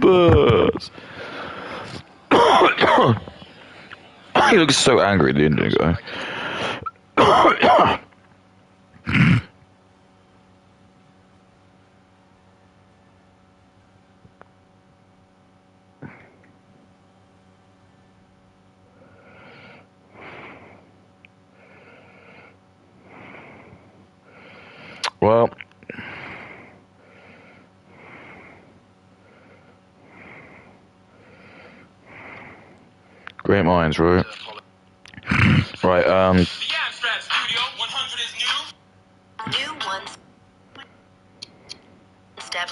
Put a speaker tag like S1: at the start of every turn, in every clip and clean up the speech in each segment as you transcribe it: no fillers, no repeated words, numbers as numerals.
S1: Spurs. He looks so angry, the Indian guy. Well, great minds, right? Right,
S2: New one-step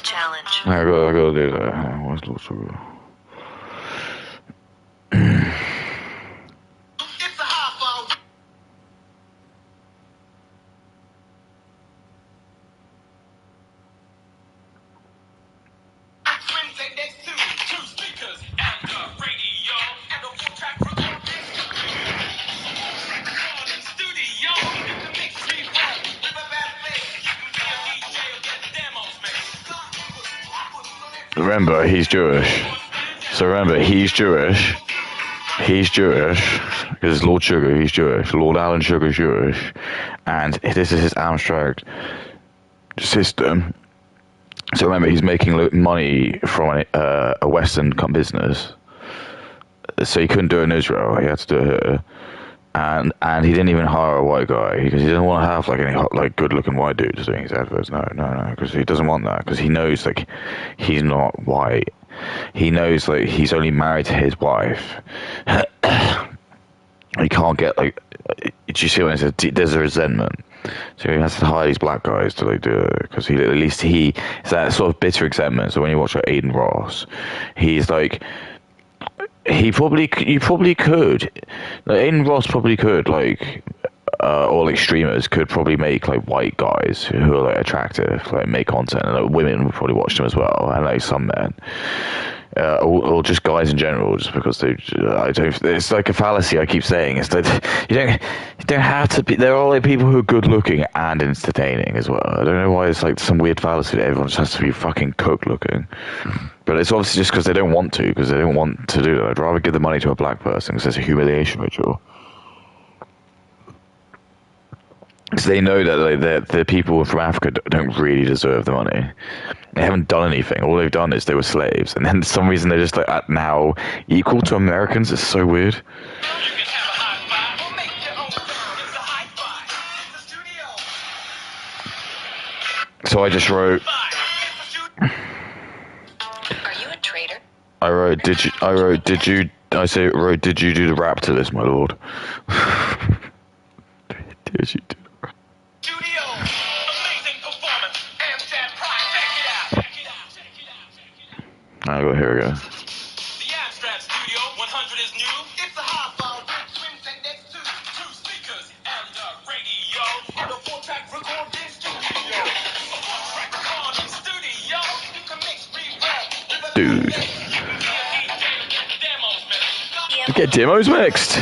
S2: challenge.
S1: I gotta do that. What's the sugar? Remember, he's Jewish. So remember, he's Jewish. He's Jewish. Because Lord Sugar, he's Jewish. Lord Alan Sugar's Jewish. And this is his abstract system. So remember, he's making money from a Western business. So he couldn't do it in Israel. He had to do it here. And he didn't even hire a white guy because he doesn't want to have like any good-looking white dudes doing his adverts. No, because he doesn't want that because he knows like he's not white. He knows like he's only married to his wife. He can't get like. Do you see what I said? There's a resentment, so he has to hire these black guys to like do it because at least it's that sort of bitter resentment. So when you watch like Aiden Ross, he's like. You probably could. Like, Aiden Ross probably could, like, or like streamers could probably make like white guys who are like attractive, like make content, and like, women would probably watch them as well, and like some men, or just guys in general, just because they. I don't. It's like a fallacy I keep saying. It's that you don't have to be. There are like people who are good looking and entertaining as well. I don't know why it's like some weird fallacy that everyone just has to be fucking coke looking. But it's obviously just because they don't want to, because they don't want to do that. I'd rather give the money to a black person because it's a humiliation ritual. Because they know that like, the people from Africa don't really deserve the money. They haven't done anything. All they've done is they were slaves. And then for some reason they're just like now equal to Americans. It's so weird. So I just wrote... I wrote, did you do the rap to this, my lord? Did you do the rap? Alright, here we go. Dude. Get demos mixed.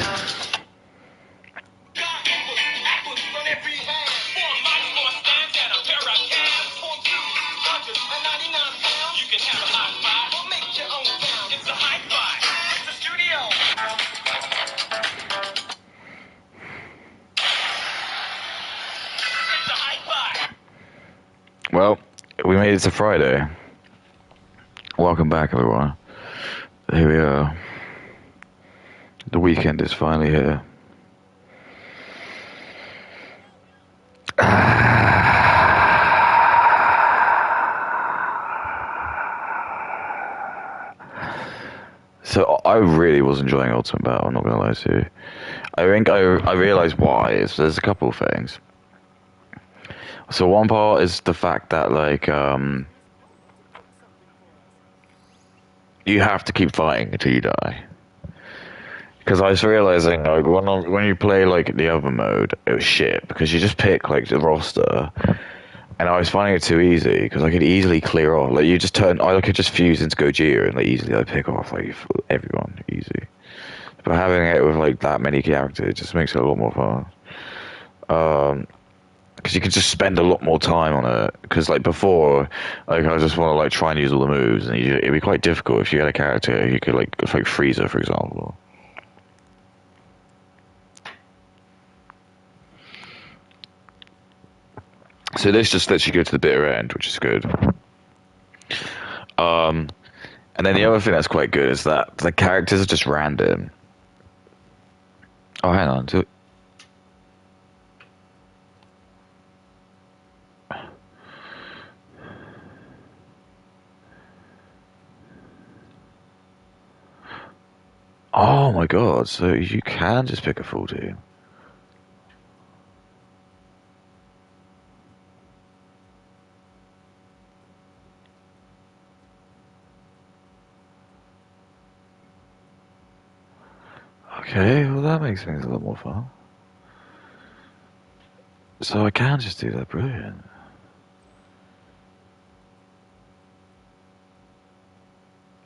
S1: Well, we made it to Friday. Welcome back, everyone. Here we are. The weekend is finally here. So I really was enjoying Ultimate Battle, I'm not gonna lie to you. I think I realised why. There's a couple of things. So one part is the fact that like you have to keep fighting until you die. Because I was realizing, like, when you play, like, the other mode, it was shit. Because you just pick, like, the roster. And I was finding it too easy. Because I could easily clear off. Like, I could just fuse into Gojira and, like, easily, like, pick off, like, everyone. Easy. But having it with, like, that many characters, it just makes it a lot more fun. you could just spend a lot more time on it. Because like before, like I just want to like try and use all the moves, and it'd be quite difficult if you had a character you could like Frieza, for example. So this just lets you go to the bitter end, which is good. And then the other thing that's quite good is that the characters are just random. Oh, hang on. Oh my god, so you can just pick a full team. Okay, well that makes things a lot more fun. So I can just do that, brilliant.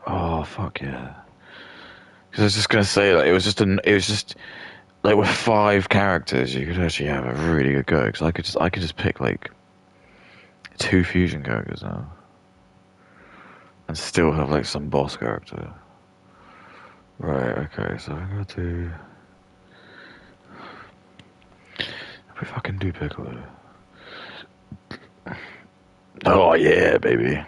S1: Oh fuck yeah. Because I was just gonna say like it was just like with 5 characters you could actually have a really good go. Because I could just pick like 2 fusion characters now, and still have like some boss character. Right. Okay. So I'm gonna do. If I can do Piccolo. Oh yeah, baby.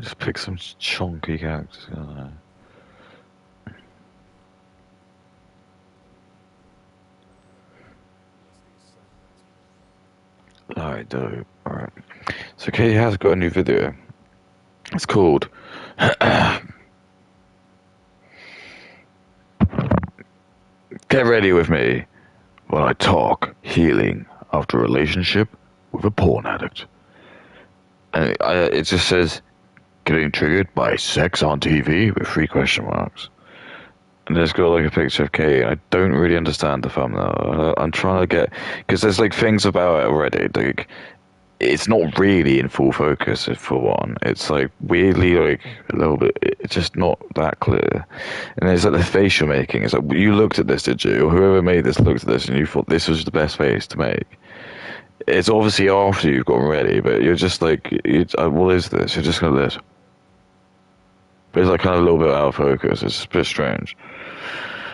S1: Just pick some chunky characters. I don't know. Alright, dope. Alright. So Katie has got a new video. It's called Get Ready With Me When I Talk Healing After a Relationship with a Porn Addict. And it just says, getting triggered by sex on TV with 3 question marks. And it's got like a picture of Katie. I don't really understand the thumbnail. I'm trying to get, because there's like things about it already. Like, it's not really in full focus for one. It's like weirdly like a little bit. It's just not that clear. And there's like the facial making. It's like you looked at this, did you? Or whoever made this looked at this and you thought this was the best face to make. It's obviously after you've gotten ready, but you're just like, what is this? You're just gonna this. But it's like kind of a little bit out of focus. It's a bit strange.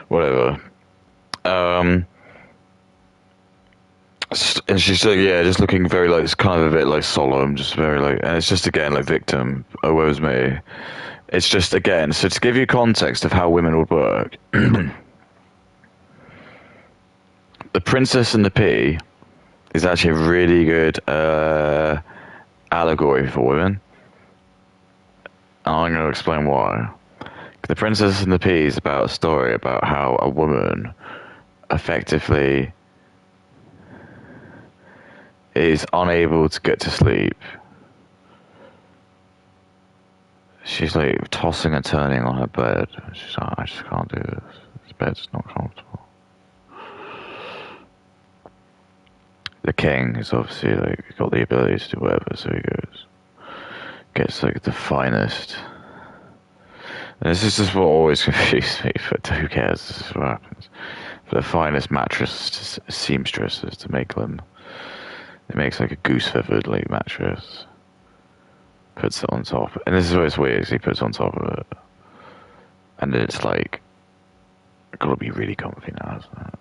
S1: Whatever. And she's like, yeah, just looking very like, it's kind of a bit like solemn, just very like, and it's just again like victim, oh woe's me. It's just again, so to give you context of how women would work, the Princess and the Pea is actually a really good allegory for women. And I'm going to explain why. The Princess and the Pea is about a story about how a woman effectively is unable to get to sleep. She's like tossing and turning on her bed. She's like, I just can't do this. This bed's not comfortable. The king is obviously like got the ability to do whatever, so he gets like the finest. And this is just what always confused me, but who cares? This is what happens. For the finest mattress seamstresses to make them. It makes like a goose feathered like mattress. Puts it on top, and this is where it's weird. He puts it on top of it, and it's like gotta be really comfy now, isn't it?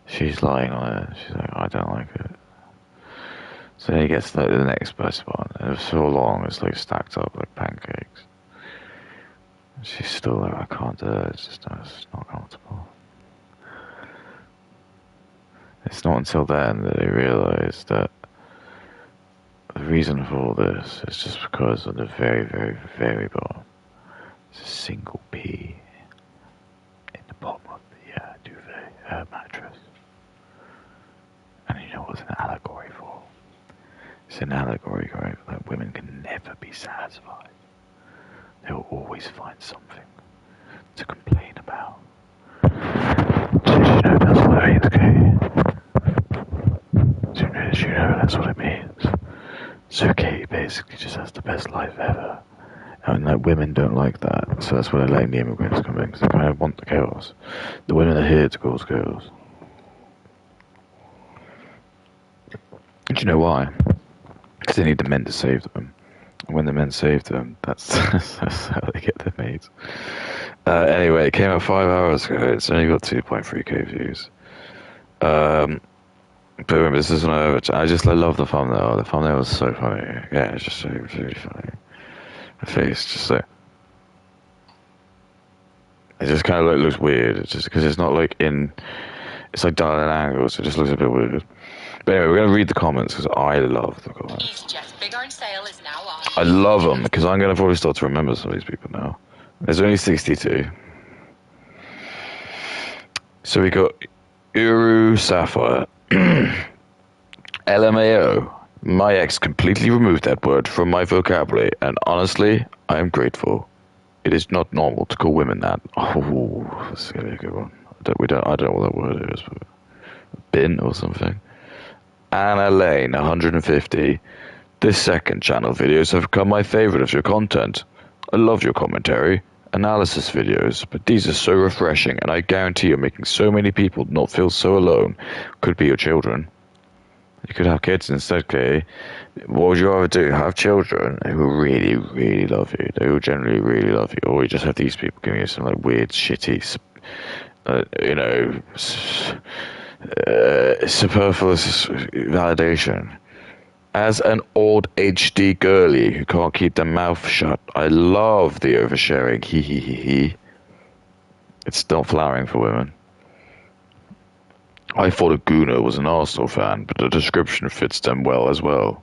S1: She's lying on it. She's like, I don't like it. So then he gets like the next best one, and it's so long. It's like stacked up like pancakes. She's still like, I can't do it. It's not comfortable. It's not until then that they realise that the reason for all this is just because of the very, very, very bottom. It's a single pea. an allegory, right? That women can never be satisfied. They will always find something to complain about. Did you know that's what it means, Katie? Did you know that's what it means? So Katie basically just has the best life ever. And like women don't like that, so that's why they're letting the immigrants come in, because they kind of want the chaos. The women are here to cause chaos. Do you know why? Because they need the men to save them. And when the men save them, that's how they get their mates. Anyway, it came out 5 hours ago. It's only got 2.3k views. But remember, this is I love the thumbnail. The thumbnail was so funny. Yeah, it's just so really funny. The face just so. It just kind of like looks weird. It's just because it's not like it's like done at an angle, so it just looks a bit weird. But anyway, we're going to read the comments because I love the comments.
S3: EasyJet's big orange sale is now on.
S1: I love them because I'm going to probably start to remember some of these people now. There's only 62. So we got Uru Sapphire. LMAO. My ex completely removed that word from my vocabulary, and honestly, I am grateful. It is not normal to call women that. Oh, that's going to be a good one. I don't know what that word is, but bin or something. Anna Lane, 150. This second channel videos have become my favorite of your content. I love your commentary, analysis videos, but these are so refreshing, and I guarantee you're making so many people not feel so alone. Could be your children. You could have kids instead, Kay. What would you rather do? Have children who really, really love you, who generally really love you, or you just have these people giving you some like weird, shitty, superfluous validation. As an old HD girly who can't keep their mouth shut, I love the oversharing. Hee hee hee hee. It's not flowering for women. I thought a Gooner was an Arsenal fan, but the description fits them well as well.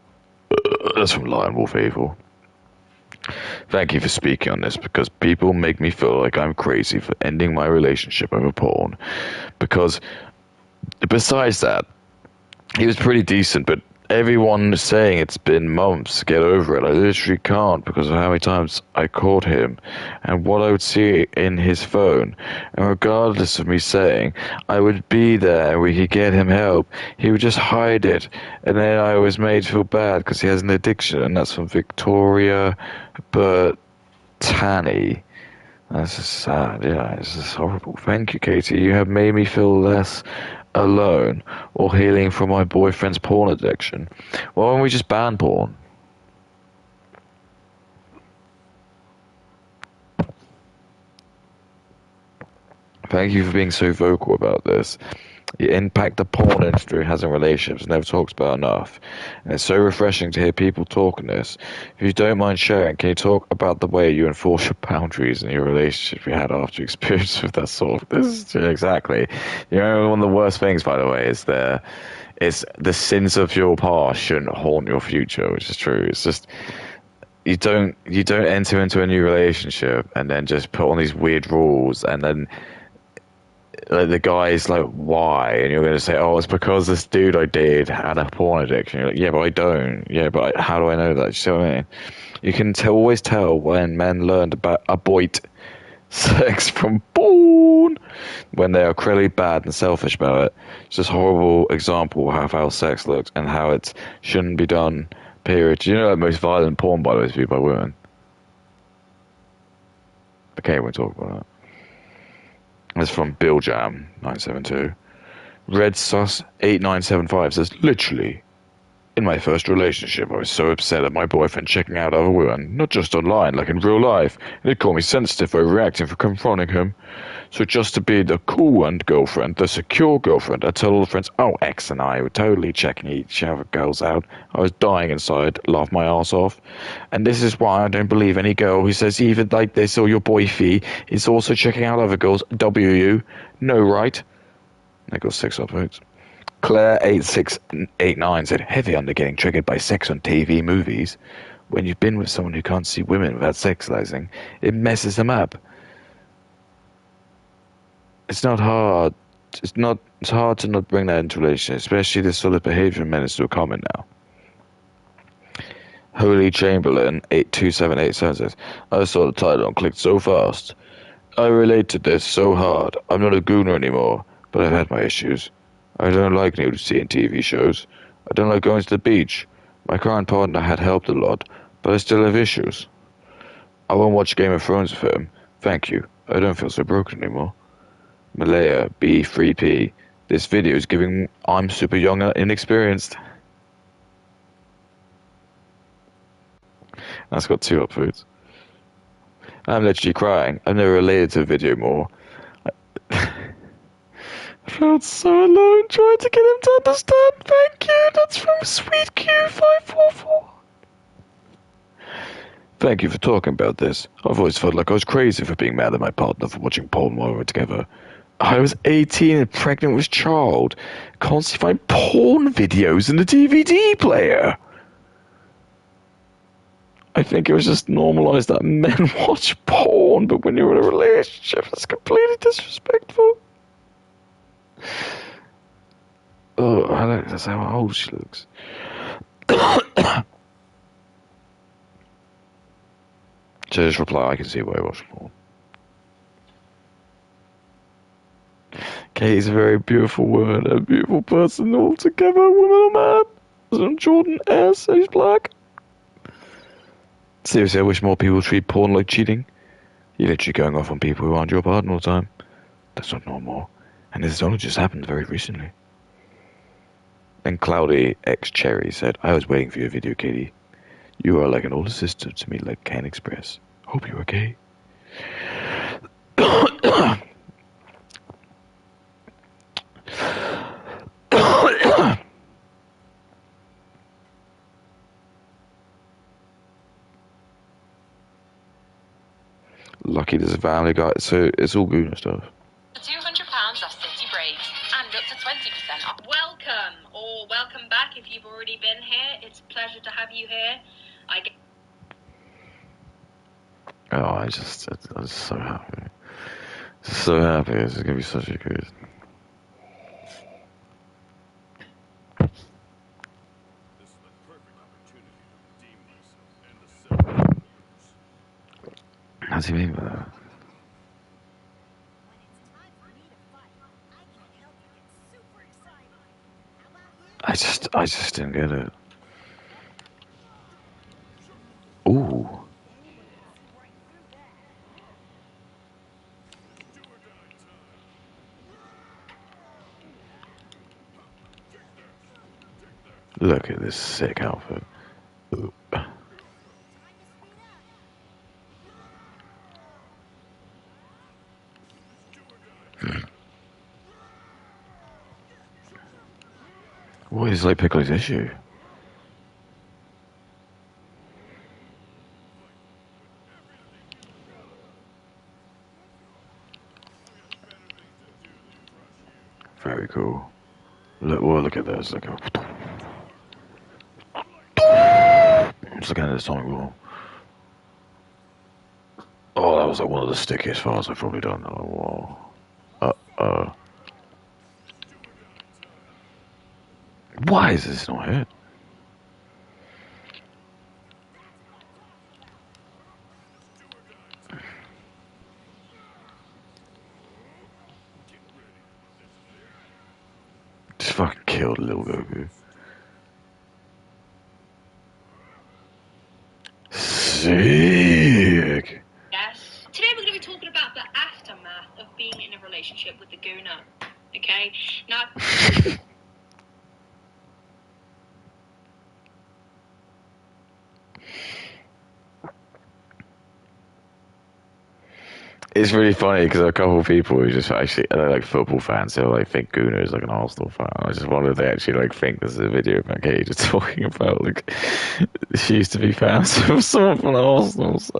S1: That's from Lion Wolf Evil. Thank you for speaking on this, because people make me feel like I'm crazy for ending my relationship over porn. Because besides that, he was pretty decent, but everyone is saying it's been months to get over it. I literally can't because of how many times I called him and what I would see in his phone. And regardless of me saying I would be there and we could get him help, he would just hide it. And then I was made to feel bad because he has an addiction, and that's from Victoria Bertani. That's just sad. Yeah, it's just horrible. Thank you, Katie. You have made me feel less alone or healing from my boyfriend's porn addiction. Why don't we just ban porn? Thank you for being so vocal about this. The impact the porn industry has in relationships never talks about enough. And it's so refreshing to hear people talking this. If you don't mind sharing, can you talk about the way you enforce your boundaries in your relationship you had after experience with that sort of this? Exactly. You know, one of the worst things, by the way, is the sins of your past shouldn't haunt your future, which is true. It's just you don't enter into a new relationship and then just put on these weird rules, and then like the guy's like, why? And you're going to say, oh, it's because this dude I dated had a porn addiction. You're like, yeah, but I don't. Yeah, but how do I know that? You see what I mean? You can always tell when men learned about avoid sex from porn, when they are clearly bad and selfish about it. It's just a horrible example of how sex looks and how it shouldn't be done, period. Do you know that most violent porn, by the way, is viewed by women? Okay, we'll talk about that. That's from Bill Jam 972. Red Sus 8975 says, literally, in my first relationship, I was so upset at my boyfriend checking out other women, not just online, like in real life, and it called me sensitive for overreacting for confronting him. So just to be the cool one girlfriend, the secure girlfriend, I told all the friends, oh, X and I were totally checking each other girls out. I was dying inside, laughed my ass off. And this is why I don't believe any girl who says even like this or your boyfie is also checking out other girls. WU. No, right? I got 6 upvotes. Claire8689 said, heavy under getting triggered by sex on TV movies. When you've been with someone who can't see women without sexualizing, it messes them up. It's not hard. It's hard to not bring that into relations, especially this sort of behavior in men is so common now. Holy Chamberlain 82787 says, I saw the title and clicked so fast. I relate to this so hard. I'm not a gooner anymore, but I've had my issues. I don't like nudity in TV shows. I don't like going to the beach. My current partner had helped a lot, but I still have issues. I won't watch Game of Thrones with him. Thank you. I don't feel so broken anymore. Malaya B3P. This video is giving I'm super young and inexperienced. That's got 2 upvotes. I'm literally crying. I've never related to a video more. I felt so alone trying to get him to understand. Thank you. That's from Sweet Q544. Thank you for talking about this. I've always felt like I was crazy for being mad at my partner for watching porn while we were together. I was 18 and pregnant with child. Constantly find porn videos in the DVD player. I think it was just normalized that men watch porn, but when you're in a relationship, it's completely disrespectful. Oh, I like that's how old she looks. So just reply, I can see why I watch porn. Katie's a very beautiful woman, a beautiful person altogether, woman or man. And Jordan S, he's black. Seriously, I wish more people treat porn like cheating. You're literally going off on people who aren't your partner all the time. That's not normal. And this only just happened very recently. And Cloudy X Cherry said, I was waiting for your video, Katie. You are like an older sister to me, like Can Express. Hope you're okay. Lucky there's a family guy, so it's all good and stuff.
S3: £200 off City Breaks and up to 20% off. Welcome or welcome back if you've already been here. It's a pleasure to have you here.
S1: Oh, I'm just so happy. So happy. This is gonna be such a good. How's he mean by that? I just didn't get it. Ooh. Look at this sick outfit. Ooh. What is like Piccolo's issue? Very cool. Look at this. Look at. I'm just looking at the sonic wall. Oh, that was like one of the stickiest files I've probably done. Oh, wow. Why is this not hit? Just fucking killed little Goku. Sick.
S2: Yes. Today we're going to be talking about the aftermath of being in a relationship with the Gooner. Okay? Now...
S1: It's really funny because a couple of people who just actually they're like football fans, so like think Gunnar is like an Arsenal fan. I just wonder if they actually like think this is a video of Katie just talking about like she used to be fans of someone from Arsenal. So.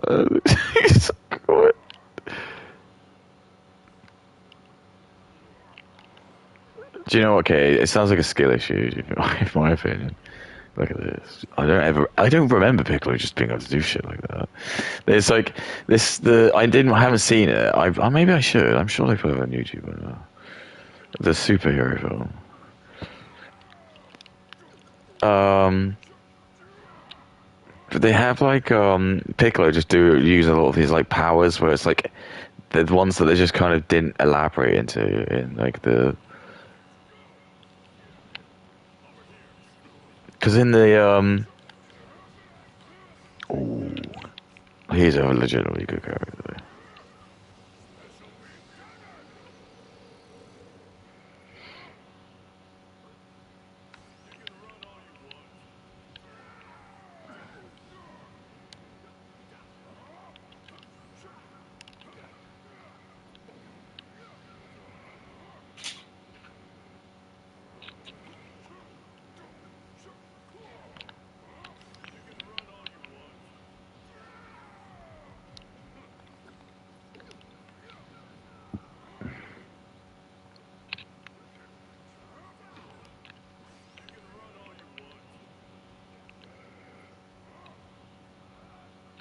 S1: Do you know what, Katie? It sounds like a skill issue, in my opinion. Look at this. I don't remember Piccolo just being able to do shit like that. There's like this. I haven't seen it. Maybe I should. I'm sure they put it on YouTube. The superhero film. But they have like Piccolo just use a lot of his like powers where it's like the ones that they just kind of didn't elaborate into in like the because in the ooh, he's a legitimately good character.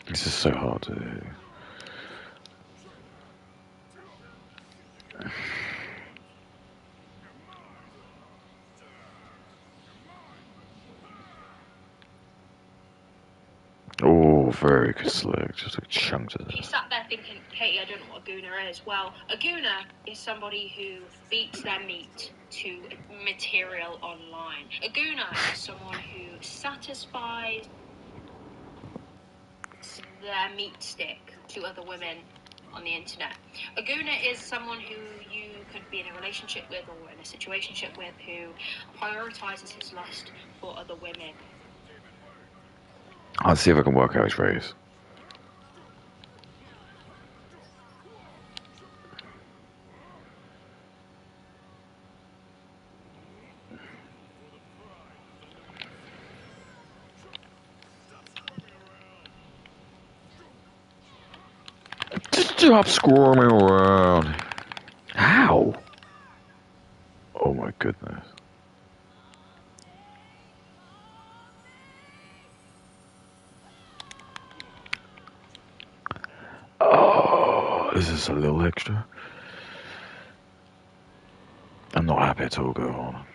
S1: This is so hard to do. Oh, very good slick. Just like chunks of
S2: You
S1: this.
S2: sat there thinking, Katie, I don't know what a gooner is. Well, a gooner is somebody who beats their meat to material online. A gooner is someone who satisfies their meat stick to other women on the internet. A gooner is someone who you could be in a relationship with or in a situationship with who prioritizes his lust for other women.
S1: I'll see if I can work out his race. Just stop squirming around. How? Oh my goodness. Oh, is this a little extra? I'm not happy at all, go on.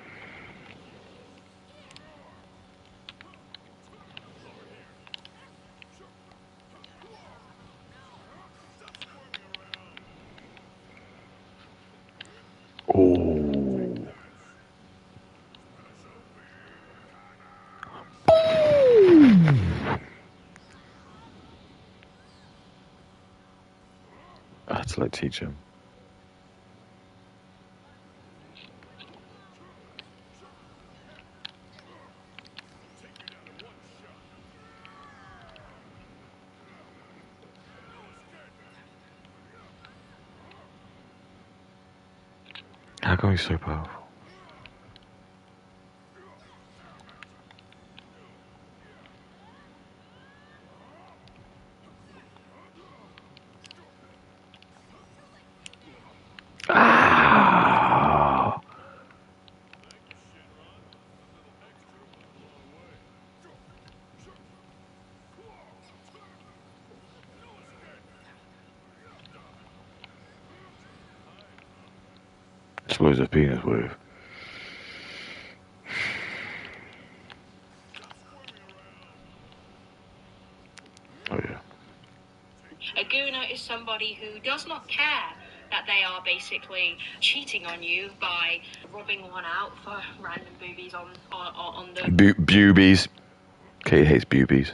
S1: Oh. I had to like teach him. How come he's so powerful? Ah! Explosive penis wave. Oh yeah.
S2: A gooner is somebody who does not care that they are basically cheating on you by robbing one out for random boobies on the...
S1: Boobies. Kate hates boobies.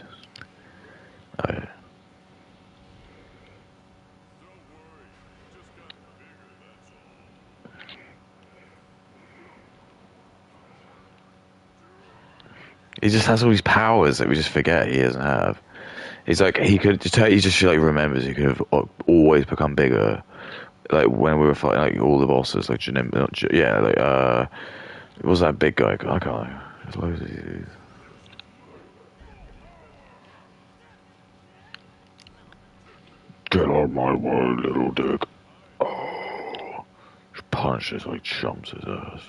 S1: Oh yeah. He just has all these powers that we just forget he doesn't have. He's like he could just he just like remembers he could have always become bigger. Like when we were fighting like all the bosses, like yeah, like what was that big guy? I can't know. There's loads of these. Get on my way, little dick. Oh, just punches like chumps his ass.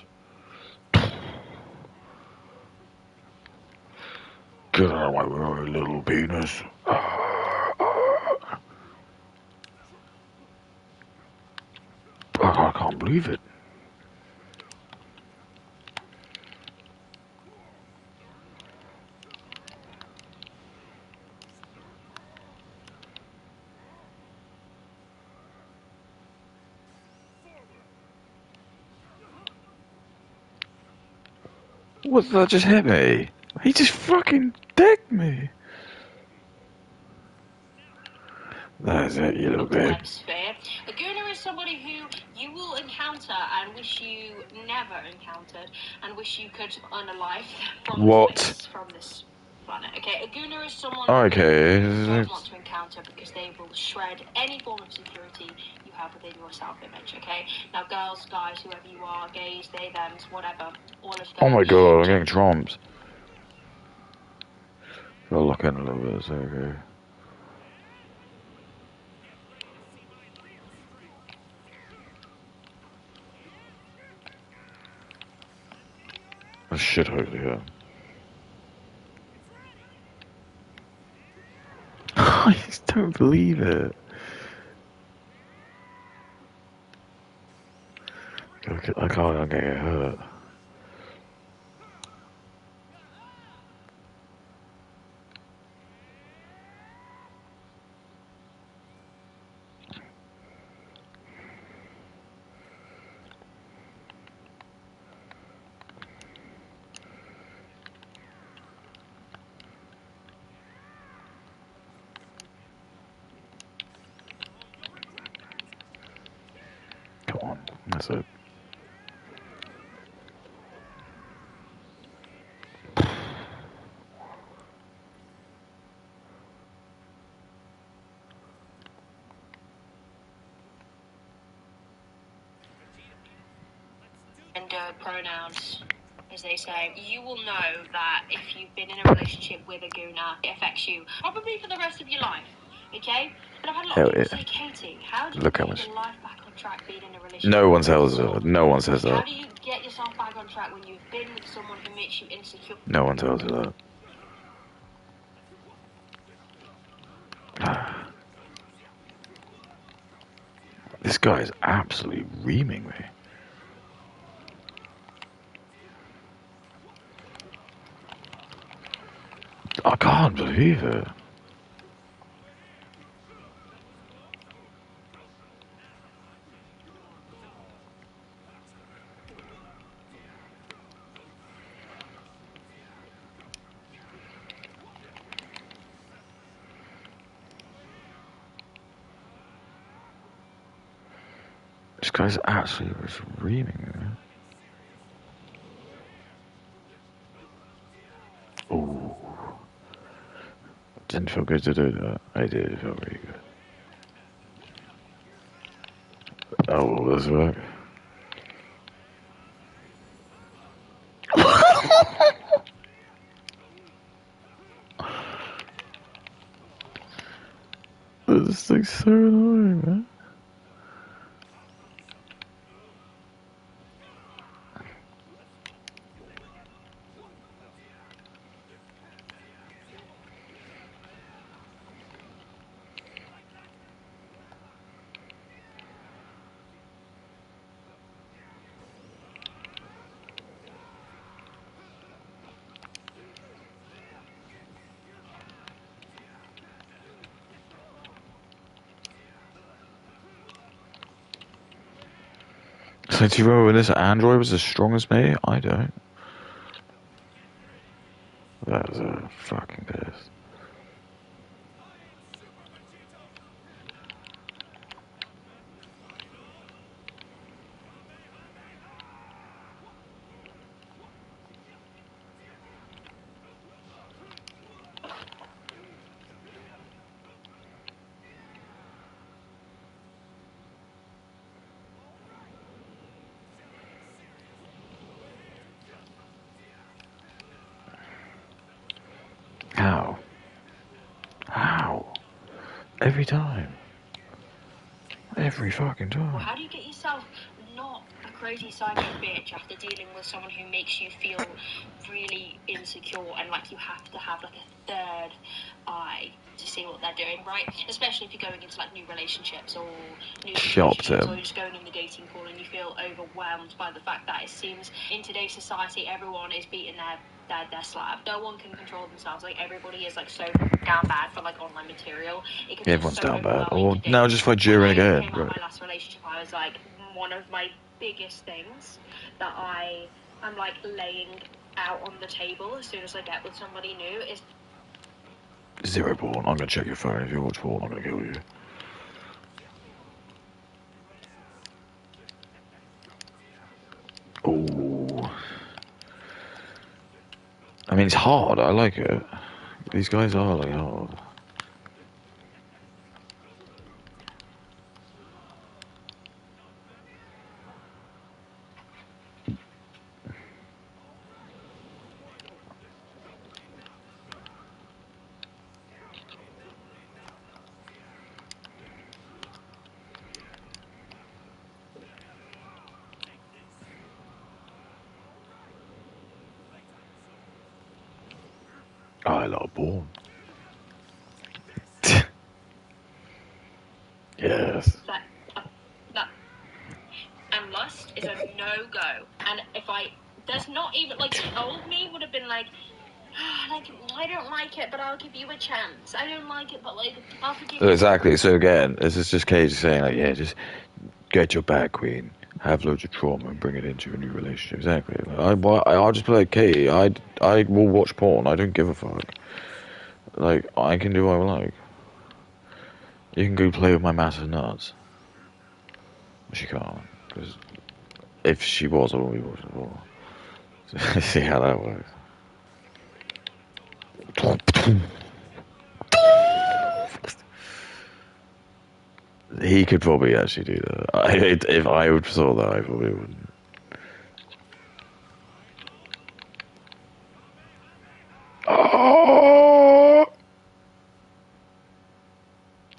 S1: Get out of my way, little penis. I can't believe it. What, that just hit me? He just fucking decked me. That is it, you little babe.
S2: A gooner is somebody who you will encounter and wish you never encountered and wish you could unalive from this planet. Okay, a gooner is someone
S1: okay.
S2: who you don't want to encounter because they will shred any form of security you have within your self-image. Okay, now girls, guys, whoever you are, gays, they, thems, whatever, all of them.
S1: Oh my god, I'm getting tromps. I'll lock in a little bit, so okay. I should hopefully hit. I just don't believe it. I can't get hurt. Come on, that's it.
S2: Gender pronouns, as they say. You will know that if you've been in a relationship with a gooner, it affects you probably for the rest of your life. Okay? But I've had a lot of people say, Katie, how do you get your life back on track being in a relationship?
S1: No one says that. No one says that.
S2: How do you get yourself back on track when you've been with someone who makes you insecure?
S1: No one tells you that. This guy is absolutely reaming me. I can't believe it. This guy's absolutely reaming me. Ooh. Didn't feel good to do that. I did feel very good. Oh, this work. This thing's so annoying, man. So do you remember when this Android was as strong as me? I don't. That was a fucking piss. How? How? Every time. Every fucking time.
S2: Well, how do you get yourself not a crazy psycho bitch after dealing with someone who makes you feel really insecure and like you have to have like a third eye to see what they're doing, right? Especially if you're going into like new relationships or new relationships, or you're just going in the dating pool and you feel overwhelmed by the fact that it seems in today's society everyone is beating their slab. No one can control themselves. Like everybody is like so down bad for like online material. It can
S1: Everyone's
S2: so
S1: down bad. Or now just for during again.
S2: Right. My last relationship, I was like, one of my biggest things that I'm like laying out on the table as soon as I get with somebody new is...
S1: Zero porn. I'm gonna check your phone. If you watch porn, I'm gonna kill you. Ooh. I mean, it's hard. I like it. These guys are like hard. I love porn. Yes.
S2: That and lust is a no-go. And if there's not even, like, old me would have been like, like, I don't like it, but I'll give you a chance. I don't like it, but, like, I'll forgive you.
S1: Exactly. So again, this is just Cage saying, like, yeah, just get your bag, queen. Have loads of trauma and bring it into a new relationship. Exactly. I'll just be like, Katie, I will watch porn. I don't give a fuck. Like, I can do what I like. You can go play with my massive nuts. She can't. Because if she was, I wouldn't be watching porn. So, see how that works. He could probably actually do that. If I saw that, I probably wouldn't. Oh!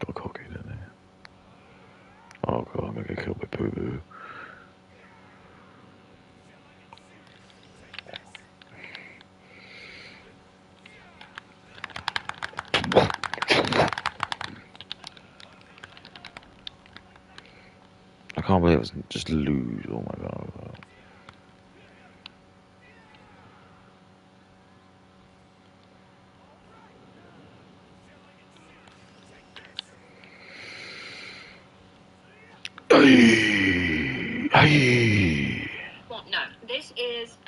S1: Got cocky, didn't they? Oh god, I'm gonna get killed by Poo Boo. I can't believe it's just lose. Oh my god. Hey.
S2: Well, no, this is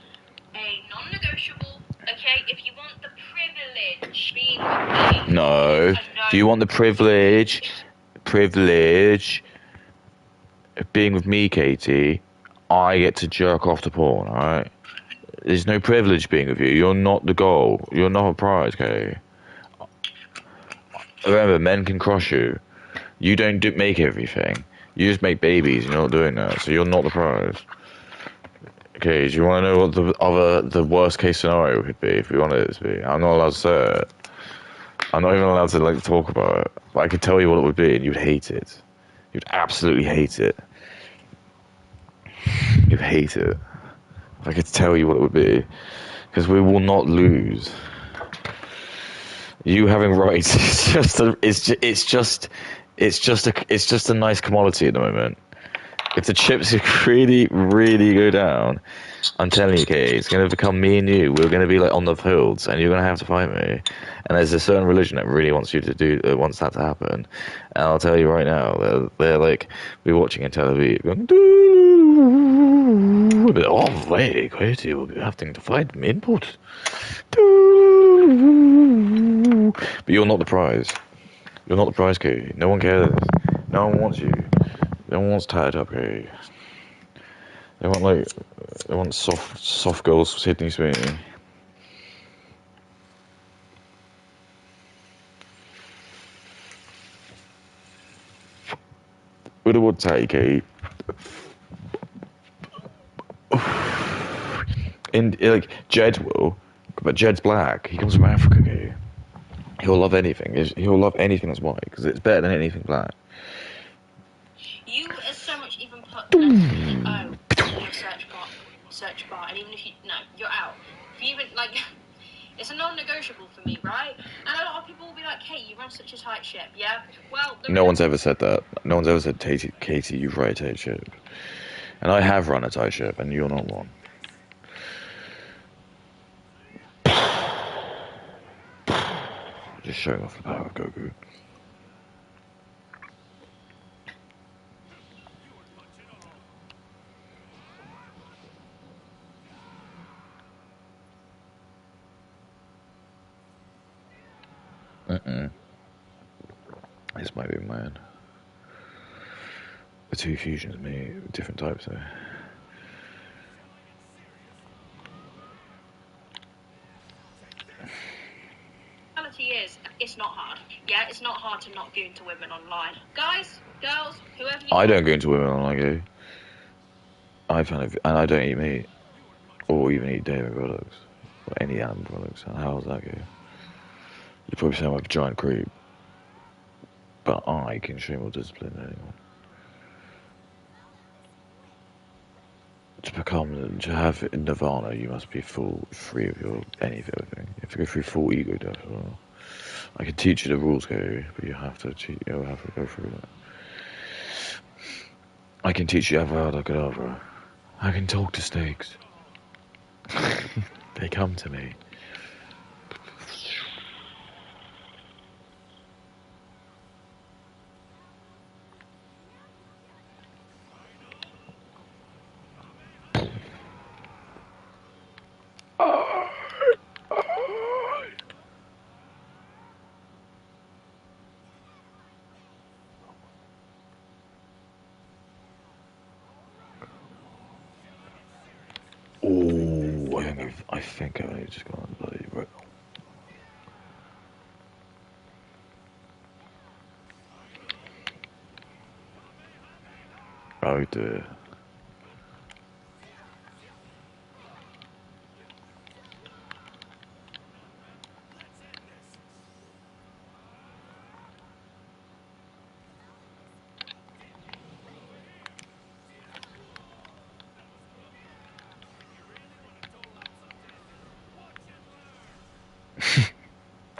S2: a non-negotiable. Okay, if you want the privilege being with me,
S1: No. If you want the privilege of being with me, Katie, I get to jerk off to porn, alright? There's no privilege being with you. You're not the goal. You're not a prize, Katie. Remember, men can crush you. You don't make everything. You just make babies. You're not doing that, so you're not the prize. Okay, do you want to know what the worst case scenario could be if we wanted it to be? I'm not allowed to say it. I'm not even allowed to like talk about it. But I could tell you what it would be, and you'd hate it. You'd absolutely hate it. You'd hate it. I could tell you what it would be, because we will not lose. You having rights it's just a nice commodity at the moment. If the chips really, really go down, I'm telling you, Kate, it's going to become me and you. We're going to be like on the fields, and you're going to have to fight me. And there's a certain religion that really wants wants that to happen. And I'll tell you right now, they're like, we're watching in Tel Aviv, going, oh wait, Katie, we'll be having to fight input. But you're not the prize. You're not the prize, Katie. No one cares. No one wants you. No one wants tied up, Katie. They want soft girls Sydney Sweeney. With a wood tatty, Kate. And like Jed will, but Jed's black. He comes from Africa, Kate. He'll love anything. He'll love anything that's white because it's better than anything black.
S2: You as so much even put your search bar, and even if you're out. If you even like, it's a non-negotiable for me, right? And a lot of people will be like, "Hey, you run such a tight ship, yeah." Well,
S1: no one's ever said that. No one's ever said, Katie, you run a tight ship. And I have run a tight ship, and you're not one. Just showing off the power of Goku. This might be mine. The two fusions, me, different types though.
S2: Reality is, it's not hard. Yeah, it's not hard to not go into women online. Guys, girls, whoever you
S1: I don't go into women when I go. I find it, and I don't eat meat, or even eat dairy products, or any animal products. How does that go? You probably sound like a giant creep, but I can show more discipline than anyone. To have nirvana, you must be free of your anything. You have to go through full ego death as well. I can teach you the rules, Gary, but you have to go through that. I can teach you Avada Kedavra. I can talk to snakes. They come to me. Oh, I think I've only just gone bloody right. Oh dear.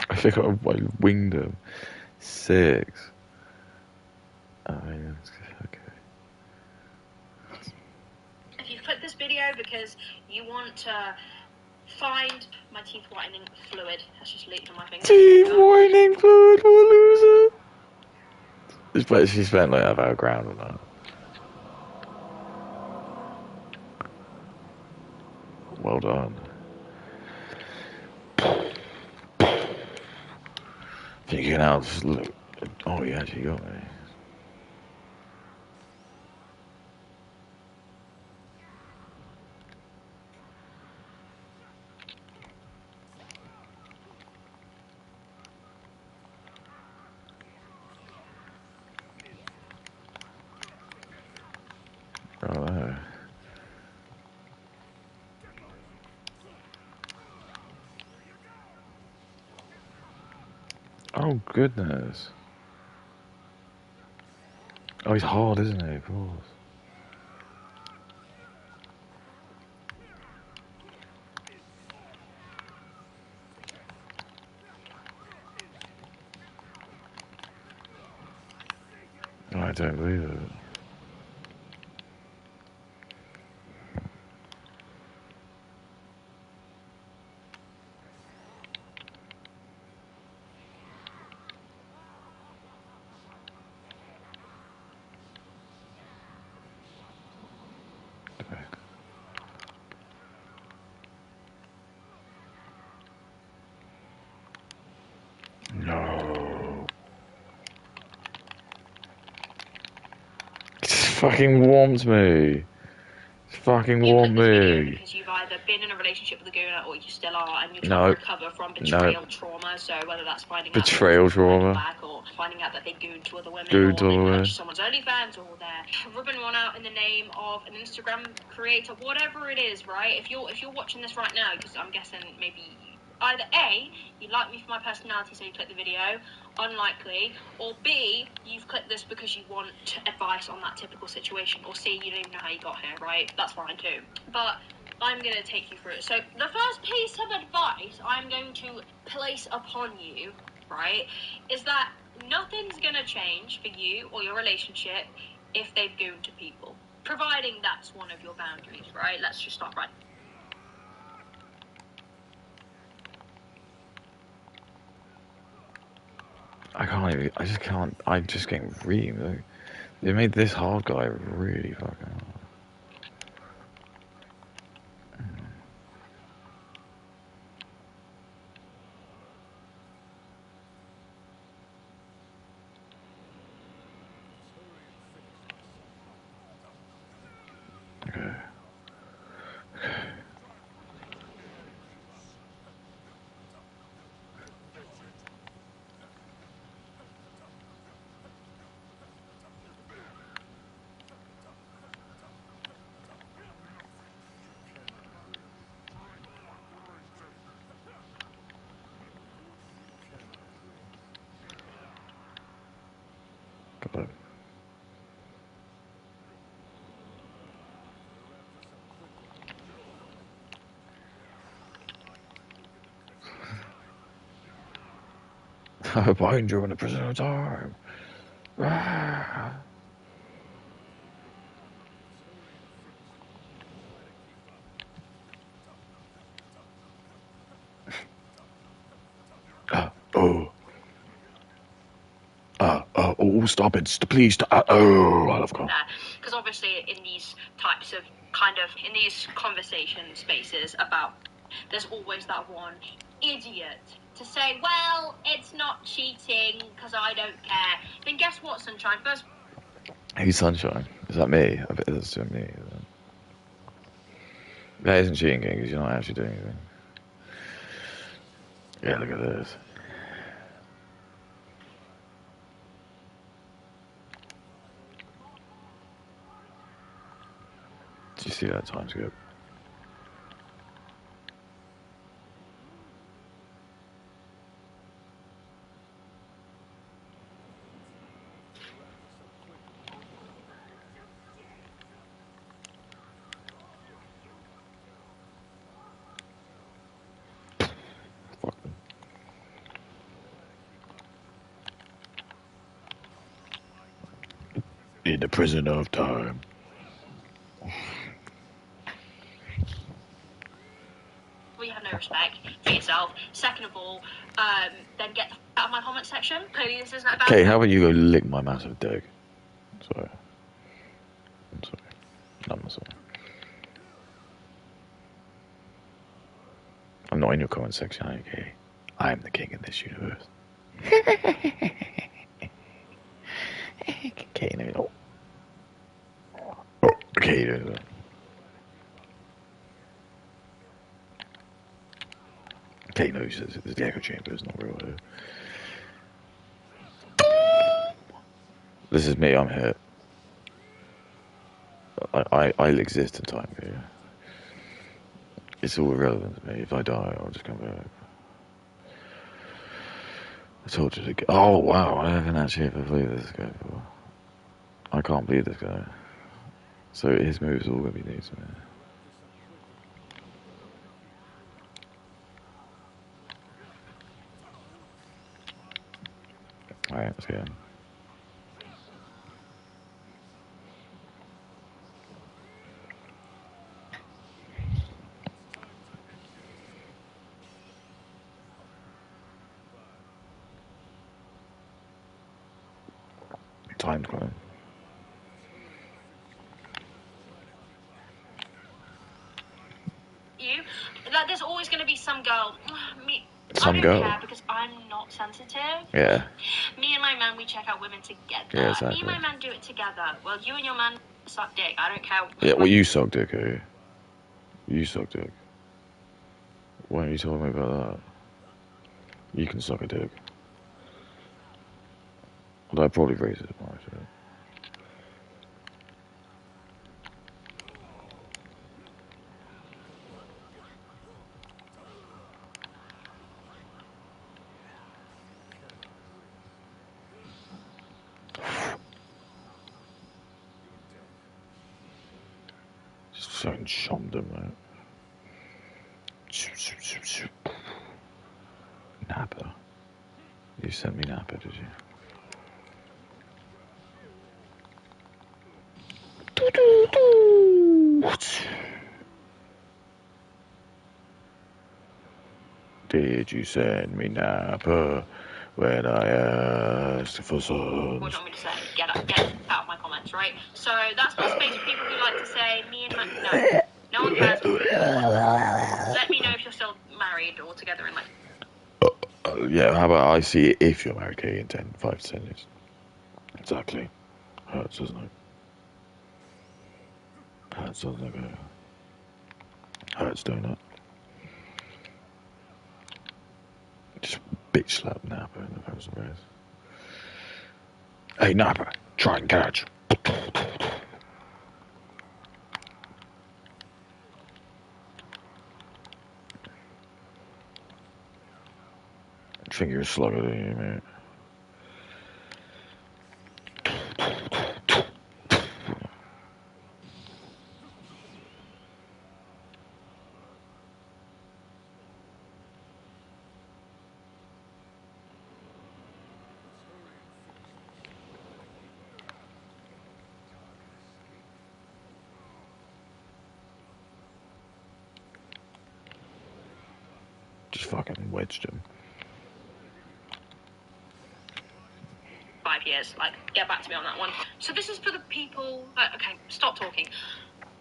S1: I think I winged him. 6. I mean, okay.
S2: If you've clicked this video because you want to find my teeth whitening fluid, that's just leaked on my finger.
S1: Teeth whitening fluid for a loser. She spent like half hour ground on that. Well done. Think you can now just look. Oh, you actually got me. Oh, no. Oh, goodness. Oh, he's hard, isn't he? Of course. Oh, I don't believe it. No. It just fucking warms me. It's fucking warmed me.
S2: Because you've either been in a relationship with a gooner or you still are, and you're trying
S1: No.
S2: to recover from betrayal trauma. So whether that's finding
S1: Betrayal
S2: out
S1: trauma.
S2: back or finding out that they gooned to other women,
S1: Gooned to
S2: or
S1: other
S2: they
S1: women.
S2: purchased someone's OnlyFans, or they're rubbing one out in the name of an Instagram creator, whatever it is, right? If you're watching this right now, because I'm guessing maybe either A, you like me for my personality, so you click the video, unlikely, or B, you've clicked this because you want advice on that typical situation, or C, you don't even know how you got here, right? That's fine too. But I'm going to take you through it. So the first piece of advice I'm going to place upon you, right, is that nothing's going to change for you or your relationship if they've gooned to people, providing that's one of your boundaries, right? Let's just start right.
S1: I'm just getting reamed. Like, they made this hard guy really fucking hard. But I bind you in the prison of time. Oh. Stop it. Please stop. Oh, I love God.
S2: Because obviously in these types of in these conversation spaces about, there's always that one idiot to say, well, it's not cheating because I don't care. Then guess what, Sunshine? First...
S1: Who's Sunshine? Is that me? I bet that's to me. That isn't cheating, because you're not actually doing anything. Yeah, look at this. Did you see that time skip? Fuck them. In the prison of time.
S2: You have no respect for yourself. Second of all, then get out of my comment section. Clearly this isn't about...
S1: Okay, how about you go lick my massive dick? Sorry. I'm sorry. No, I'm not sorry. I'm not in your comment section, okay? I am the king in this universe. Okay, no. Okay, no. Okay, no, the echo chamber is not real. This is me, I'm here. I'll exist in time here. It's all irrelevant to me. If I die, I'll just come back. I told you to get... Oh, wow, I haven't actually ever played this guy before. I can't believe this guy. So his moves are all going to be new to me. Alright, let's get him. Time's coming.
S2: You? Like, there's always going to be some girl...
S1: Some
S2: I don't
S1: girl?
S2: care because I'm not sensitive.
S1: Yeah.
S2: Me and my man, we check out women together.
S1: Yeah, exactly.
S2: Me and my man do it together. Well, you and your man suck dick. I don't care.
S1: Yeah, well, you suck dick, eh? You suck dick. Why are you telling me about that? You can suck a dick. Although I probably raised it more, actually. Just fucking chommed him, mate. Napper. You sent me Napper, did you? Did you send me Napper when I asked for some?
S2: What do you want me to say? Get out of my comments, right? So that's my space for people who like to say, me and my... No one cares. Let me know if you're still married or together in like...
S1: Yeah, how about I see if you're married, okay, in 5 to 10 years. Exactly. Hurts, doesn't it? Hurts, doesn't it? Hurts, don't it? Just bitch slap Napper in the person face. Hey, Napper, try and catch. I think you're a slugger, don't you, mate? fucking wedged him.
S2: 5 years. Like, get back to me on that one. So this is for the people. Okay, stop talking.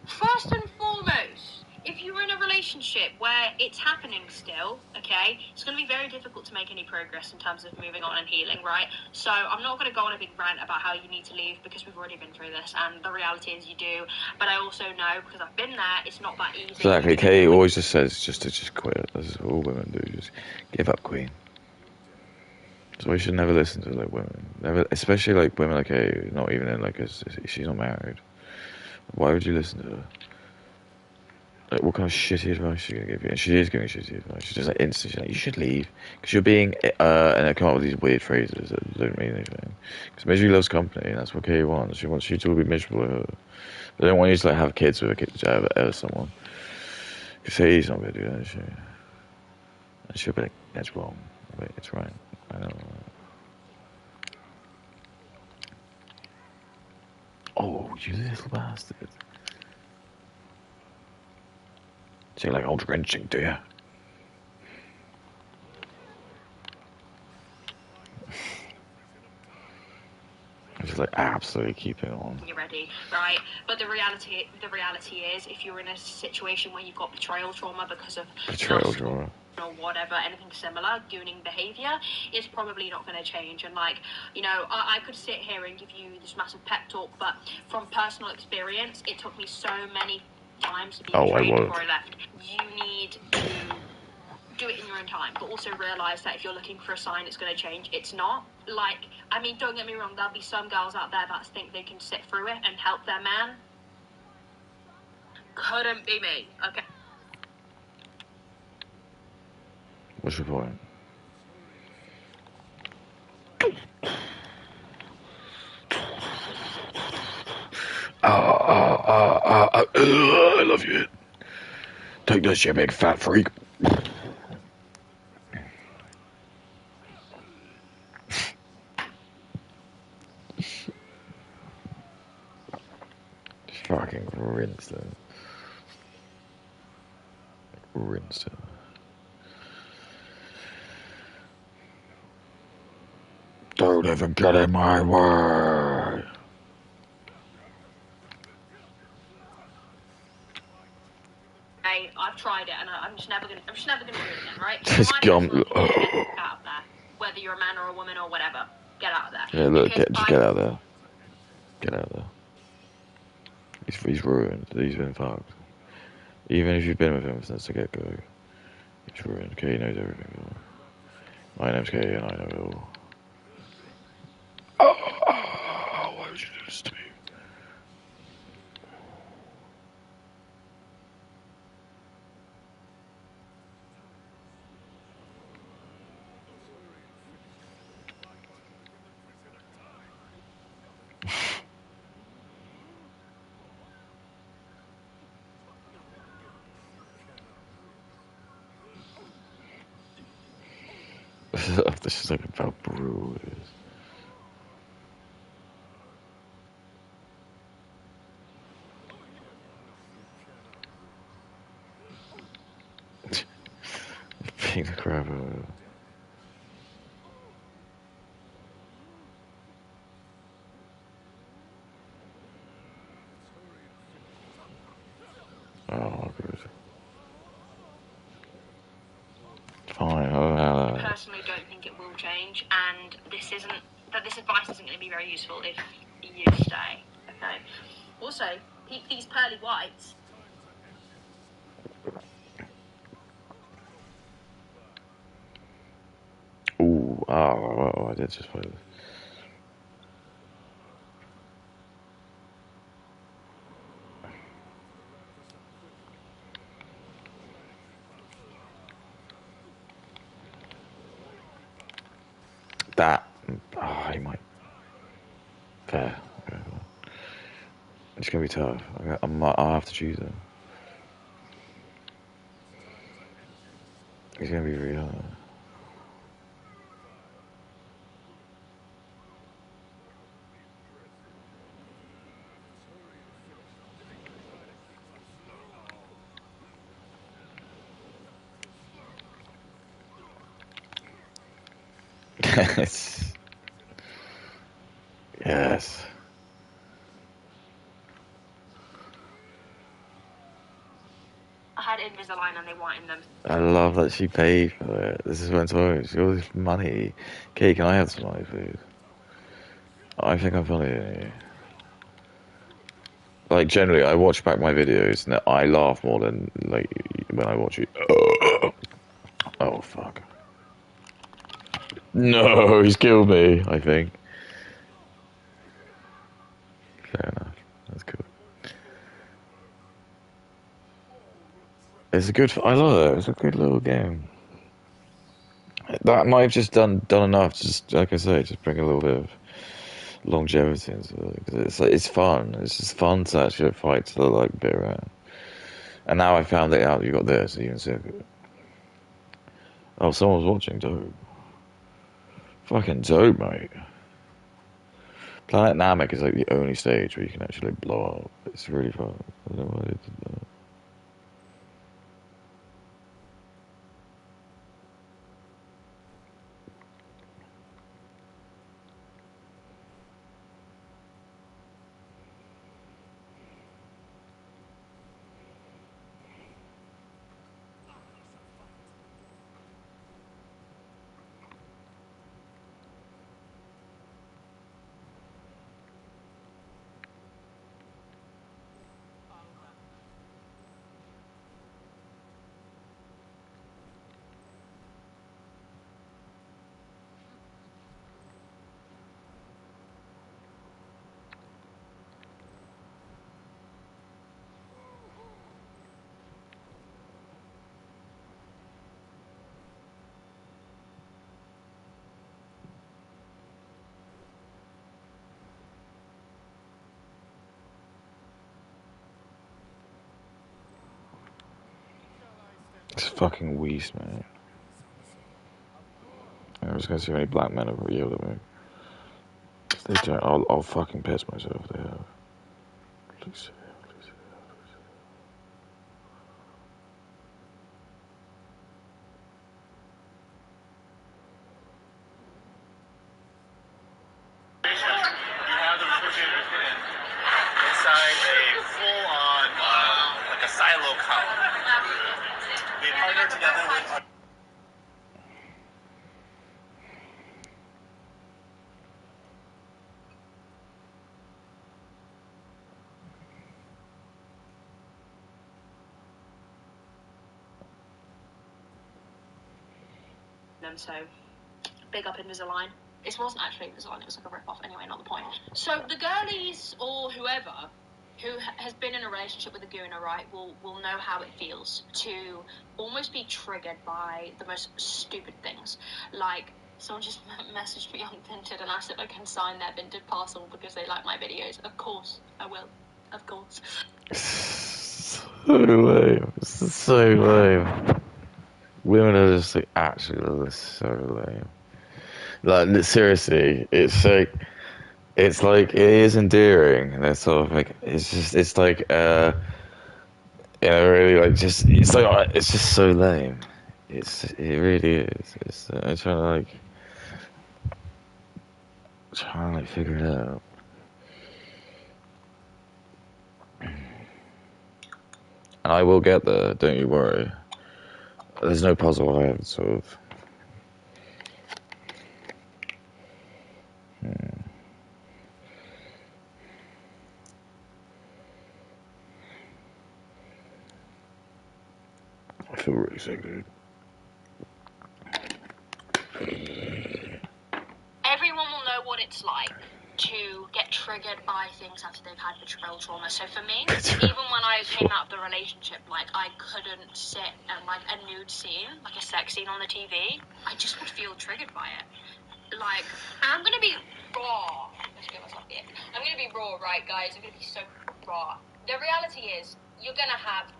S2: First and foremost, if you're in a relationship where it's happening still, okay, it's going to be very difficult to make any progress in terms of moving on and healing, right? So I'm not going to go on a big rant about how you need to leave because we've already been through this, and the reality is you do. But I also know, because I've been there, it's not that easy.
S1: Exactly. Katie always just says just to quit. That's all women do. Just give up, queen. So we should never listen to like women, never, especially like women like Katie, not even in like she's not married. Why would you listen to her? Like, what kind of shitty advice is she gonna give you? And she is giving shitty advice. She's just like instantly like, you should leave because you're being and I come up with these weird phrases that don't mean anything. Because misery loves company, and that's what Katie wants. She wants you to be miserable with her. They don't want you to like have kids with someone. Because Katie's not gonna do that, is she? And she'll be like, that's wrong. Wait, it's right. I know. Oh, you little bastard. So you like old wrenching, do you? I'm just like absolutely keeping on.
S2: You're ready, right? But the reality is, if you're in a situation where you've got betrayal trauma because of
S1: Betrayal trauma
S2: or whatever, anything similar, gooning behaviour, it's probably not going to change. And like, you know, I could sit here and give you this massive pep talk, but from personal experience, it took me so many times to be betrayed before I left. You need to do it in your own time, but also realise that if you're looking for a sign it's going to change, it's not. Like, I mean, don't get me wrong, there'll be some girls out there that think they can sit through it and help their man. Couldn't be me, okay?
S1: What's your point? I love you. Take this, you big fat freak. Fucking rinsed it. Rinsed it. Don't even get in my way.
S2: I've tried it, and I'm just never gonna do it again, right?
S1: Just gum.
S2: Get out of there. Whether you're a man or a woman or whatever, get out of there.
S1: Yeah, look, just get out there. Get out there. He's ruined. He's been fucked. Even if you've been with him since the get-go, he's ruined. Katie knows everything. My name's Katie, and I know it all. Why would you do this to me? This is like about brew. It is. Being the crap out of it. Oh, good. Fine.
S2: I personally don't think it will change, and this advice isn't going to be very useful if you stay. Okay. Also, these pearly whites.
S1: Ooh, I did just play this. That. He might. Fair. Okay. It's gonna be tough. I'll have to choose him. It's gonna be really hard. Yes. Yes.
S2: I had Invisalign and they wanted them.
S1: I love that she paid for it. This is when it's always all this money. Kate, can I have some money, please? I think I'm funny than you. Like, generally, I watch back my videos and I laugh more than, like, when I watch it. Oh, fuck. No, he's killed me, I think. Fair enough. That's cool. It's a good... I love it. It's a good little game. That might have just done enough to just, like I say, just bring a little bit of longevity into it. 'Cause it's, like, it's fun. It's just fun to actually fight to, like, bit around. And now I found it out, you got this, so you can see it. Oh, someone's watching, dope. Fucking dope, mate. Planet Namek is like the only stage where you can actually blow up. It's really fun. I don't know why they did that. It's fucking Whis, man. I was gonna see how many black men have yelled at me. If they don't, I'll fucking piss myself if they have. Please.
S4: Inside a full-on, like a silo column. We partnered together with...
S2: Them, so big up Invisalign. This wasn't actually Invisalign, it was like a rip-off anyway, not the point. So the girlies or whoever who has been in a relationship with a gooner, right, will know how it feels to almost be triggered by the most stupid things. Like, someone just messaged me on Vinted and asked if I can sign their Vinted parcel because they like my videos. Of course, I will. Of course.
S1: So lame. It's so lame. Women are just like, actually so lame. Like, seriously, it's like it is endearing. They're sort of like it's like really like it's just so lame. It really is. It's I'm trying to like figure it out. And I will get there. Don't you worry. There's no puzzle I haven't solved. I feel really sick, dude.
S2: Everyone will know what it's like to get triggered by things after they've had betrayal trauma. So for me, even when I came out of the relationship, like, I couldn't sit and, like, a nude scene, like a sex scene on the TV, I just would feel triggered by it. Like, I'm gonna be raw. Let's get myself here. I'm gonna be raw, right, guys? I'm gonna be so raw. The reality is, you're gonna have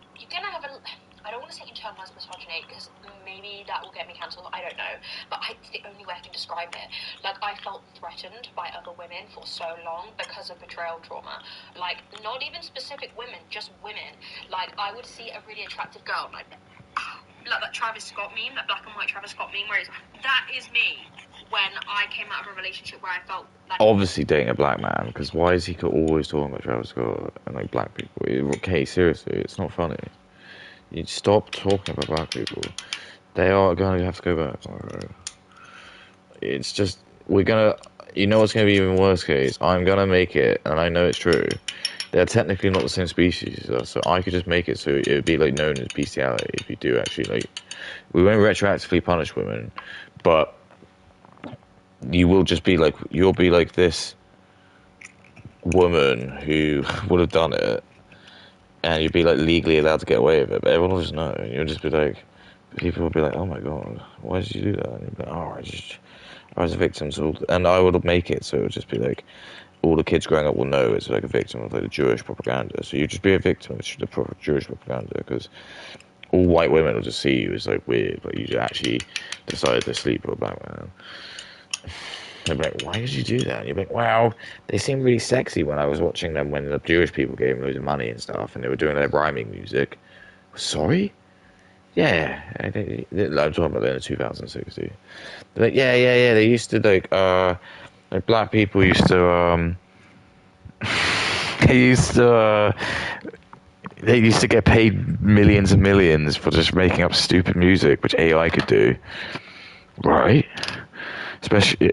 S2: a... I don't want to say internalized misogyny, because maybe that will get me cancelled, I don't know. But it's the only way I can describe it. Like, I felt threatened by other women for so long because of betrayal trauma. Like, not even specific women, just women. Like, I would see a really attractive girl, like that Travis Scott meme, that black and white Travis Scott meme, where he's, that is me. when I came out of a relationship where I felt like...
S1: Obviously dating a black man, because why is he always talking about Travis Scott and like black people? Okay, seriously, it's not funny. You stop talking about black people. They are going to have to go back. It's just, we're going to, you know what's going to be even worse case? I'm going to make it, and I know it's true. They're technically not the same species as us, so I could just make it so it would be like known as bestiality if you do actually like, we won't retroactively punish women, but you will just be like, you'll be like this woman who would have done it, and you'd be like legally allowed to get away with it, but everyone will just know. You'll just be like, people will be like, oh my god, why did you do that? And you'd be like, oh, I was a victim, and I would make it so it would just be like, all the kids growing up will know it's like a victim of like the Jewish propaganda. So you just be a victim of the Jewish propaganda, because all white women will just see you as like weird, like you actually decided to sleep with a black man. They'll be like, why did you do that? And you'll be like, well, they seemed really sexy when I was watching them when the Jewish people gave them loads of money and stuff, and they were doing their rhyming music. Sorry? Yeah. I'm talking about in the 2060. They're like, yeah. They used to like black people used to they used to get paid millions and millions for just making up stupid music, which AI could do. Right? Especially,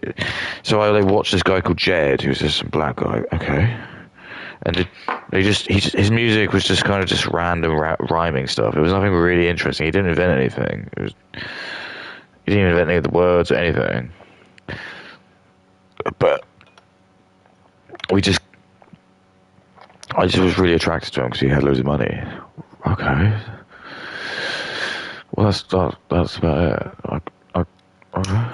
S1: so I watched this guy called Jed, who's just some black guy. Okay, and his music was just kind of just random rhyming stuff. It was nothing really interesting. He didn't invent anything. He didn't invent any of the words or anything. But I just was really attracted to him because he had loads of money. Okay, well that's about it. Okay.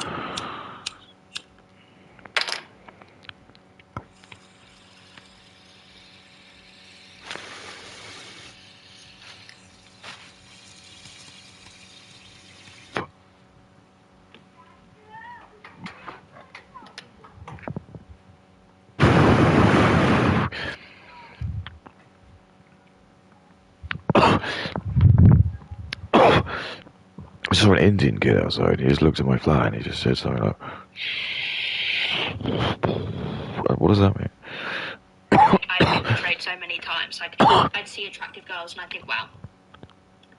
S1: I saw an Indian kid outside. He just looked at my flat and he just said something like, what does that mean?
S2: I've been betrayed so many times. Like, I'd see attractive girls and I'd think, wow,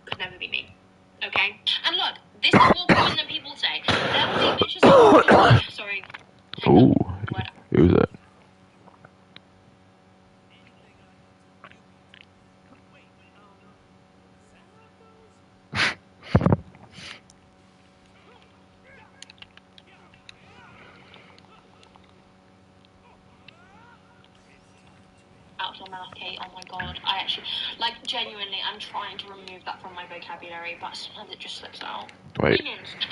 S2: could never be me. Okay? And look, this is more common than people say. There will be bitches... Sorry.
S1: Ooh, who was that?
S2: Out your mouth, Kate. Oh my god. I actually, like, genuinely, I'm trying to remove that from my vocabulary, but sometimes it just slips out.
S1: Wait.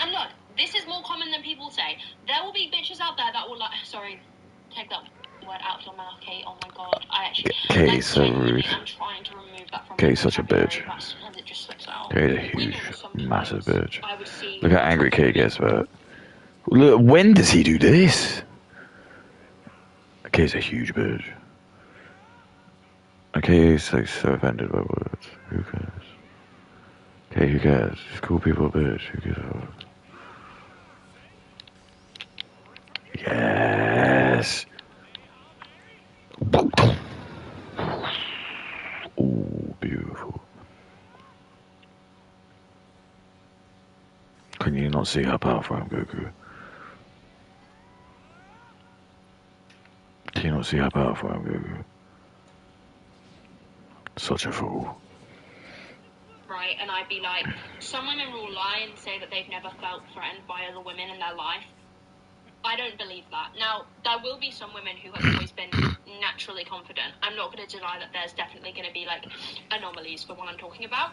S2: And look, this is more common than people say. There will be bitches out there that will like, sorry, take that word out your mouth, Kate. Oh my god. I actually,
S1: Kate's
S2: like,
S1: so rude.
S2: I'm trying to remove that from
S1: Kate's
S2: my
S1: such a
S2: vocabulary,
S1: bitch.
S2: but sometimes it just slips out.
S1: Kate's a huge, massive bitch.
S2: I would see...
S1: Look how angry Kate gets about it. Look, when does he do this? Kate's a huge bitch. Okay, he's like so offended by words. Who cares? Okay, who cares? Just call people a bitch. Who gives a fuck? Yes. Oh, beautiful. Can you not see how powerful I am, Goku? Can you not see how powerful I am, Goku? Such a fool.
S2: Right, and I'd be like, some women will lie and say that they've never felt threatened by other women in their life. I don't believe that. Now, there will be some women who have always been naturally confident. I'm not going to deny that there's definitely going to be, like, anomalies for what I'm talking about.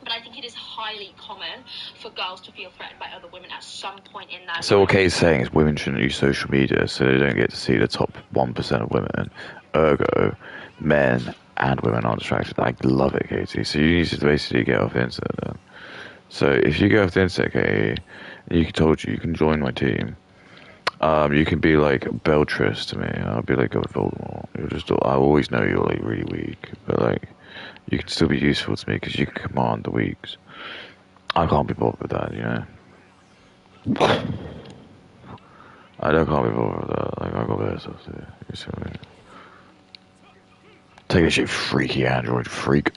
S2: But I think it is highly common for girls to feel threatened by other women at some point in their life.
S1: So what Kate's saying is women shouldn't use social media so they don't get to see the top 1% of women. Ergo, men and women aren't distracted. I love it, Katie. So you need to basically get off the internet then. So if you get off the internet, Katie, you can join my team. You can be like Beltris to me. I'll be like Voldemort. I always know you're like really weak, but like you can still be useful to me because you can command the weaks. I can't be bothered with that, you know. I can't be bothered with that. Like, I got better stuff to do. You see what I mean? Take this shit, freaky android freak.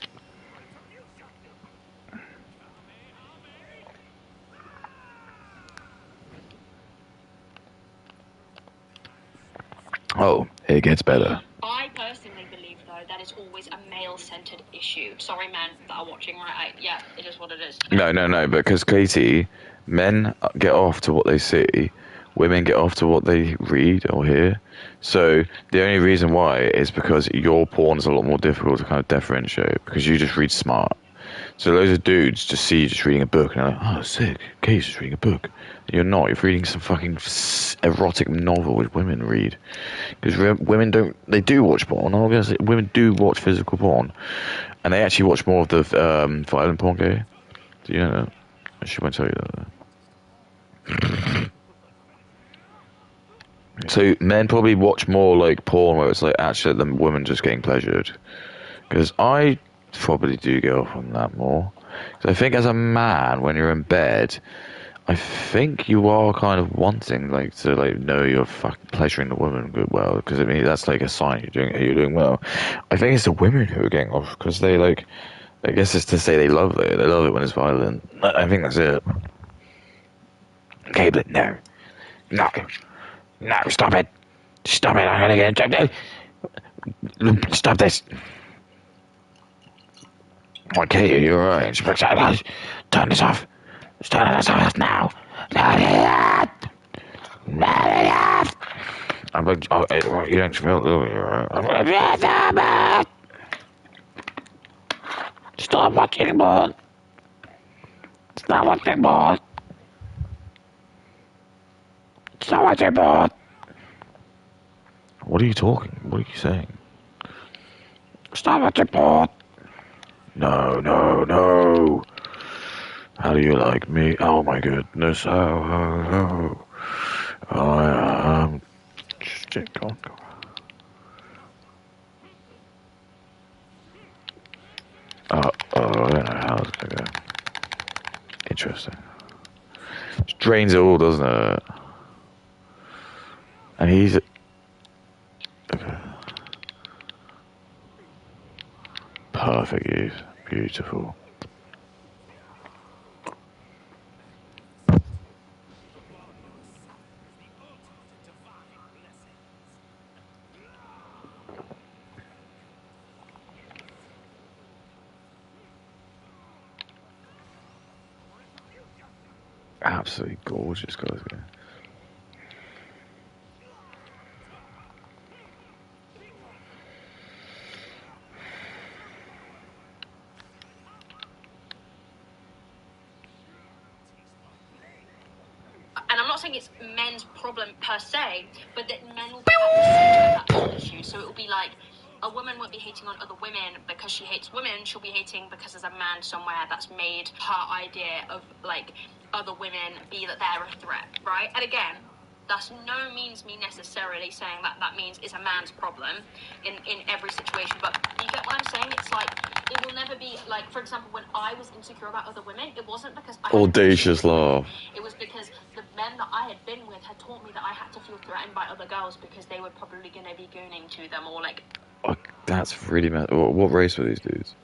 S1: Oh, it gets better.
S2: I personally believe, though, that it's always a male-centered issue. Sorry, men that are watching, right? Yeah, it is what it is.
S1: No, because Katie, men get off to what they see, women get off to what they read or hear. So the only reason why is because your porn is a lot more difficult to kind of differentiate because you just read smart. So loads of dudes just see you just reading a book and they're like, oh, sick, Katie's just reading a book. You're not. You're reading some fucking erotic novel which women read. Because women don't. They do watch porn. I'm gonna say women do watch physical porn, and they actually watch more of the violent porn. Gay. Do you know that? She won't tell you that. So men probably watch more like porn where it's like actually the women just getting pleasured. Because I probably do get off on that more. Because I think as a man, when you're in bed, I think you are kind of wanting like to like know you're fucking pleasuring the woman good well. Because I mean that's like a sign you're doing well. I think it's the women who are getting off because they like. I guess it's to say they love it. They love it when it's violent. I think that's it. Okay, but no, stop it, I'm gonna get stop this. Okay, you're alright. Turn this off. Turn this off now. Turn it off. Turn it off. I'm like, oh, you don't smell it, do you? Stop watching porn. Stop watching porn. Stop watching porn. What are you talking? What are you saying? Stop watching porn. No. How do you like me? Oh my goodness. Oh. Just go on. I don't know how it's gonna go. Interesting. Just drains it all, doesn't it? And he's... Okay. Perfect use. Beautiful. Absolutely gorgeous, guys.
S2: And I'm not saying it's men's problem per se, but that men will be at the centre of that whole issue. So it will be like a woman won't be hating on other women because she hates women. She'll be hating because there's a man somewhere that's made her idea of like other women be that they're a threat, right? And again, that's no means me necessarily saying that means it's a man's problem in every situation. But you get what I'm saying? It's like it will never be like, for example, when I was insecure about other women, it wasn't because I
S1: audacious laugh.
S2: It was because the men that I had been with had taught me that I had to feel threatened by other girls because they were probably going to be gooning to them or like.
S1: Oh, that's really mad. What race were these dudes?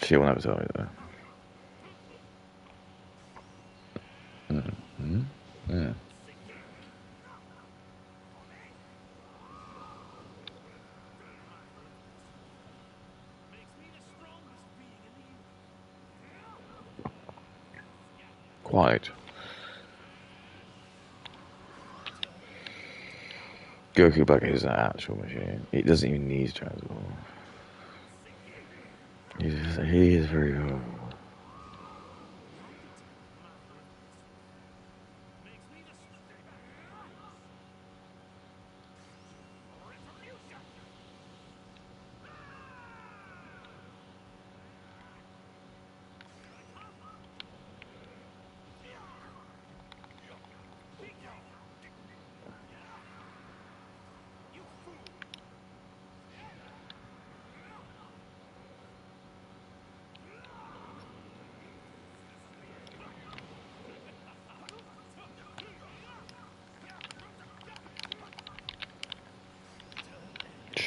S1: She will never tell me though. Yeah. Quite. Goku Black is an actual machine. He doesn't even need transport. He is very powerful.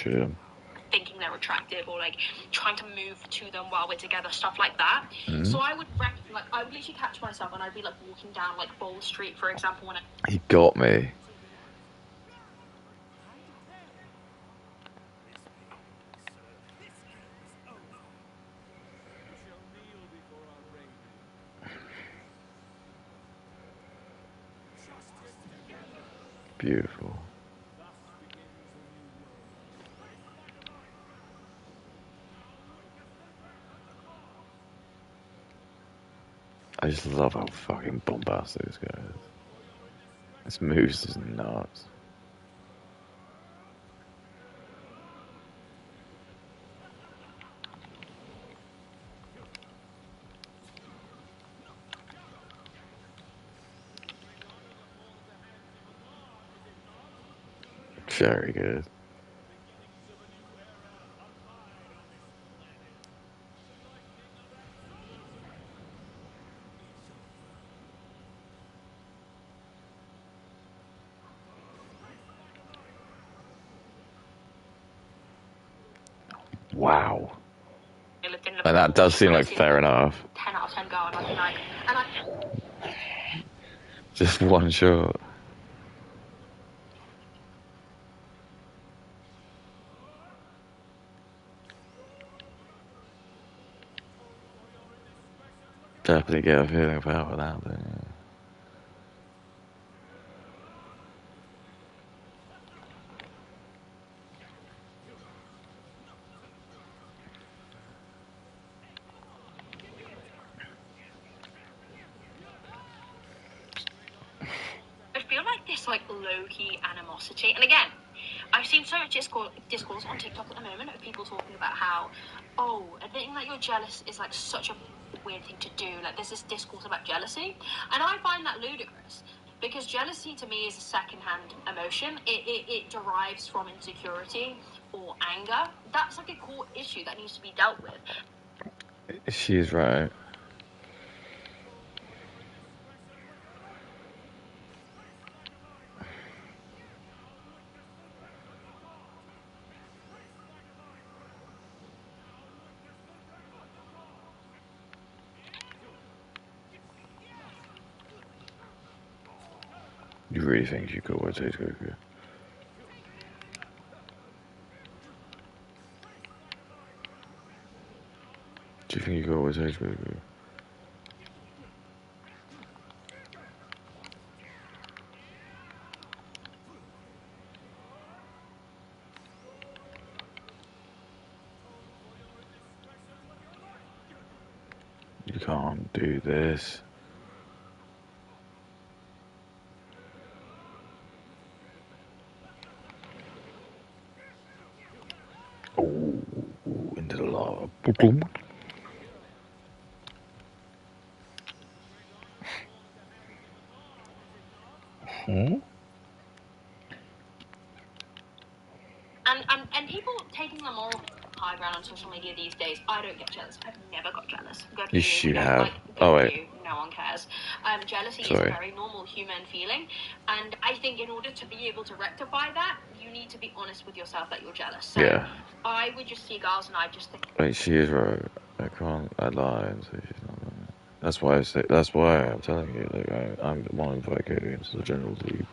S1: Sure.
S2: thinking they're attractive or like trying to move to them while we're together, stuff like that. So I would I would literally catch myself and I'd be like walking down like Bowl Street, for example, when
S1: He got me. Beautiful. I just love how fucking bombastic this guy is. This moves is nuts. Very good. Wow.
S2: I lived in
S1: And
S2: Liverpool.
S1: that does seem
S2: And
S1: like
S2: I'd see
S1: fair enough.
S2: 10 out of 10 girl and I'd be like,
S1: Just one shot. Definitely get a feeling about that thing.
S2: I feel like this like low-key animosity, and again, I've seen so much discourse on TikTok at the moment of people talking about how, admitting that you're jealous is like such a weird thing to do. Like there's this discourse about jealousy, and I find that ludicrous because jealousy to me is a second-hand emotion. It derives from insecurity or anger. That's like a core issue that needs to be dealt with.
S1: She's right. You really think you could rotate Goku? Do you think you could rotate Goku? You can't do this. Oh, into the lava. Hmm?
S2: And people taking the moral high ground on social media these days, I don't get jealous. I've never got jealous. Good for
S1: Yes,
S2: you.
S1: you
S2: Don't
S1: have.
S2: like, good
S1: Oh,
S2: for
S1: wait.
S2: you. No one cares. Jealousy is
S1: Sorry.
S2: a very normal human feeling, and I think in order to be able to rectify that, you need to be honest with yourself that you're jealous. So
S1: Yeah.
S2: I would just see girls and I just think,
S1: Wait, she is right. I can't. I lie and say she's not right. That's why I say. That's why I'm telling you. Like I'm the one vicarious, the general lead.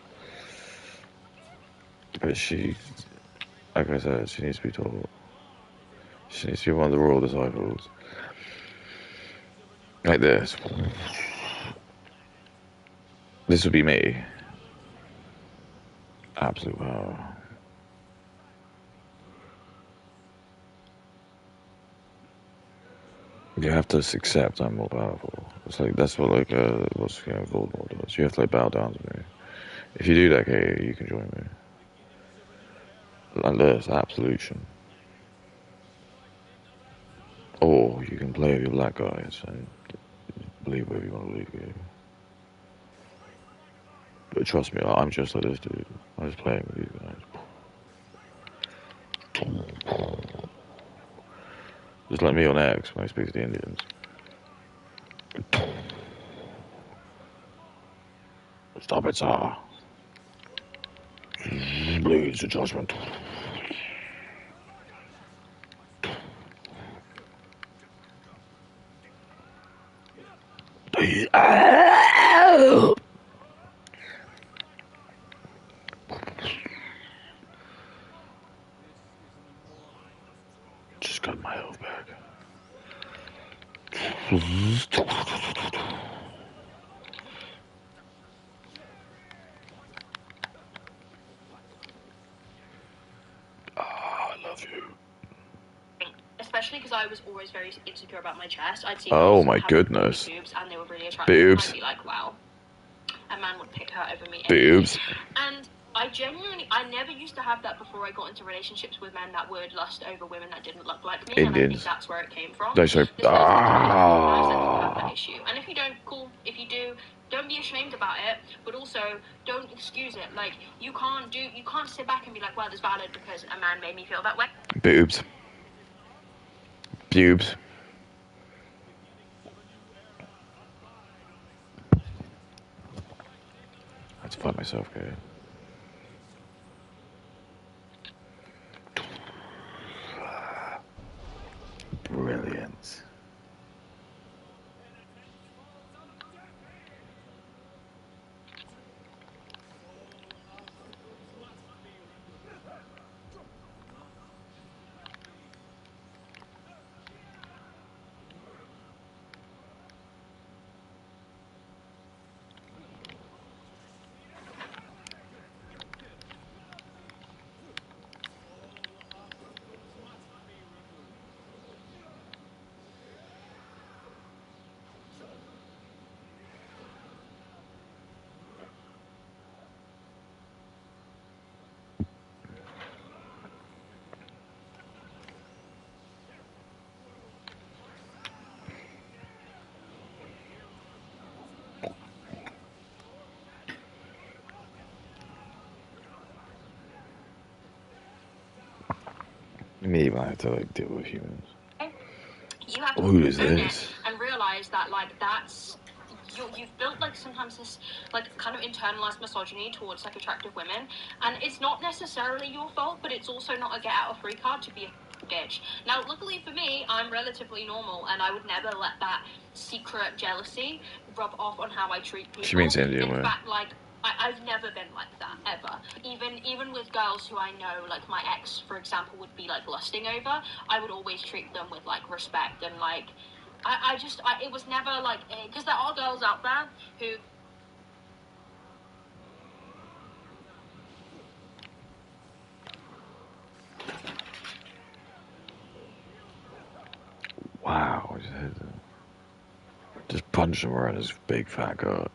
S1: But she, like I said, she needs to be taught. She needs to be one of the royal disciples. Like this. This would be me. Absolute power. You have to accept I'm more powerful. It's like that's what what's Voldemort does. You have to like bow down to me. If you do that, okay, you can join me. Like this, absolution. Or you can play with your black guys and believe whatever you want to believe. But trust me, I'm just like this dude. I'm just playing with you guys. Just like me on X when I speak to the Indians. Stop it, sir. Bleeds the judgment. Just got my health back. I love you.
S2: Especially because I was always very insecure about my chest. I'd see
S1: Oh
S2: girls
S1: my
S2: have
S1: goodness.
S2: big boobs and they were really attractive.
S1: Boobs.
S2: And I'd be like, wow, a man would pick her over me.
S1: Boobs.
S2: And I never used to have that before I got into relationships with men that would lust over women that didn't look like me. And I think
S1: Indians.
S2: that's where it came from.
S1: No, sorry.
S2: This person to me recognize that you have that issue. And if you don't, cool. If you do, don't be ashamed about it, but also don't excuse it. Like, you can't sit back and be like, well, it's valid because a man made me feel that way.
S1: Boobs. Boobs. I had to fight myself, okay? Brilliant. Me, I have to like deal with humans.
S2: You have to
S1: Who is
S2: own
S1: this?
S2: it and realize that like that's you've built like sometimes this like kind of internalized misogyny towards like attractive women, and it's not necessarily your fault, but it's also not a get out of free card to be a bitch. Now, luckily for me, I'm relatively normal, and I would never let that secret jealousy rub off on how I treat people.
S1: She means Indian
S2: In
S1: women.
S2: fact, like I've never been like that ever. Even with girls who I know, like my ex, for example, would be like lusting over, I would always treat them with like respect and like. It was never like, because there are girls out there who.
S1: Wow, I just hit him. Just punched him around his big fat gut.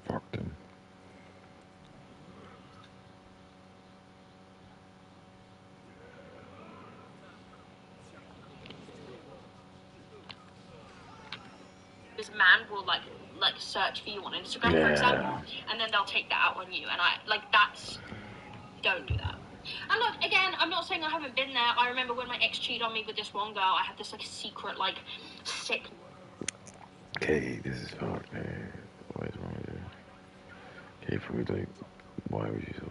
S1: Fucked him.
S2: This man will like search for you on Instagram, for example, and then they'll take that out on you, and I like that's don't do that. And look, again, I'm not saying I haven't been there. I remember when my ex cheated on me with this one girl, I had this like secret like sick.
S1: Okay, this is fucked, man. What is wrong with you? Okay, food, like, why would you so?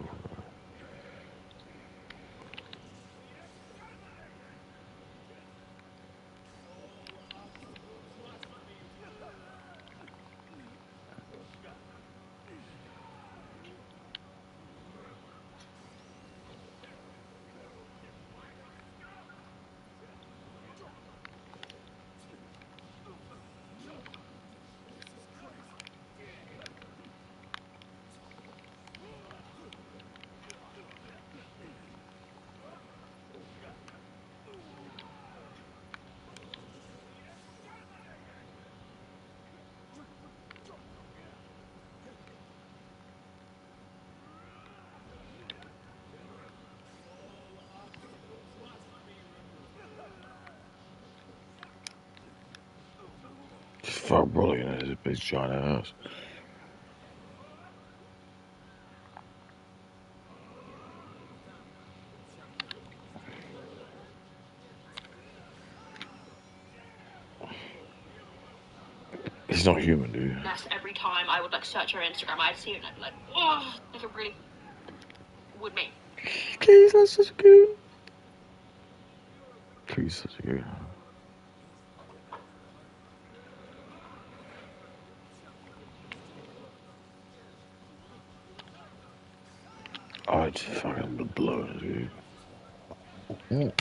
S1: fuck, brother, you know, it's a big giant ass. He's not human, dude.
S2: Every time I would like search her Instagram, I'd see her and I'd be like, oh, like it really would make.
S1: Please, that's such a good. Please, such a good. Oh, it's fucking blown, dude.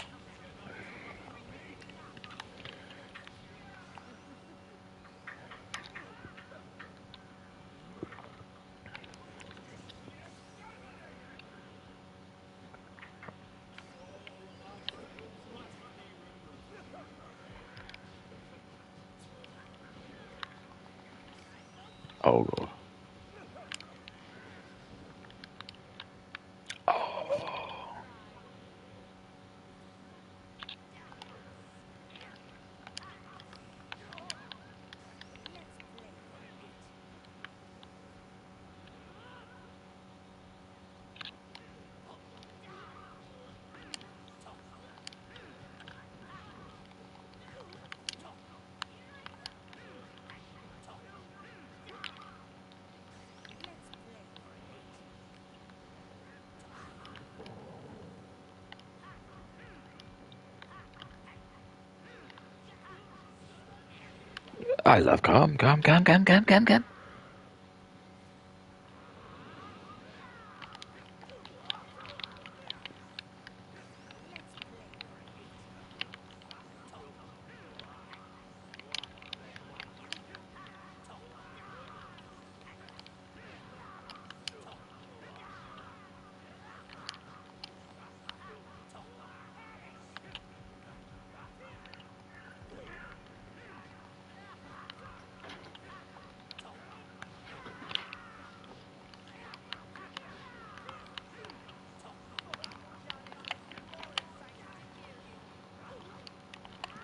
S1: Oh, God. I love calm.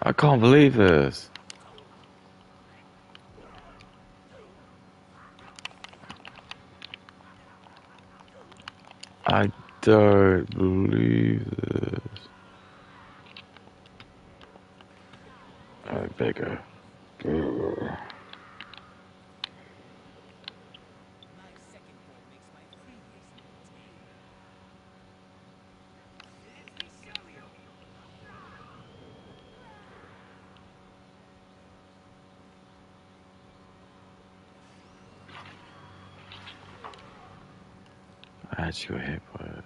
S1: I can't believe this. I don't believe this. Alright, bigger. I actually got hit by it.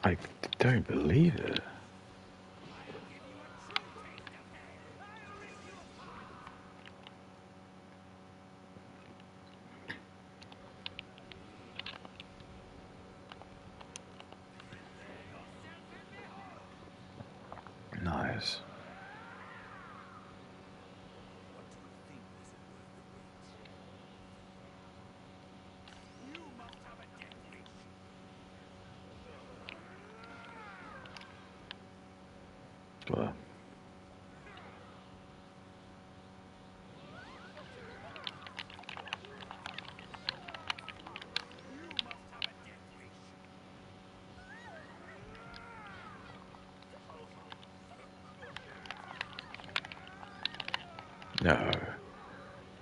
S1: I don't believe it. Nice. Well, no.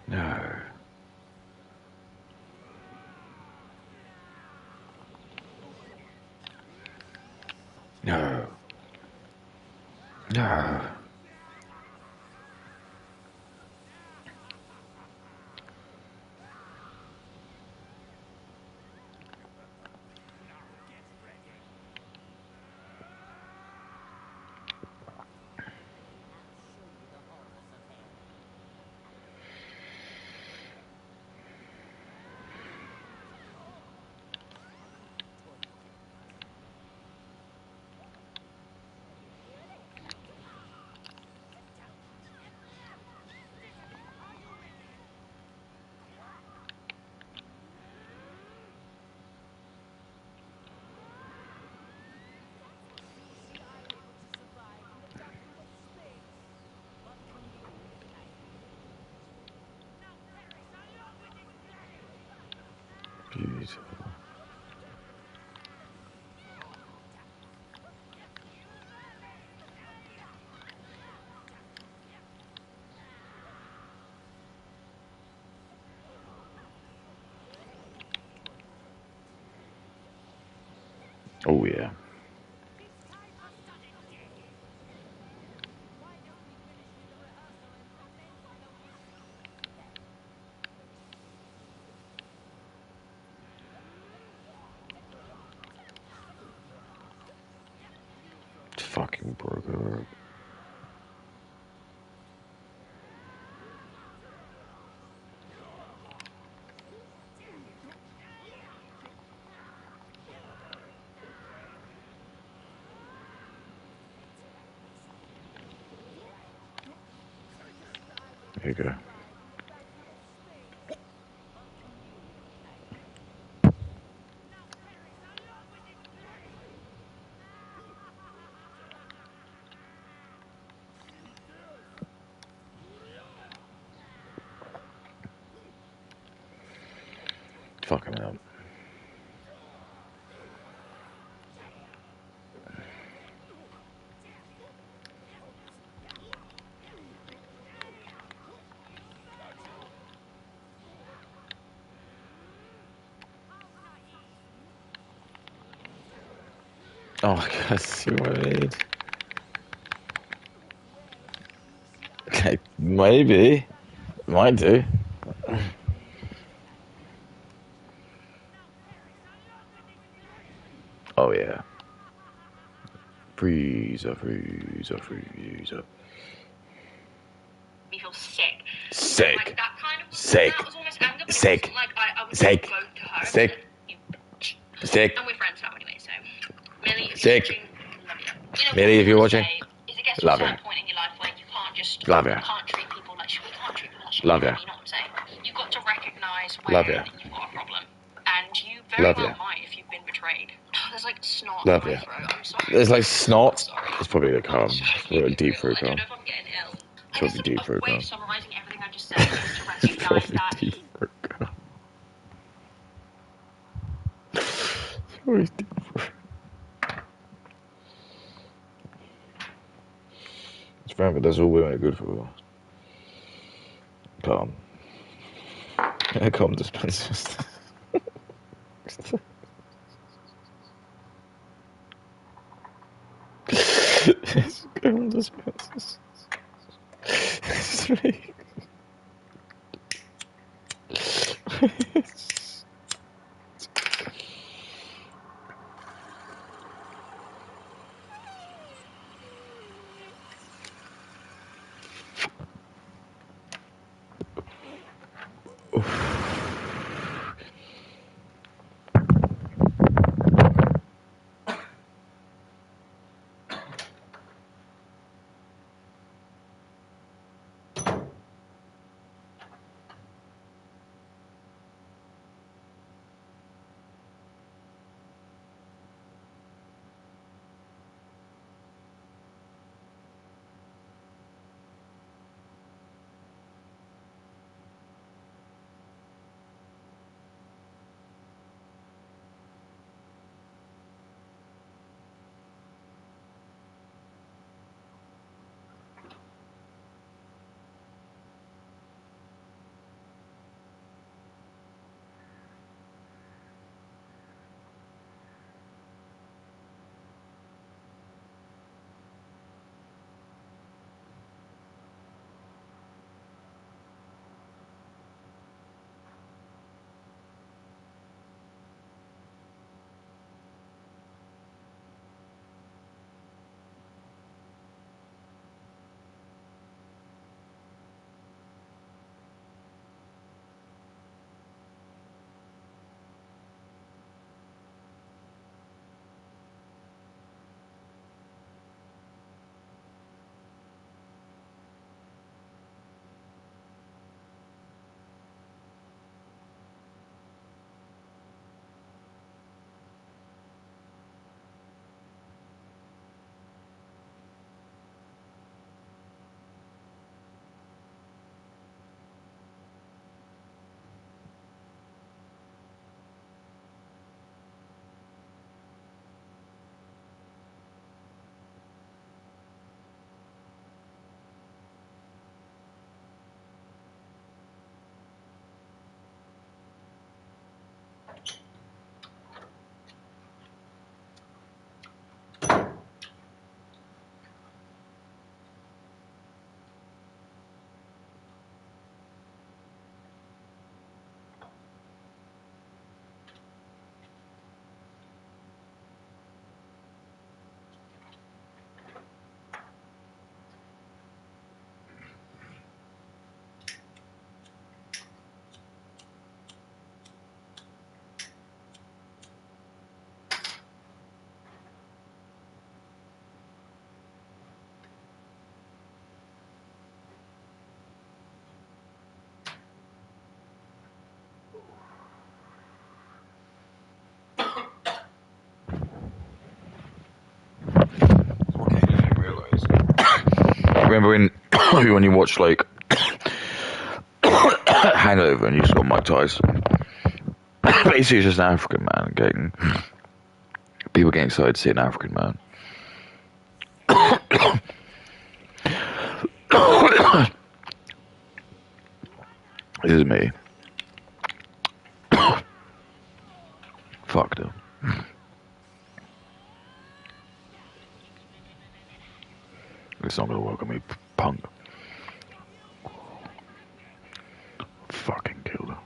S1: No. No. No. Beautiful. Oh yeah. It's fucking broken. There you go. Fucking hell. Oh, I see what I mean. Okay, maybe. Might do. Oh yeah. Freezer, freezer, freezer.
S2: Me feel sick.
S1: Sick.
S2: Like that kind of
S1: Sick.
S2: that was almost anger, but
S1: Sick.
S2: it wasn't like I would
S1: Sick.
S2: go to her.
S1: Sick.
S2: And say, you bitch.
S1: Sick.
S2: And we're friends now anyway, so Millie, if
S1: Sick.
S2: you're watching, love you. You know,
S1: Millie,
S2: what
S1: if you're
S2: I
S1: watching,
S2: say is it gets to a
S1: love
S2: certain
S1: you.
S2: point in your life where you can't just
S1: Love you.
S2: can't treat people like shit. You can't treat people like shit.
S1: Love
S2: You
S1: you.
S2: know what I'm saying? You've got to recognise
S1: Love
S2: when
S1: you.
S2: you've got a problem. And you very
S1: Love
S2: well
S1: you.
S2: might if you've been betrayed. There's like snot
S1: Love
S2: in my
S1: you.
S2: throat. I'm sorry.
S1: There's like
S2: I'm
S1: snot.
S2: sorry.
S1: It's probably a
S2: I'm
S1: cum.
S2: sorry.
S1: It's probably a deep throat
S2: I don't
S1: cum.
S2: know if I'm getting ill. I
S1: Probably
S2: guess
S1: deep
S2: a
S1: throat
S2: way
S1: cum.
S2: of summarising everything I just said is to recognise
S1: Probably
S2: that
S1: deep throat cum. Probably deep throat. It's fine, but that's all women are good for. Cum. Cum dispensers. Cum dispensers. Three. remember when you watch like Hangover and you saw Mike Tyson. Basically, it's just an African man getting people getting excited to see an African man. This is me. Fucked up. It's not gonna work on me, punk. Fucking killed him.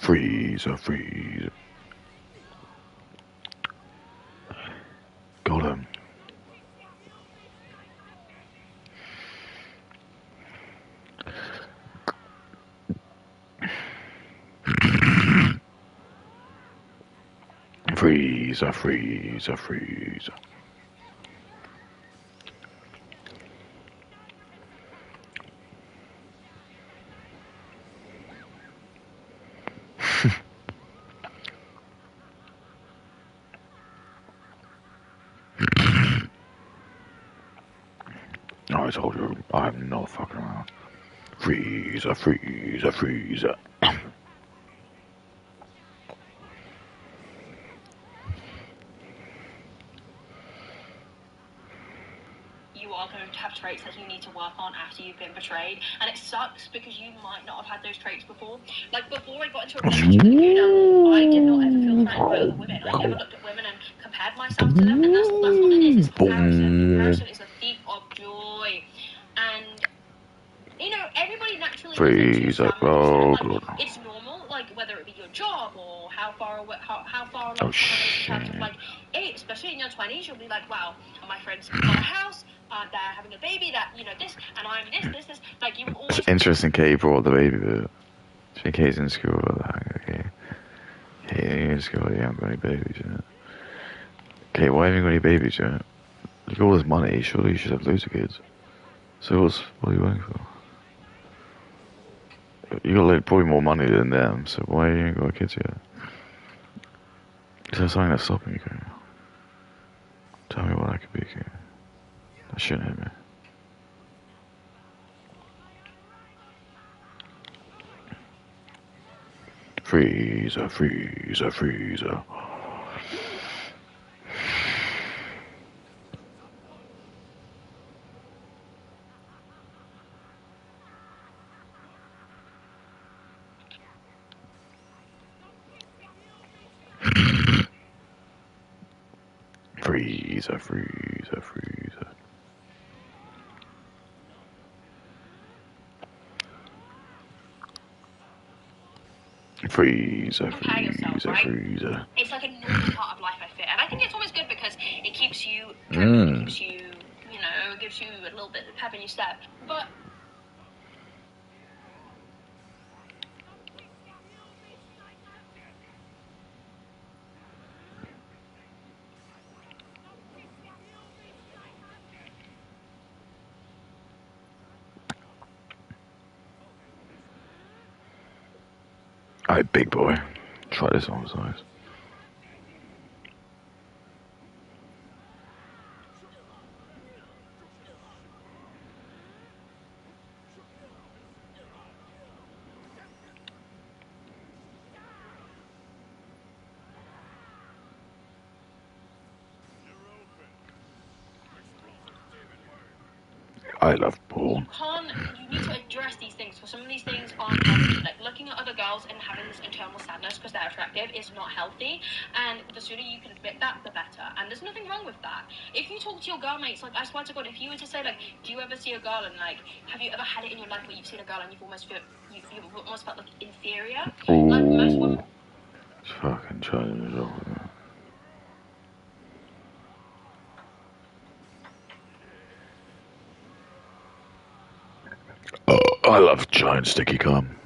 S1: Freezer, freezer. Got him. Freezer, freezer, freezer. I told you, I'm not fucking around. Freezer, freezer, freezer.
S2: You are going to have traits that you need to work on after you've been betrayed, and it sucks because you might not have had those traits before. Like, before I got into a relationship with Luna, I did not ever feel threatened by other women. I never looked at women and compared myself to them, and that's what it is. It's comparison. Comparison is a thief of joy, and you know, everybody naturally
S1: Freezer, oh
S2: like,
S1: god.
S2: it's normal, like whether it be your job or how far away, how far along
S1: Oh
S2: someone is in terms of
S1: shit.
S2: like, especially in your 20s, you'll be like, wow, my friends got a house, they're having a baby, that, you know, this, and I'm this, like, you always.
S1: It's interesting Kate brought the baby bit. I think Kate's in school about that. Okay. Hey, you're in school, you haven't got any babies yet. Kate, why haven't you got any babies yet? Look at all this money, surely you should have loads of kids. So what are you waiting for? You got like probably more money than them, so why you ain't got kids yet? Is there something that's stopping you, Kate? Tell me what that could be, Kate. That shouldn't hit me. Freezer, freezer, freezer. Freezer, freezer, freezer. Freezer,
S2: Compare yourself,
S1: freezer,
S2: right?
S1: freezer.
S2: It's like a normal part of life, I feel, and I think it's always good because it keeps you driven, it keeps you, you know, gives you a little bit of pep in your step, but
S1: Alright, big boy. Try this on size. I love porn.
S2: you need to address these things, because some of these things aren't healthy. Like, looking at other girls and having this internal sadness because they're attractive is not healthy, and the sooner you can admit that, the better. And there's nothing wrong with that. If you talk to your girl mates, like, I swear to God, if you were to say, like, do you ever see a girl and, like, have you ever had it in your life where you've seen a girl and you've almost felt like inferior? Like, most women.
S1: It's fucking challenge over. Oh, I love giant sticky cum.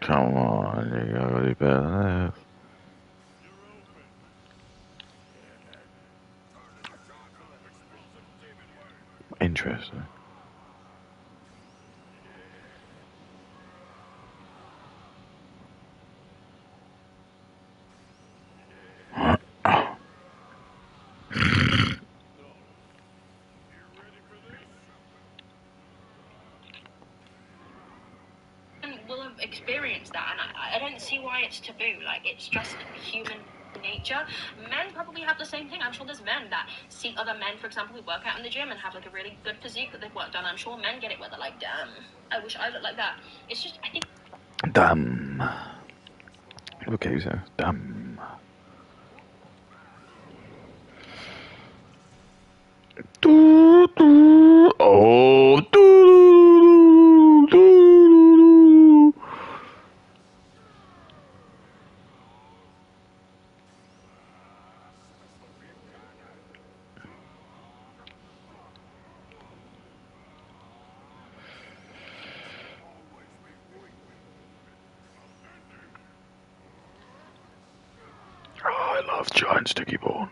S1: Come on, you gotta be better than this. Interesting.
S2: Will have experienced that, and I don't see why it's taboo. Like, it's just human nature. Men probably have the same thing. I'm sure there's men that see other men, for example, who work out in the gym and have like a really good physique that they've worked on. I'm sure men get it where they're like, damn, I wish I looked like that. It's just, I think.
S1: Damn. Okay, so damn. Doo, doo. Oh, doo, doo, doo. Oh, I love giant sticky ball.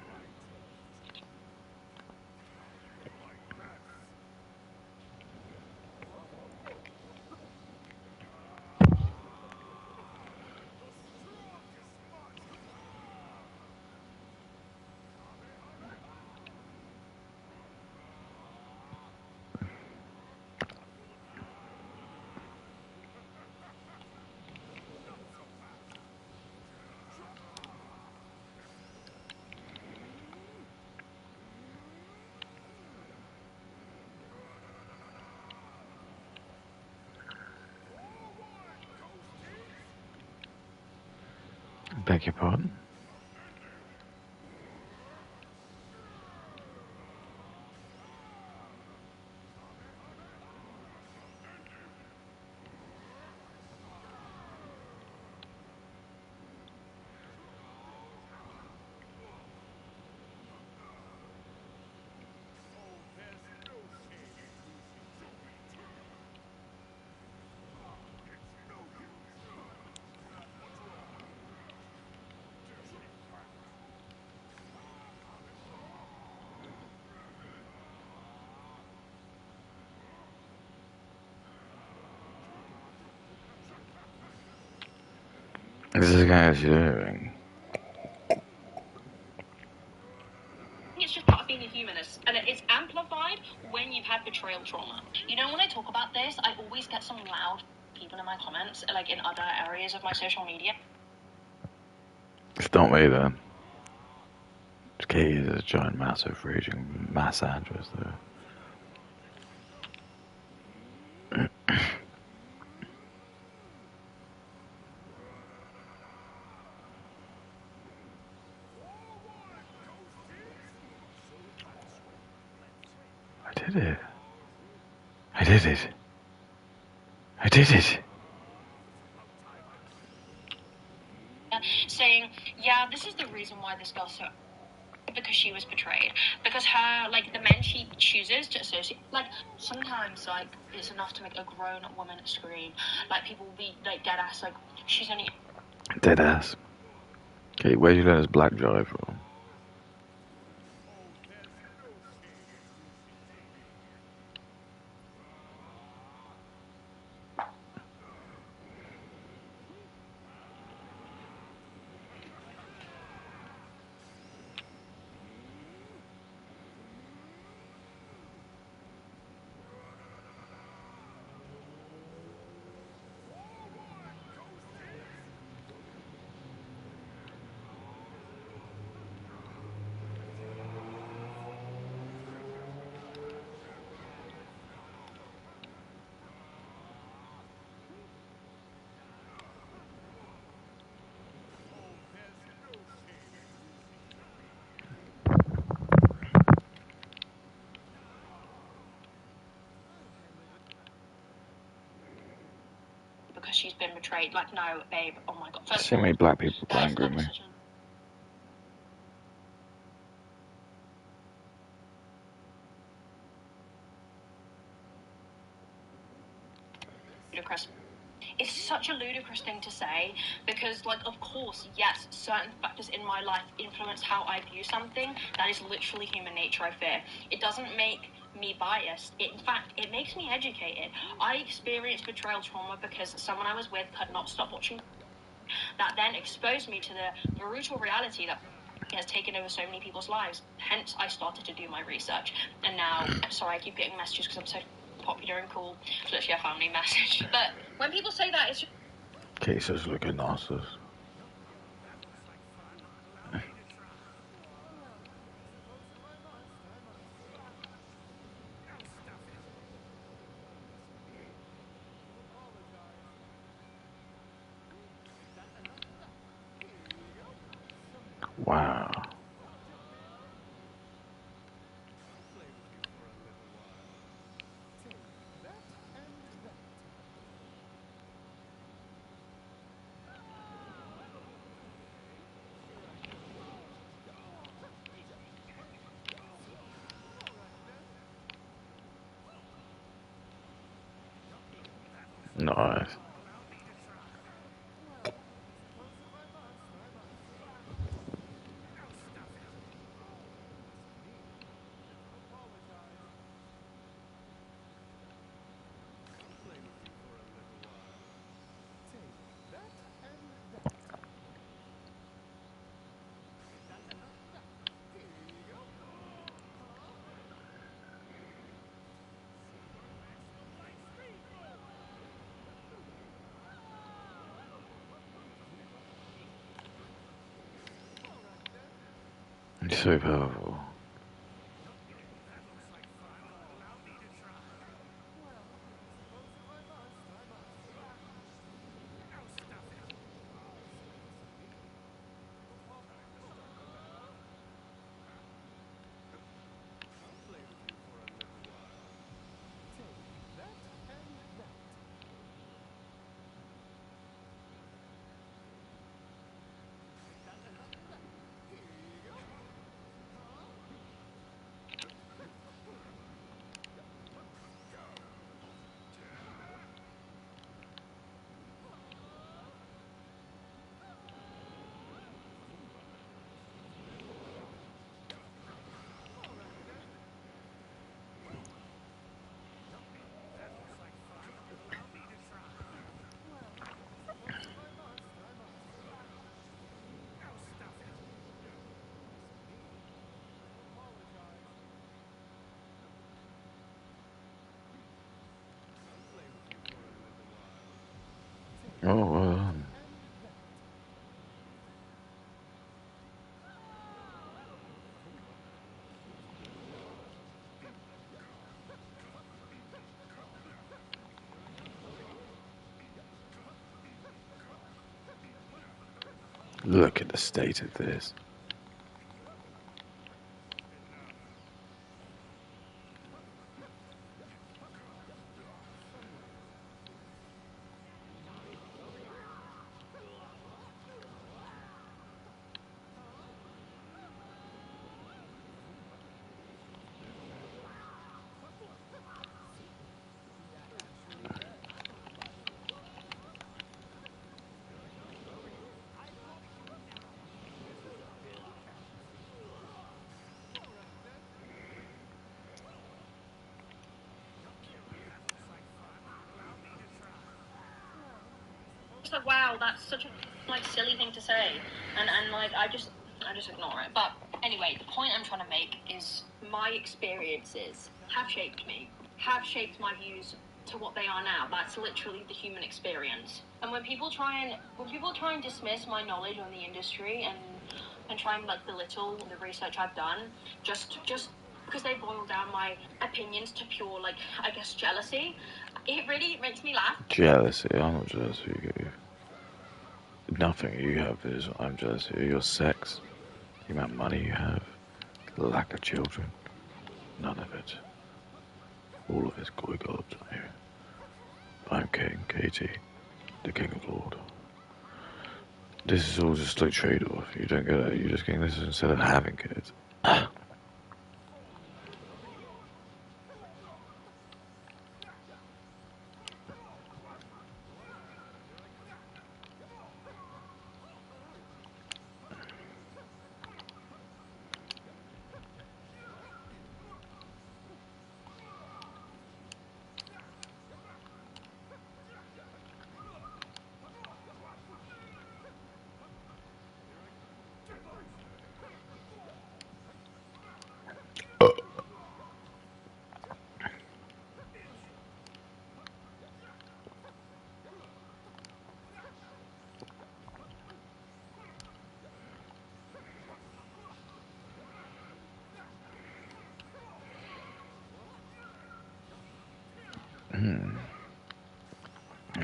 S1: Beg your pardon? This is guys doing.
S2: It's just part of being a humanist, and it's amplified when you've had betrayal trauma. You know, when I talk about this, I always get some loud people in my comments, like in other areas of my social media.
S1: It's not me then. Katie is a giant, massive, raging mass actress though. I did it. I did it. I did it.
S2: Saying, yeah, this is the reason why this girl's so, because she was betrayed, because her, like, the men she chooses to associate, like, sometimes, like, it's enough to make a grown woman scream. Like, people will be like dead ass, like, she's only
S1: Dead ass. Okay, where'd you learn this black jive from?
S2: because she's been betrayed. Like, no, babe, oh my god. First
S1: So
S2: of all,
S1: many black people
S2: that is
S1: angry
S2: the
S1: at me.
S2: decision. Ludicrous. It's such a ludicrous thing to say because, like, of course, yes, certain factors in my life influence how I view something. That is literally human nature, I fear. It doesn't make me biased. In fact, it makes me educated. I experienced betrayal trauma because someone I was with could not stop watching. That then exposed me to the brutal reality that has taken over so many people's lives. Hence, I started to do my research. And now, sorry, I keep getting messages because I'm so popular and cool. It's literally a family message. But when people say that, it's just...
S1: Cases looking nasty. Wow. Nice. It's so powerful. Oh, well done. Look at the state of this.
S2: like, wow, that's such a like silly thing to say, and like I just ignore it. But anyway, the point I'm trying to make is my experiences have shaped me, have shaped my views to what they are now. That's literally the human experience. And when people try and dismiss my knowledge on the industry and try and like belittle the research I've done, just because they boil down my opinions to pure, like, I guess, jealousy, it really makes me laugh.
S1: Jealousy? I'm not jealous of you. Nothing you have is I'm jealous of your sex, the amount of money you have, the lack of children. None of it. All of it's goy gobs on you. I'm King, Katie, the King of Lord. This is all just like trade-off. You don't get it. You're just getting this instead of having kids.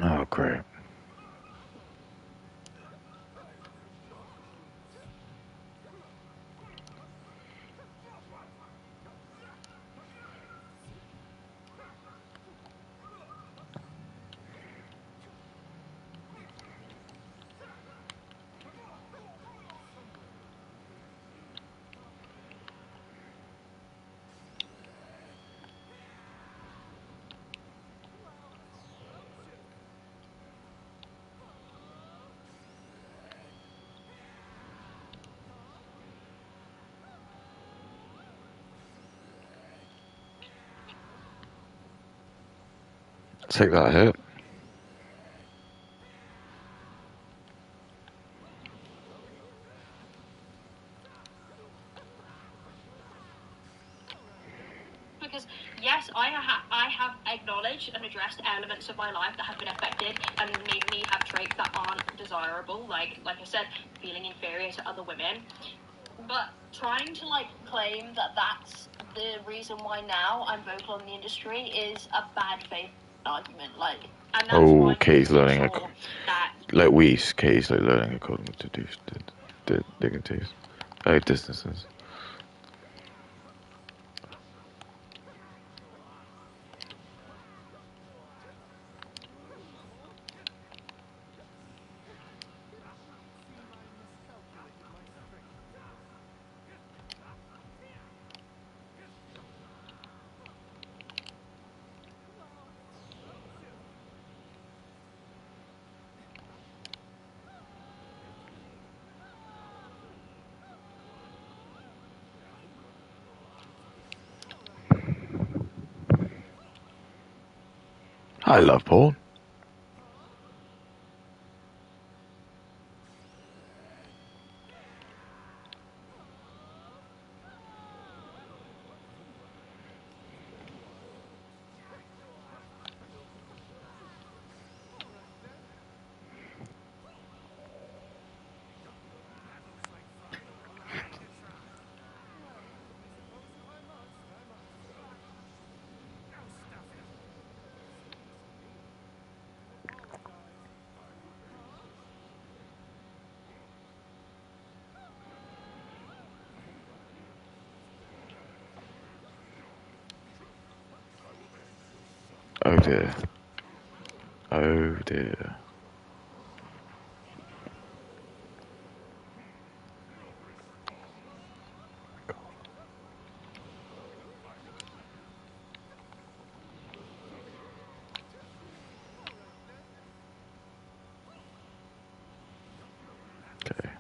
S1: Oh, great. Take that hit.
S2: Because yes, I have acknowledged and addressed elements of my life that have been affected and made me have traits that aren't desirable, like I said, feeling inferior to other women. But trying to claim that that's the reason why now I'm vocal in the industry is a bad faith argument. And that's why
S1: Katie's learning
S2: that
S1: like Weiss. Katie's like learning cognitive dignities, distances. I love porn. Oh dear. Oh dear. Okay.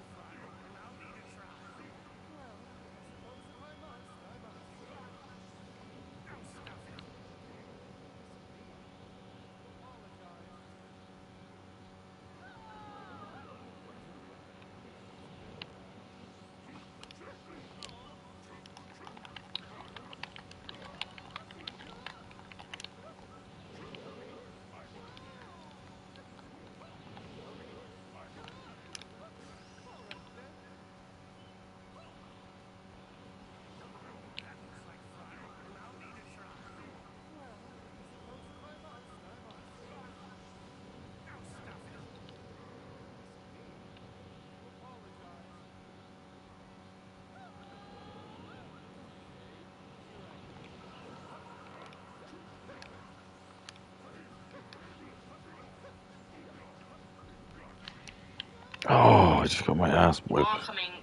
S1: Oh, I just got my ass whipped.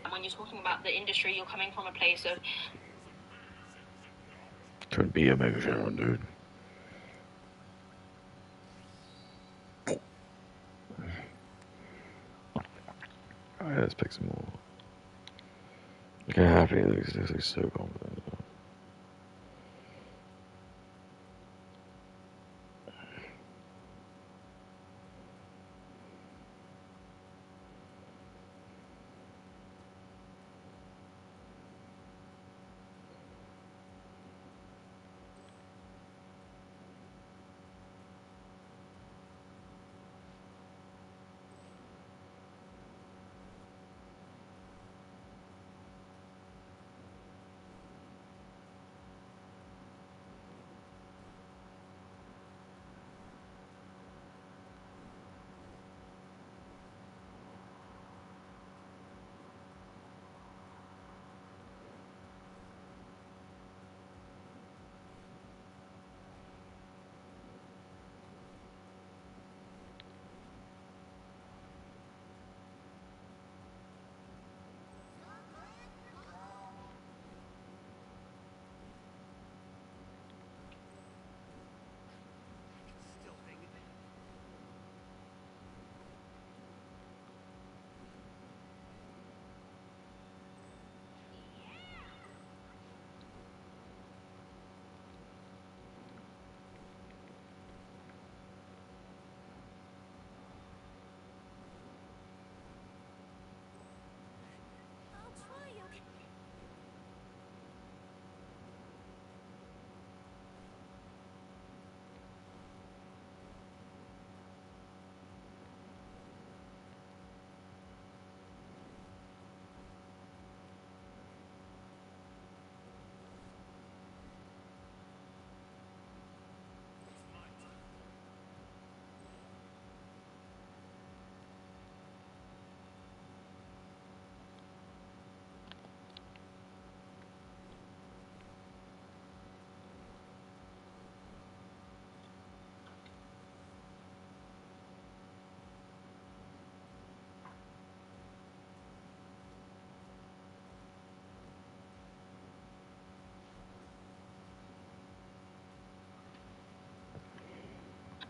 S2: When you're talking about the industry, you're coming from a place of
S1: Could be a mega Sharon, dude. Alright, let's pick some more. Look how happy he looks. He looks so confident.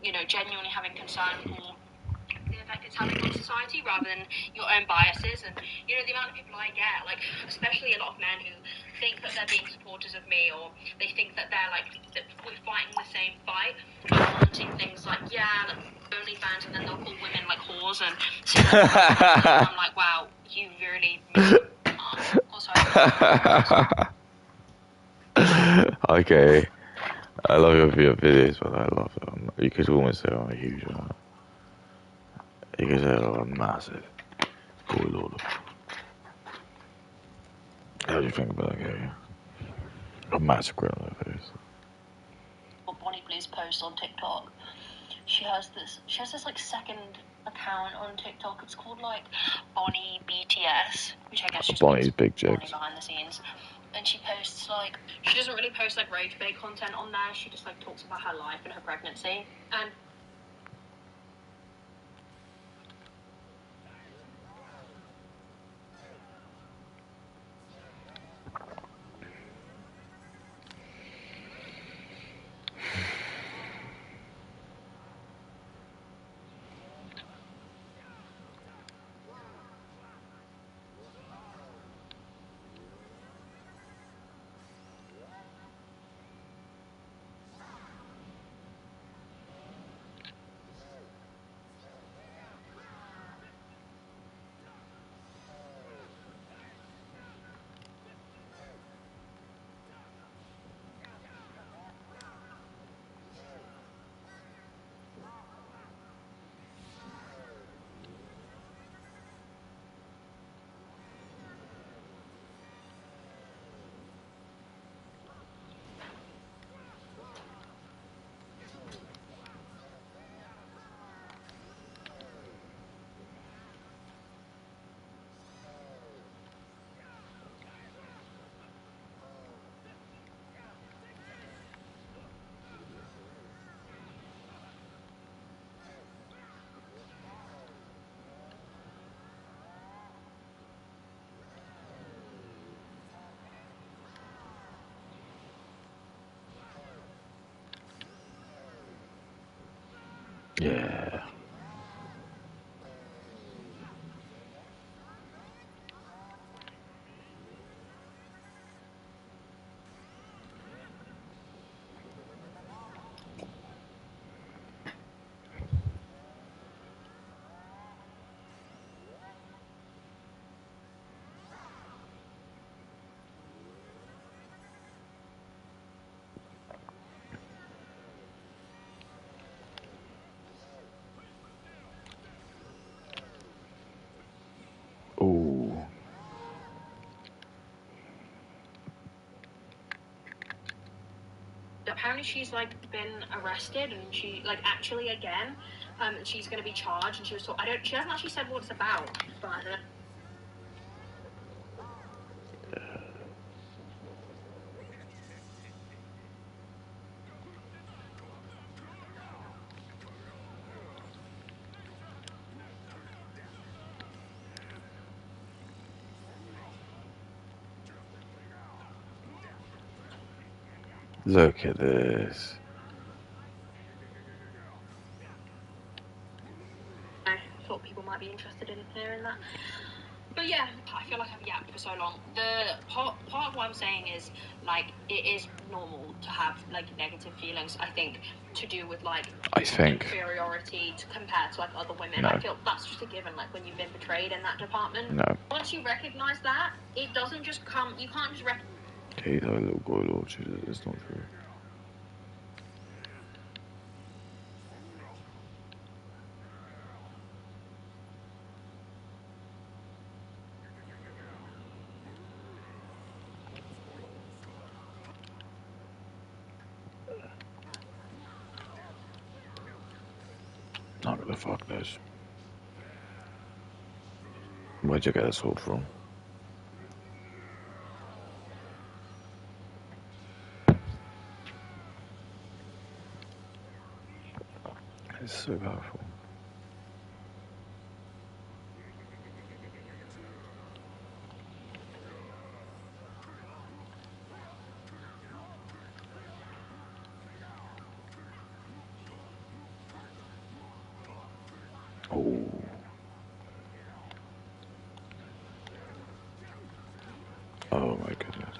S2: you know, genuinely having concern for the effect it's having on society rather than your own biases. And you know, the amount of people I get, like especially a lot of men who think that they're being supporters of me, or they think that they're like that we're fighting the same fight, wanting things like like OnlyFans, and then they'll call women like whores and I'm like, wow, you really also
S1: Okay. I love your videos, but I love them. You could almost say I'm a huge one. You could say I'm massive. Boy Lord. How do you think about that guy? A massive grin on their face.
S2: Bonnie Blue's post on TikTok. She has this like second account on TikTok. It's called like Bonnie BTS, which I guess just
S1: Bonnie's
S2: means
S1: big
S2: Bonnie
S1: jigs.
S2: behind the scenes. And she posts like, she doesn't really post like rage bait content on there. She just like talks about her life and her pregnancy. And
S1: Yeah. Ooh.
S2: apparently she's like been arrested and she like actually again, and she's going to be charged. And she was she hasn't actually said what it's about, but I don't know.
S1: Look at this.
S2: I thought people might be interested in hearing that. But yeah, I feel like I've yapped for so long. The part of what I'm saying is like it is normal to have like negative feelings. I think to do with like inferiority to compare to like other women.
S1: No.
S2: I feel that's just a given. Like when you've been betrayed in that department.
S1: No.
S2: Once you recognise that, it doesn't just come. You can't just recognize.
S1: He's a little boy Lord. It's not true. Not gonna fuck this. Where'd you get a sword from? It's so powerful. Oh. Oh my goodness.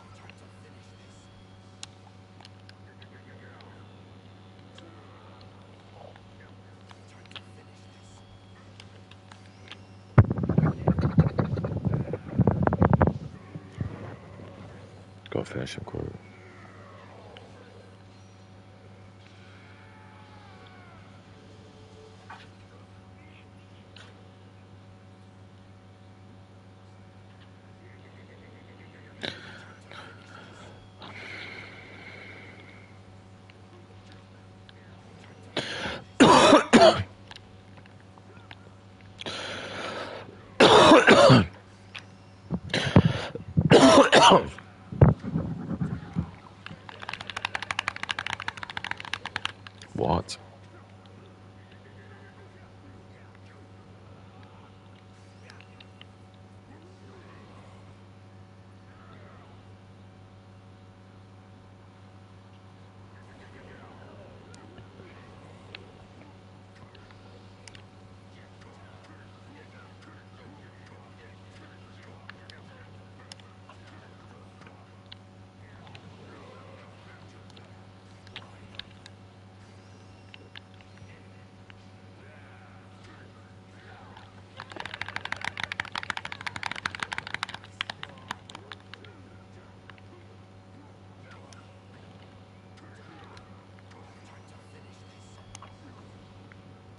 S1: Gotta finish him quote. What?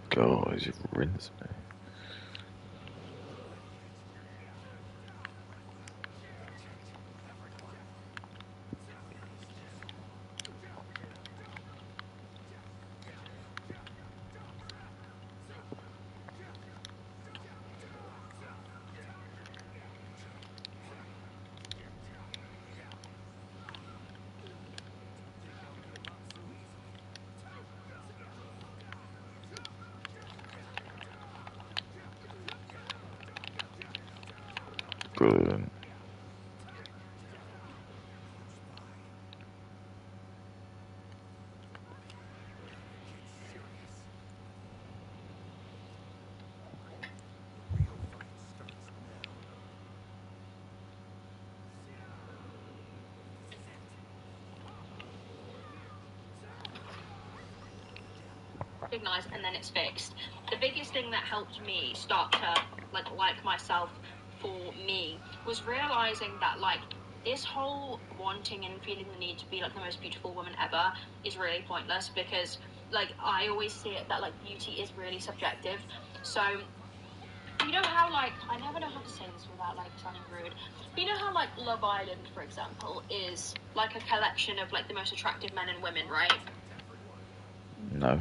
S1: God, you've rinsed me. Brilliant.
S2: Recognize and then it's fixed. The biggest thing that helped me start to like myself for me was realizing that like this whole wanting and feeling the need to be like the most beautiful woman ever is really pointless, because like I always see it that like beauty is really subjective. So you know how like I never know how to say this without like sounding rude. But you know how like Love Island, for example, is like a collection of like the most attractive men and women, right?
S1: No.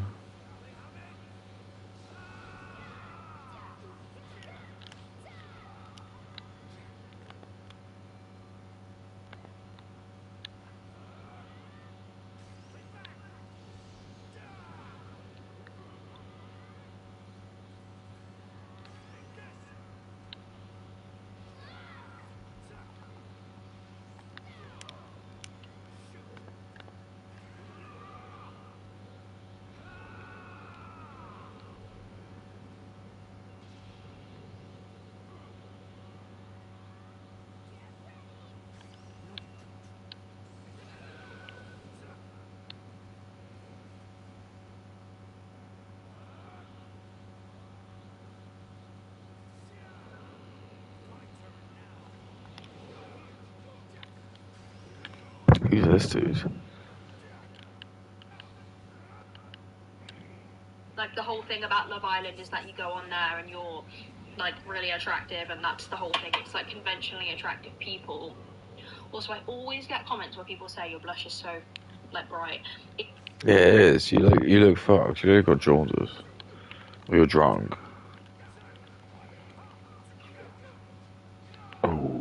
S1: Who's this dude?
S2: Like the whole thing about Love Island is that you go on there and you're like really attractive, and that's the whole thing. It's like conventionally attractive people. Also, I always get comments where people say your blush is so like bright.
S1: Yeah, it is. You look fucked. You look got jaundice. Or you're drunk. Oh.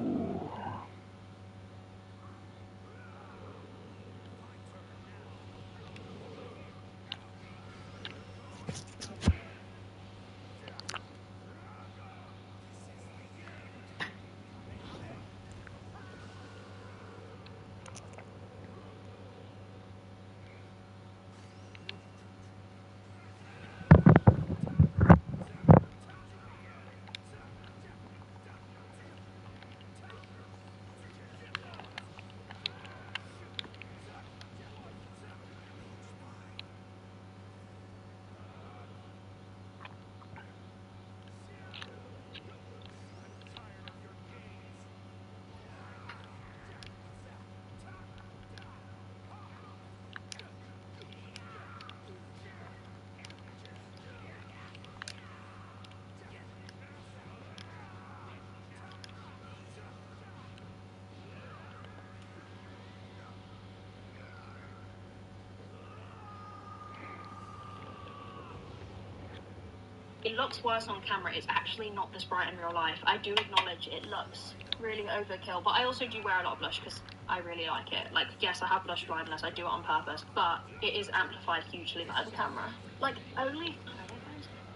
S2: it looks worse on camera. It's actually not this bright in real life. I do acknowledge it looks really overkill, but I also do wear a lot of blush because I really like it. Like, yes, I have blush blindness, I do it on purpose, but it is amplified hugely by the camera. Like, only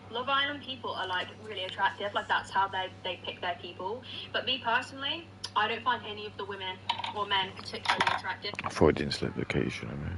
S2: Love Island people are, like, really attractive. Like, that's how they pick their people. But me personally, I don't find any of the women or men particularly attractive.
S1: Freudian slip location, I mean.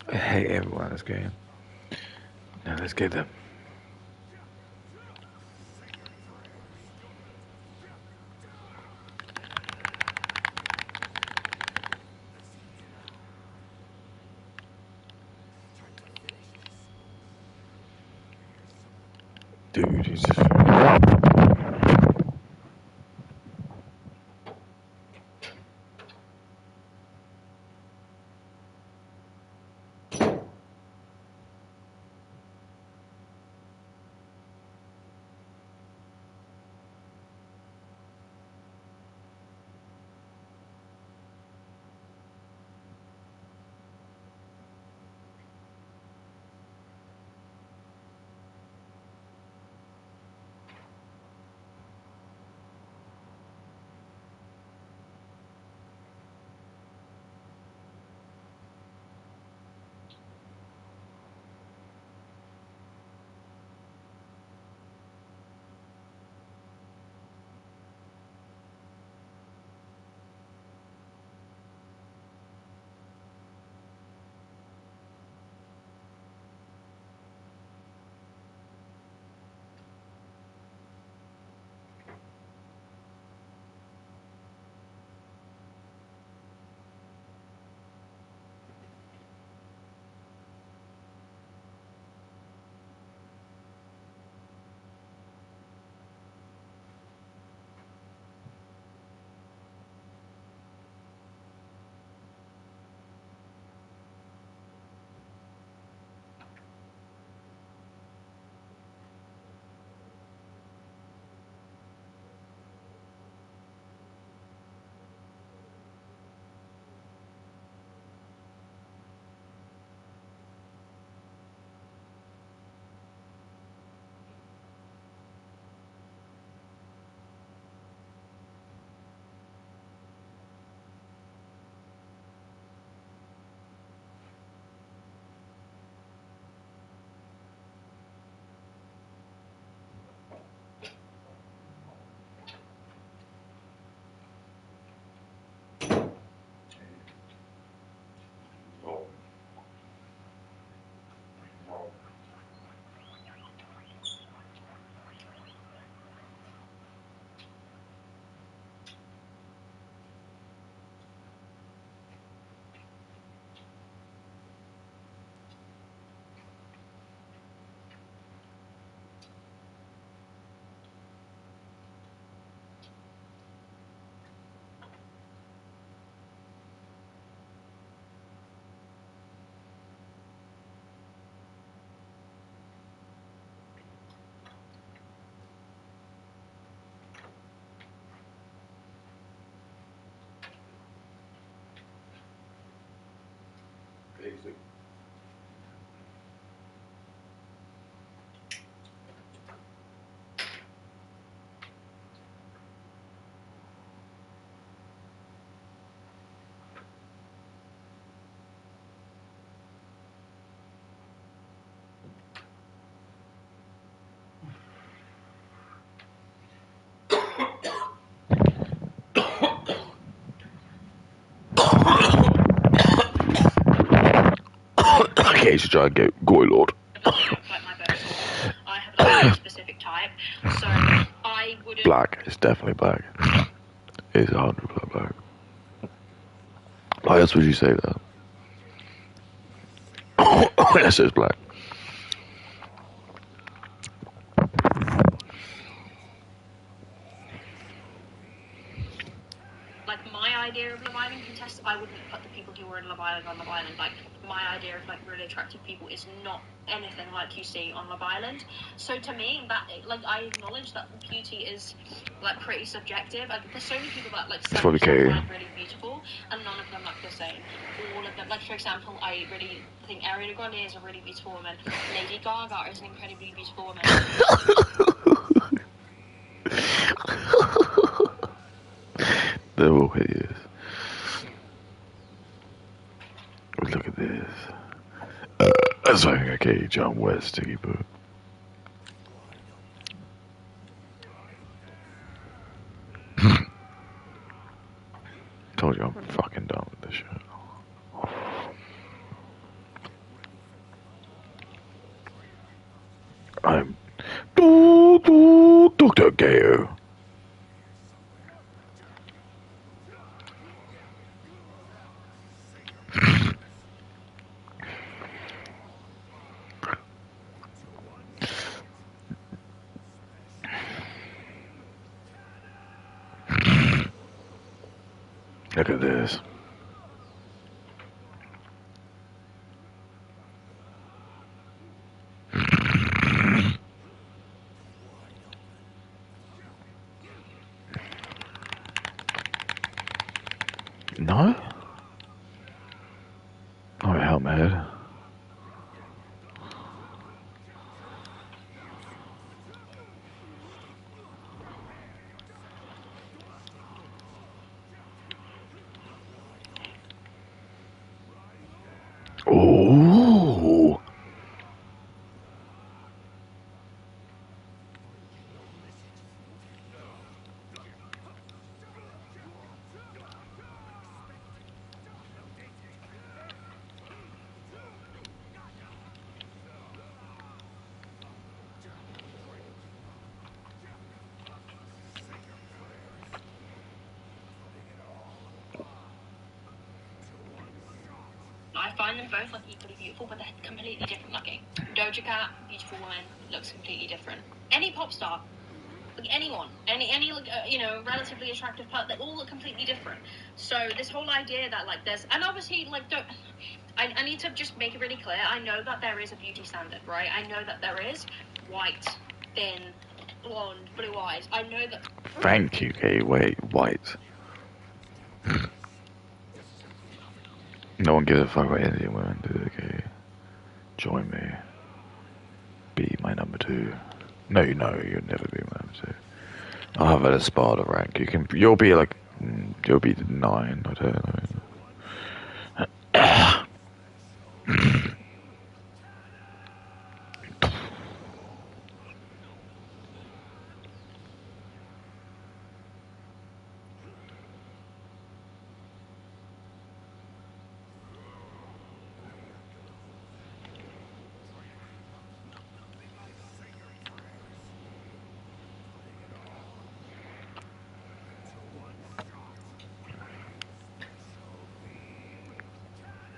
S1: I hate everyone in this game. Now let's get them. Dude, he's just... you should try and get Goy Lord.
S2: Like my bone soul. I have like a very specific type, so I wouldn't.
S1: Black. It's definitely black. It's 100% black. Why else would you say that? Yes, it's black.
S2: Like my idea of Love Island contestants, I wouldn't put the people who were in Love Island on Love Island. Like my idea of like really attractive people is not anything like you see on Love Island. So to me, that like I acknowledge that beauty is like pretty subjective. Like there's so many people that like say like really beautiful, and none of them like the same. All of them, like for example, I really think Ariana Grande is a really beautiful woman. Lady Gaga is an incredibly beautiful woman.
S1: They're all hideous. Look at this. That's like, okay, John West, sticky boot. Told you I'm fucking done with this shit. I'm Dr. Geo. Look at this. No? Oh, help me head. Ooh.
S2: I find them both like equally beautiful, but they're completely different looking. Doja Cat, beautiful woman, looks completely different. Any pop star, like anyone, any like you know, relatively attractive part, they all look completely different. So this whole idea that like there's, and obviously like don't, I need to just make it really clear. I know that there is a beauty standard, right? I know that there is white, thin, blonde, blue eyes. I know that.
S1: Thank you, Kay. Wait, white. No one gives a fuck about Indian women, do they, Kay? Join me. Be my number 2. No, you know, you'll never be my number 2. I'll have a Sparta rank. You'll be like, you'll be 9, I don't know.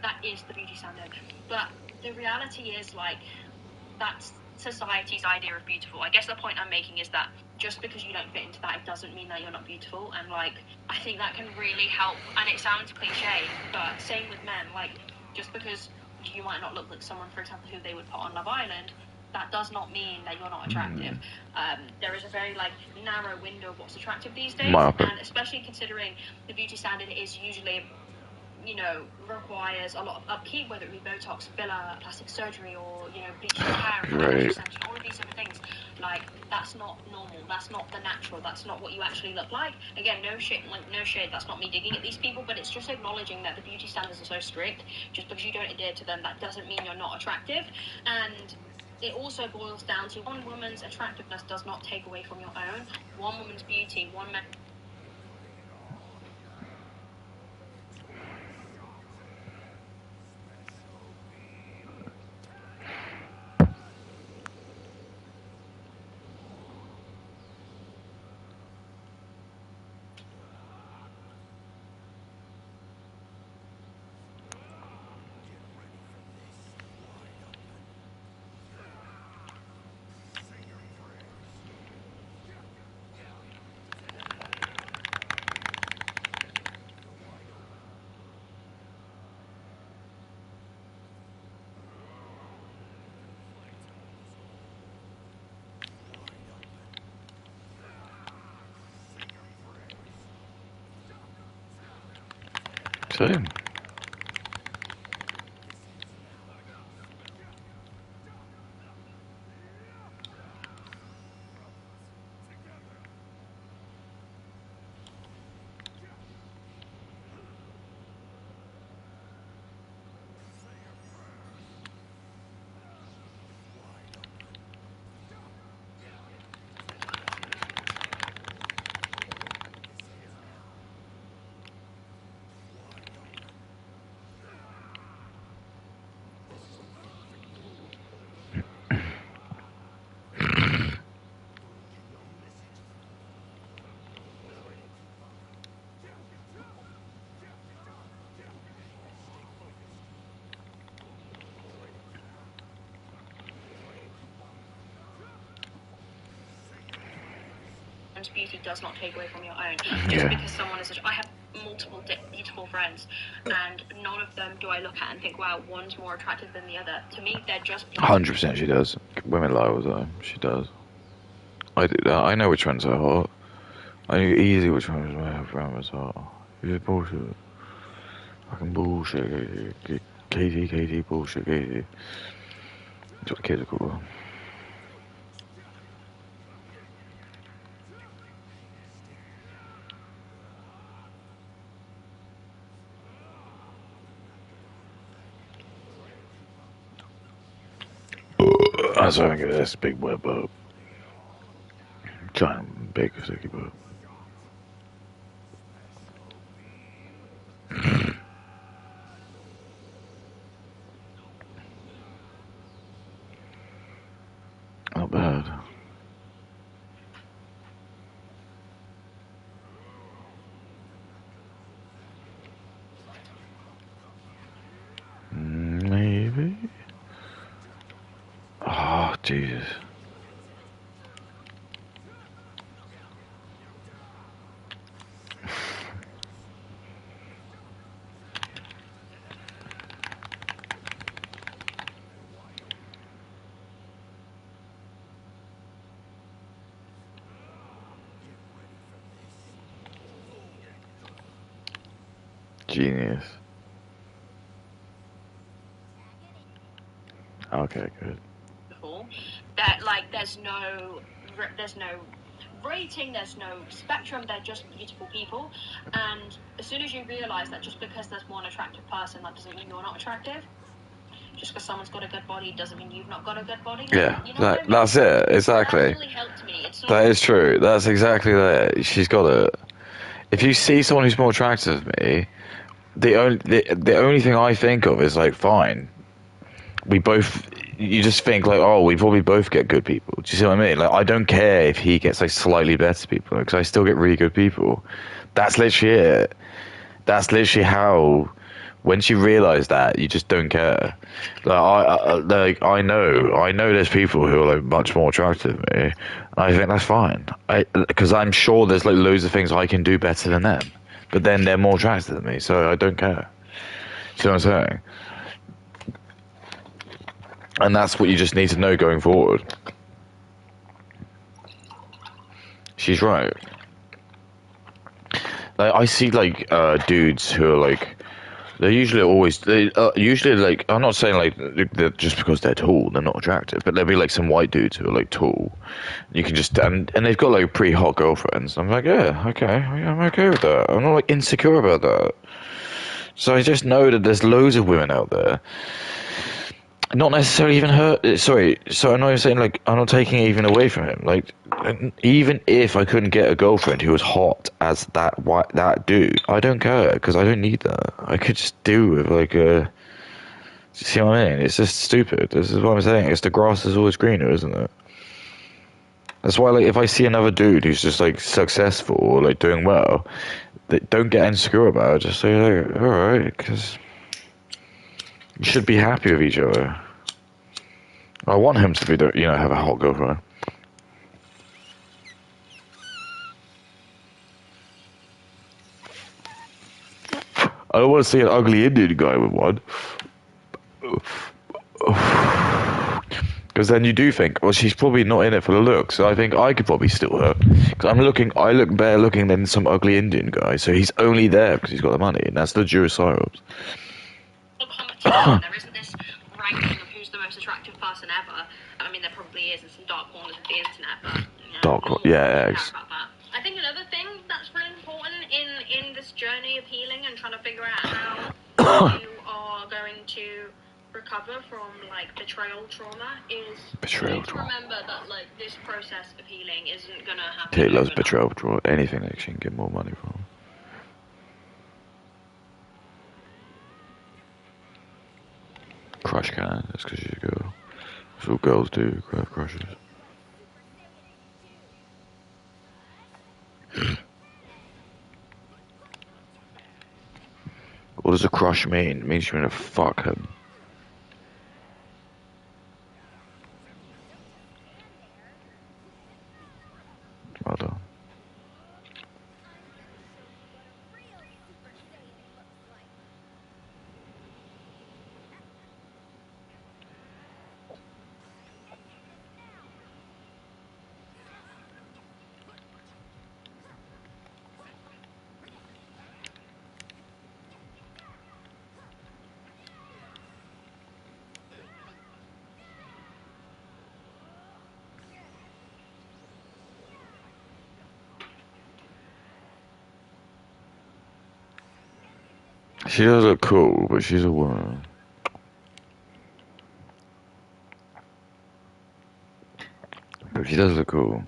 S2: That is the beauty standard. But the reality is, like, that's society's idea of beautiful. I guess the point I'm making is that just because you don't fit into that, it doesn't mean that you're not beautiful. And, like, I think that can really help. And it sounds cliche, but same with men. Like, just because you might not look like someone, for example, who they would put on Love Island, that does not mean that you're not attractive. There is a very, like, narrow window of what's attractive these days. And especially considering the beauty standard is usually, you know, requires a lot of upkeep, whether it be Botox, filler, plastic surgery, or, you know, bleaching your hair, all of these other things. Like, that's not normal. That's not the natural. That's not what you actually look like. Again, no shade. That's not me digging at these people, but it's just acknowledging that the beauty standards are so strict. Just because you don't adhere to them, that doesn't mean you're not attractive. And it also boils down to one woman's attractiveness does not take away from your own. One woman's beauty, one man.
S1: Same.
S2: Beauty does not take away from your own. Just
S1: Yeah.
S2: because someone is I have multiple beautiful friends, and none of them do I look at and think, wow, one's more attractive than the other. To me, they're just beautiful.
S1: 100% she does. Women lie all the time. She does. I do that. I know which ones are hot. I know easy which ones my friend was hot. It's bullshit. Fucking bullshit, Katie, bullshit, Katie. That's what the kids are called. That's why I get this big web up. Giant, big, sticky boat. Not bad. Maybe. Oh, Jesus. Genius. Okay, good.
S2: That there's no rating, there's no spectrum. They're just beautiful people, and as soon as you realise that just because there's one attractive person, that doesn't mean you're not attractive. Just because someone's got a good body doesn't mean you've not got a good body.
S1: Yeah,
S2: you know what I mean?
S1: that's it. Exactly.
S2: That really helped me.
S1: That is true. That's exactly that. She's got it. If you see someone who's more attractive than me, the only thing I think of is like, fine. We both. You just think like, oh, we probably both get good people. Do you see what I mean? Like, I don't care if he gets like slightly better people because I still get really good people. That's literally it. That's literally how. Once you realise that, you just don't care. I know there's people who are like much more attractive than me. And I think that's fine. Because I'm sure there's like loads of things I can do better than them. But then they're more attractive than me, so I don't care. See what I'm saying? And that's what you just need to know going forward. She's right. Like, I see like dudes who are like. They're usually like, I'm not saying like they're just because they're tall they're not attractive, but there'll be like some white dudes who are like tall. You can just and they've got like pretty hot girlfriends. I'm like, yeah, okay, I'm okay with that. I'm not like insecure about that. So I just know that there's loads of women out there. Not necessarily even her. Sorry, so I know you're saying like I'm not taking it even away from him. Like even if I couldn't get a girlfriend who was hot as that dude, I don't care because I don't need that. I could just do with like a. See what I mean? It's just stupid. This is what I'm saying. It's the grass is always greener, isn't it? That's why like if I see another dude who's just like successful or like doing well, don't get insecure about it. Just say like, all right, because. You should be happy with each other. I want him to be, have a hot girlfriend. I don't want to see an ugly Indian guy with one. Because then you do think, well, she's probably not in it for the looks. So I think I could probably steal her. Because I look better looking than some ugly Indian guy. So he's only there because he's got the money, and that's the Jewish psyops.
S2: Competition. There isn't this ranking of who's the most attractive person ever. I mean, there probably is in some dark corners of the internet, but
S1: About
S2: that. I think another thing that's really important in this journey of healing and trying to figure out how you are going to recover from like betrayal trauma is remember that like this process of healing isn't gonna happen.
S1: Kate loves betrayal trauma. Anything that she can get more money from. Crush can. That's because she's a girl. That's what girls do. Crushes. What does a crush mean? It means you're gonna fuck him. Well done. She does look cool, but she's a woman. But she does look cool.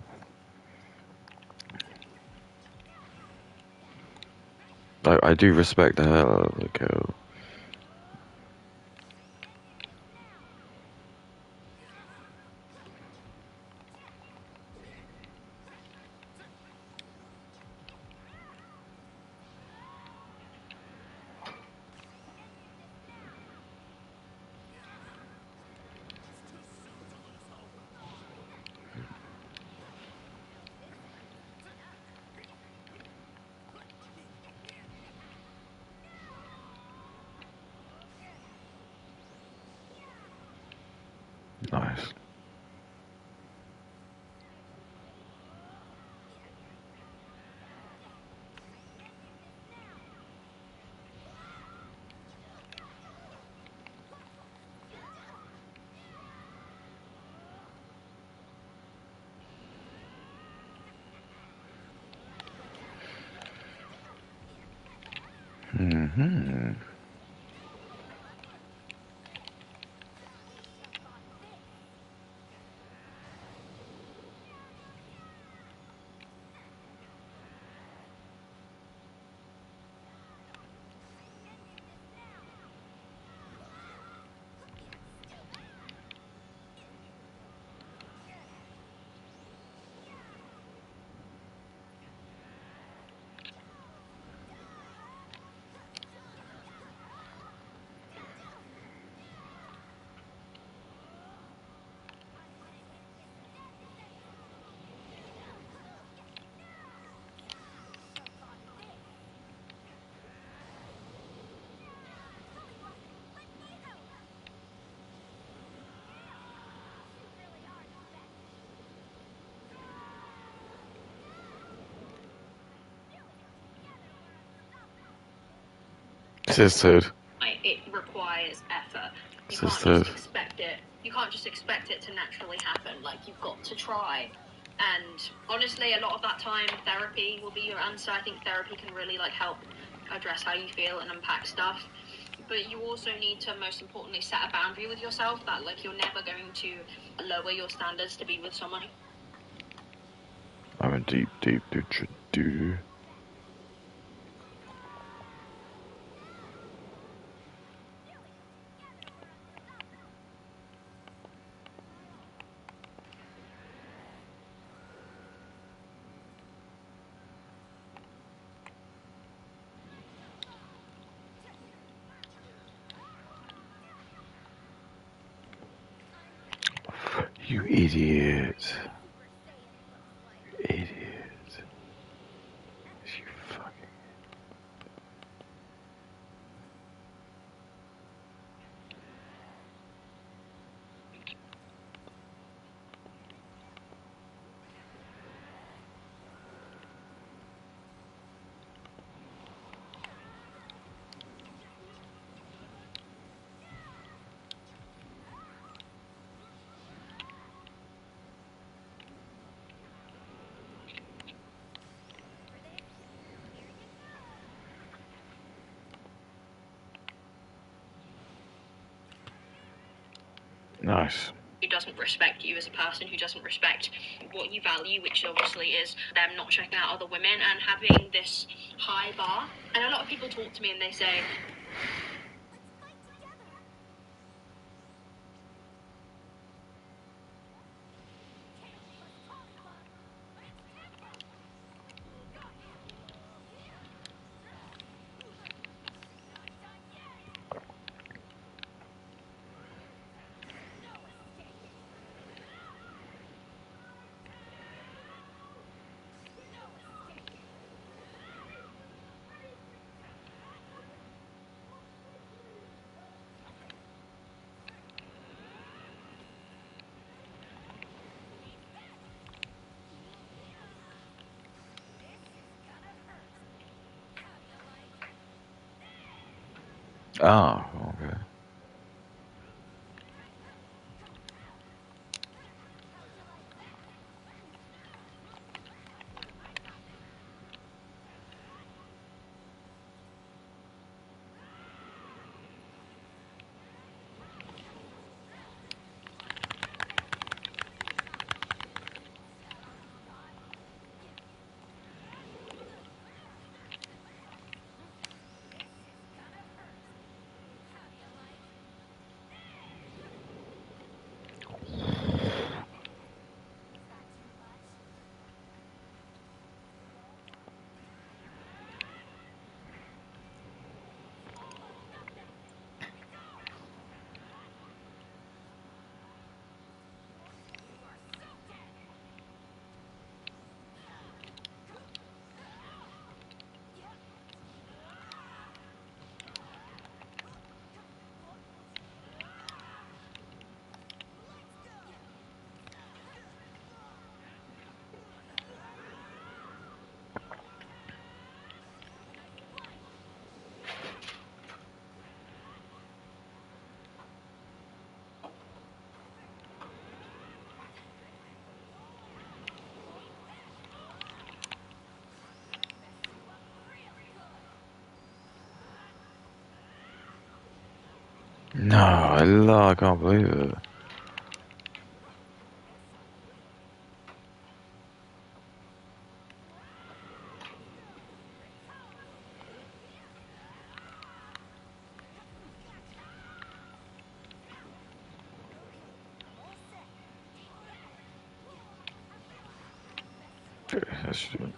S1: I do respect the hell out of the girl. Nice. Mm-hmm. Sisterhood.
S2: It requires effort. You can't
S1: Sisterhood.
S2: just expect it. You can't just expect it to naturally happen. Like, you've got to try. And honestly, a lot of that time, therapy will be your answer. I think therapy can really like help address how you feel and unpack stuff. But you also need to, most importantly, set a boundary with yourself that like you're never going to lower your standards to be with someone.
S1: I'm a deep do. You idiot. Idiot. You fucking... Nice.
S2: Who doesn't respect you as a person, who doesn't respect what you value, which obviously is them not checking out other women and having this high bar. And a lot of people talk to me and they say,
S1: Oh, okay. No, I can't believe it. That's true.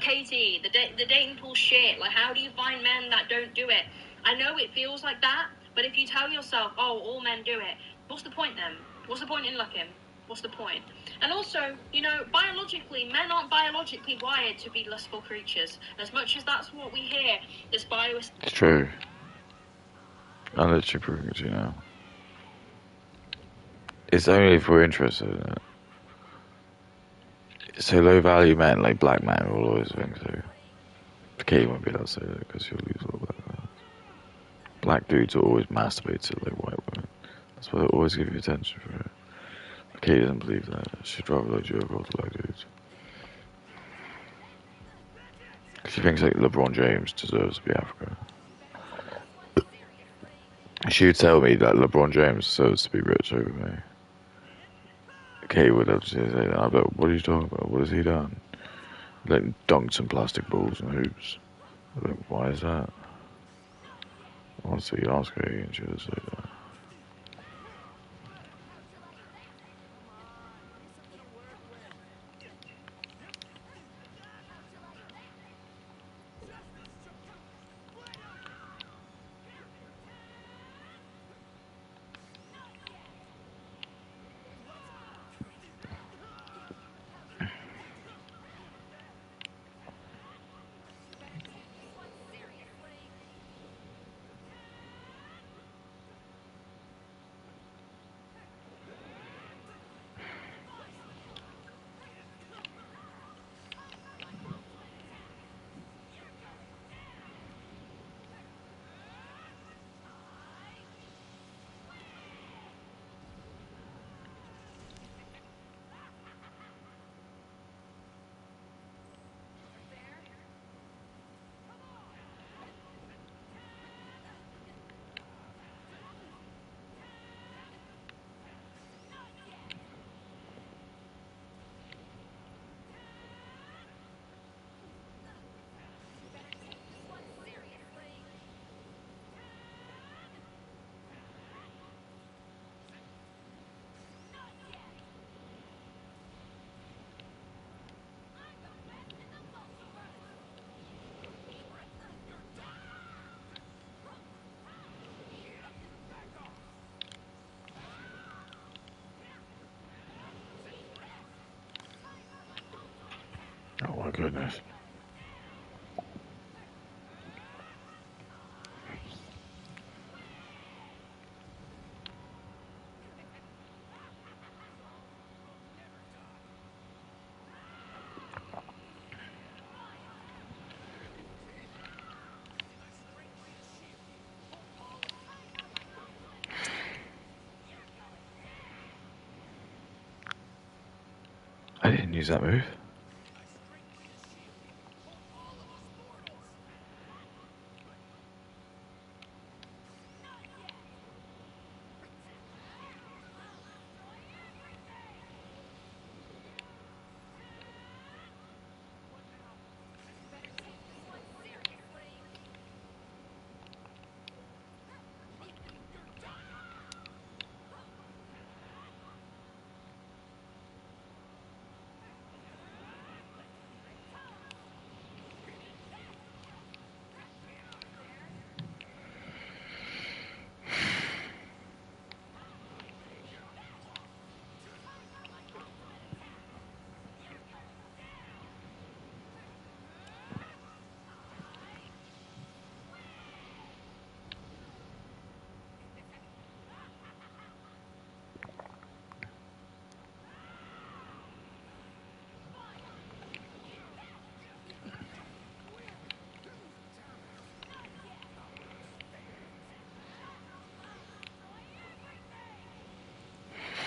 S2: but Katie, the dating pool shit. Like, how do you find men that don't do it? I know it feels like that, but if you tell yourself, oh, all men do it, what's the point then? What's the point in looking? What's the point? And also, you know, biologically, men aren't biologically wired to be lustful creatures. As much as that's what we hear, this
S1: It's true. I literally prove it, you know. It's only if we're interested in it. So low value men, like black men, will always think so. Katie won't be able to say that because she'll lose all black men. Black dudes will always masturbate to like white women. That's why they always give you attention for it. Katie doesn't believe that. She'd rather like jerk off to black dudes. She thinks like LeBron James deserves to be African. She would tell me that LeBron James deserves to be rich over me. Katie would have to say that. I'd be like, what are you talking about? What has he done? Like dunked some plastic balls and hoops. I'd be like, why is that? Honestly, you ask her and she would say that. my goodness. I didn't use that move.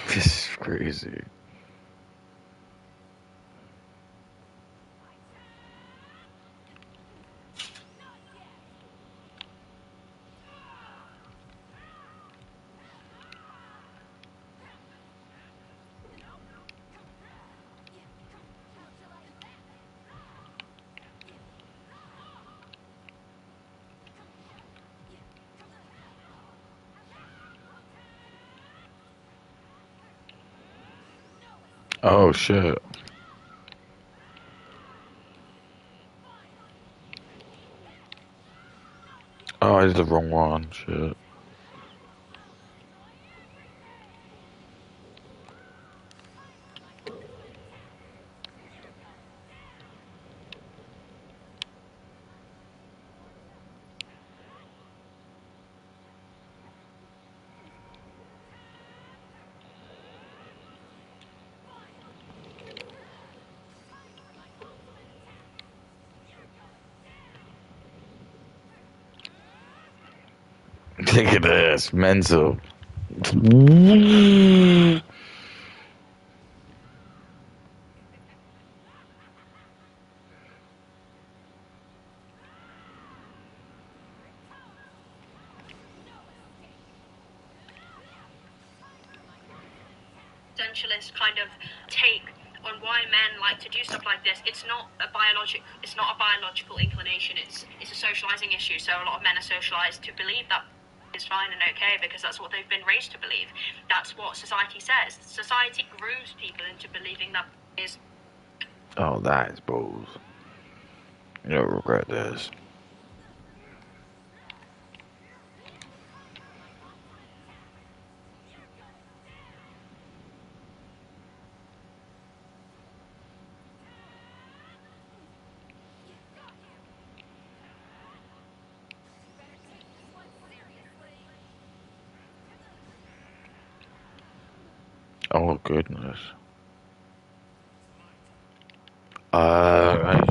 S1: This is crazy. Oh shit. Oh, I did the wrong one. Shit. Look at this. Mental.
S2: Essentialist kind of take on why men like to do stuff like this. It's not a biological inclination. It's a socializing issue. So a lot of men are socialized to believe that is fine and okay because that's what they've been raised to believe. That's what society says. Society grooves people into believing that is.
S1: Oh, that is balls. You don't regret this. Oh goodness. I-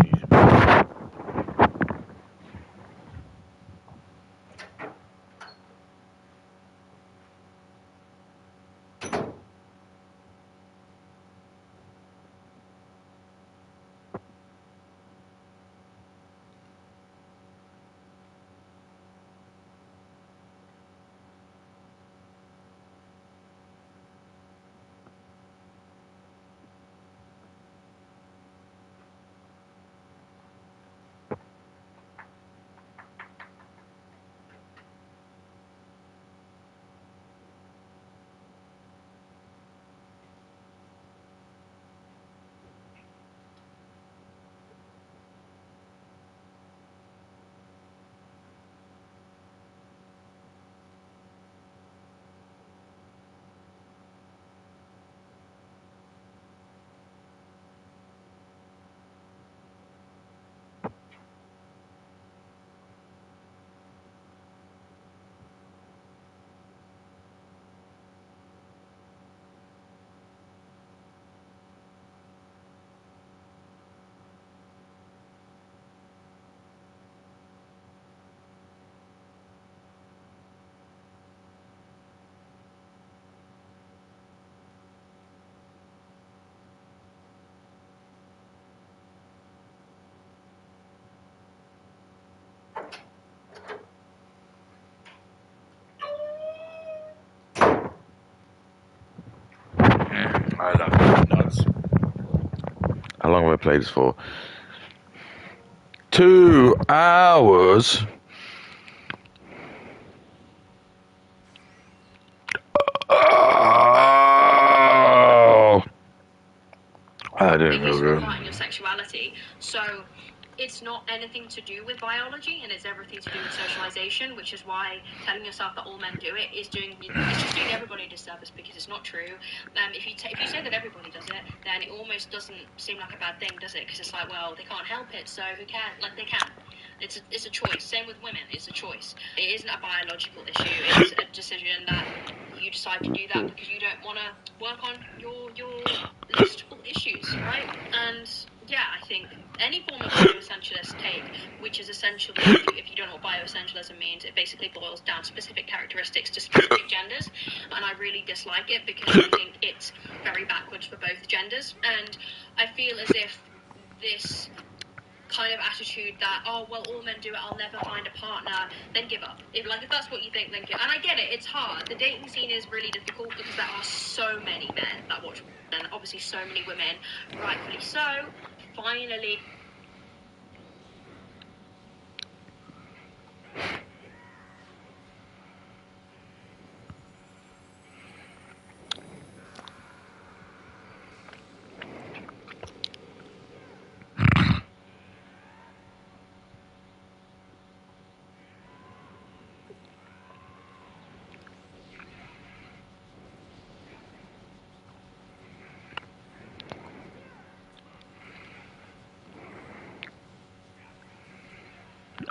S1: I love it. Nuts. How long have I played this for? 2 hours. Oh, I didn't feel
S2: biggest
S1: good.
S2: part in your sexuality. So it's not anything to do with biology, and it's everything to do with socialization, which is why telling yourself that all men do it is just doing everybody a disservice, because it's not true. If you say that everybody does it, then it almost doesn't seem like a bad thing, does it? Because it's like, well, they can't help it, so who can? Like, they can. It's a choice. Same with women. It's a choice. It isn't a biological issue. It's a decision that you decide to do that because you don't want to work on your lustful issues, right? And yeah, I think any form of bioessentialist take, which is essentially, if you don't know what bioessentialism means, it basically boils down specific characteristics to specific genders, and I really dislike it because I think it's very backwards for both genders, and I feel as if this kind of attitude that, oh, well, all men do it, I'll never find a partner, then give up. If that's what you think, then give up. And I get it, it's hard. The dating scene is really difficult because there are so many men that watch, and obviously so many women, rightfully so. Finally,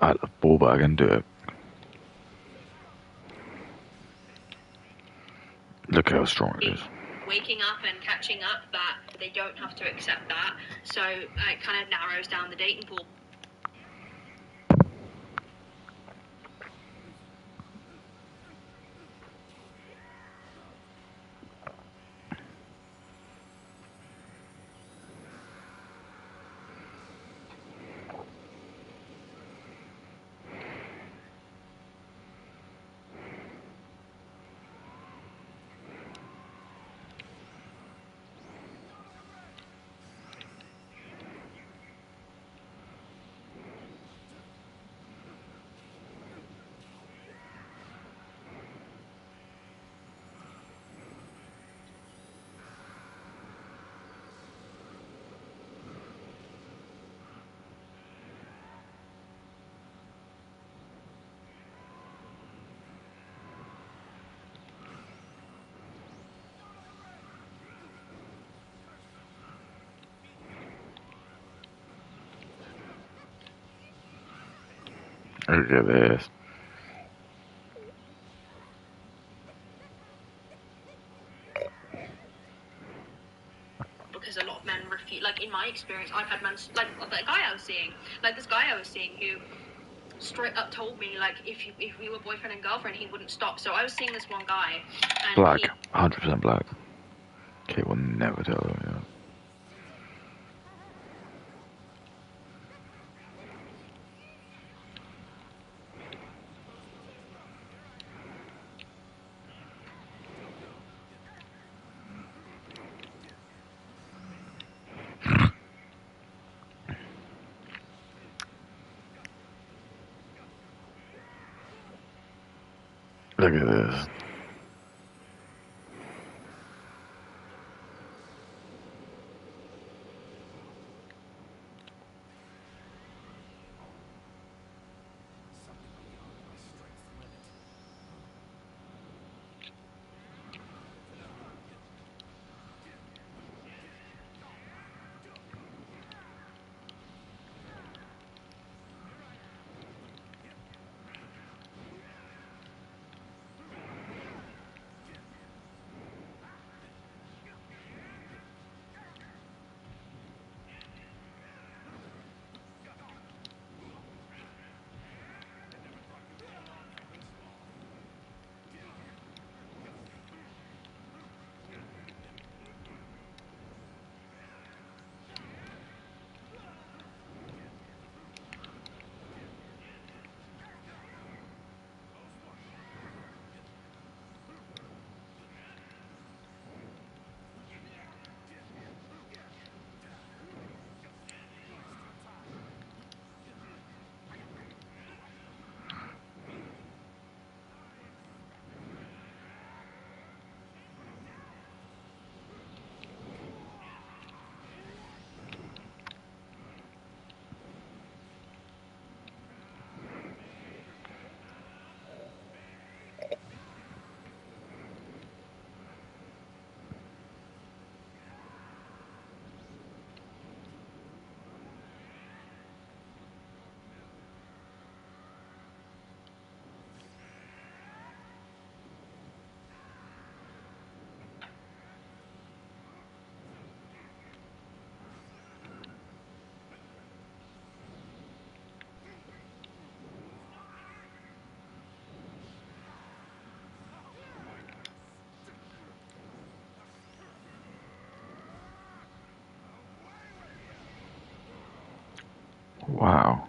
S1: I love ball, but I can do it. Look how strong it is.
S2: waking up and catching up that they don't have to accept that, so it kind of narrows down the dating pool.
S1: Look at this.
S2: Because a lot of men refuse, like in my experience, I've had men, like the guy I was seeing, like this guy I was seeing who straight up told me, like, if we were boyfriend and girlfriend, he wouldn't stop. So I was seeing this one guy, and
S1: Black. 100% black. Kate will never tell them, yeah. Look at this. Wow.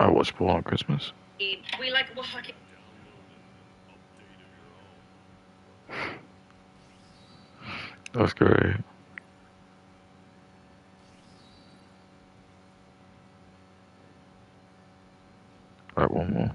S1: I watched Paul on Christmas.
S3: We like walking.
S1: That's great. Right, one more.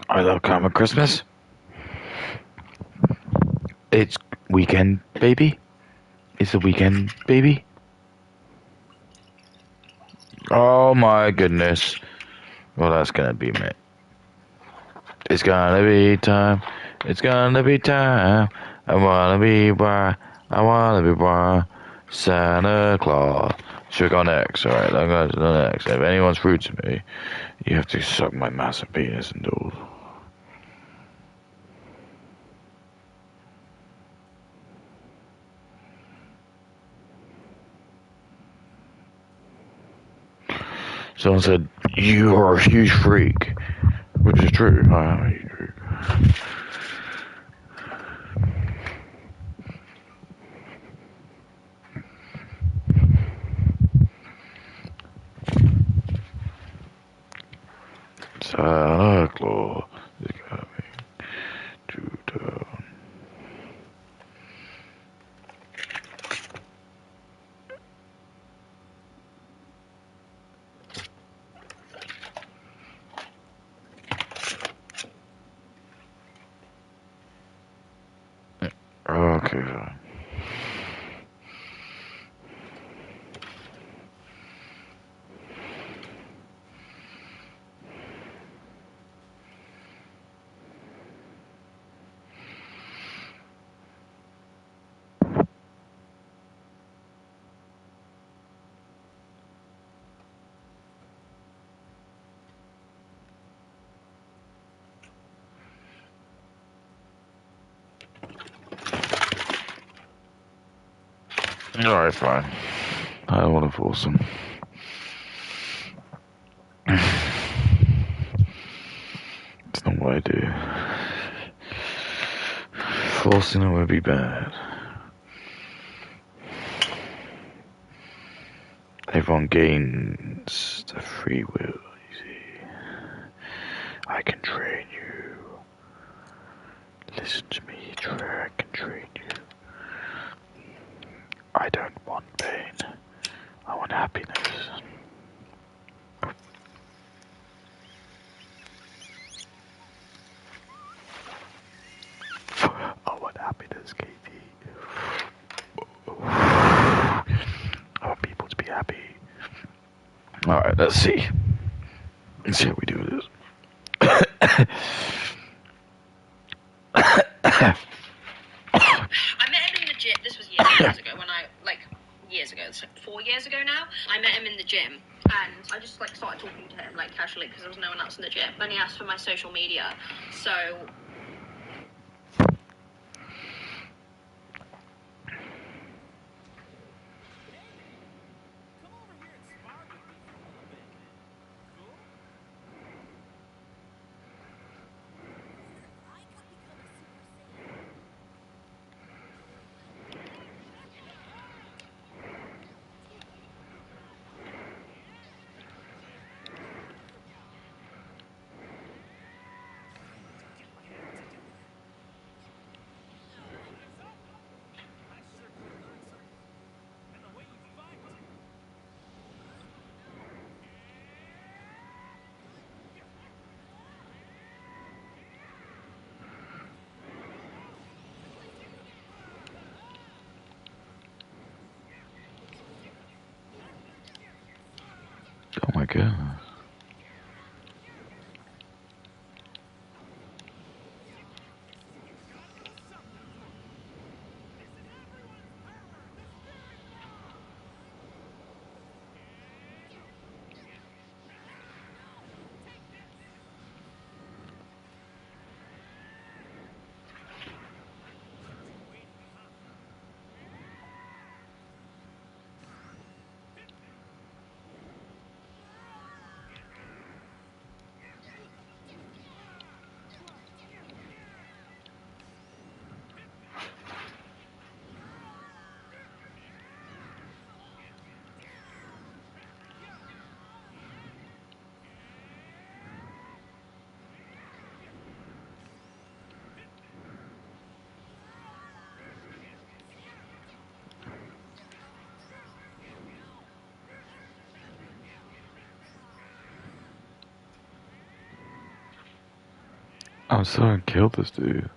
S1: I love Karma Christmas. It's weekend, baby. It's a weekend, baby. Oh my goodness. Well, that's gonna be me. It's gonna be time. It's gonna be time. I wanna be by. I wanna be by Santa Claus. Should we go next? Alright, I'm going to the next. If anyone's rude to me, you have to suck my massive penis indoors. Someone said, you are a huge freak. Which is true. I am a huge freak. Santa Claus is coming to town. Okay, fine. Alright, fine. I don't want to force him. It's not what I do. Forcing it would be bad. Everyone gains the free will, you see. I can train you. Listen to me, Trey, I can train you. I don't want pain. I want happiness. I want happiness, Katie. I want people to be happy. Alright, let's see. Let's see how we do this.
S2: I met him in the gym. This was years ago when years ago. It's like 4 years ago now. I met him in the gym. And I just started talking to him casually because there was no one else in the gym. And he asked for my social media. So
S1: Oh my god. I'm sorry, I killed this dude.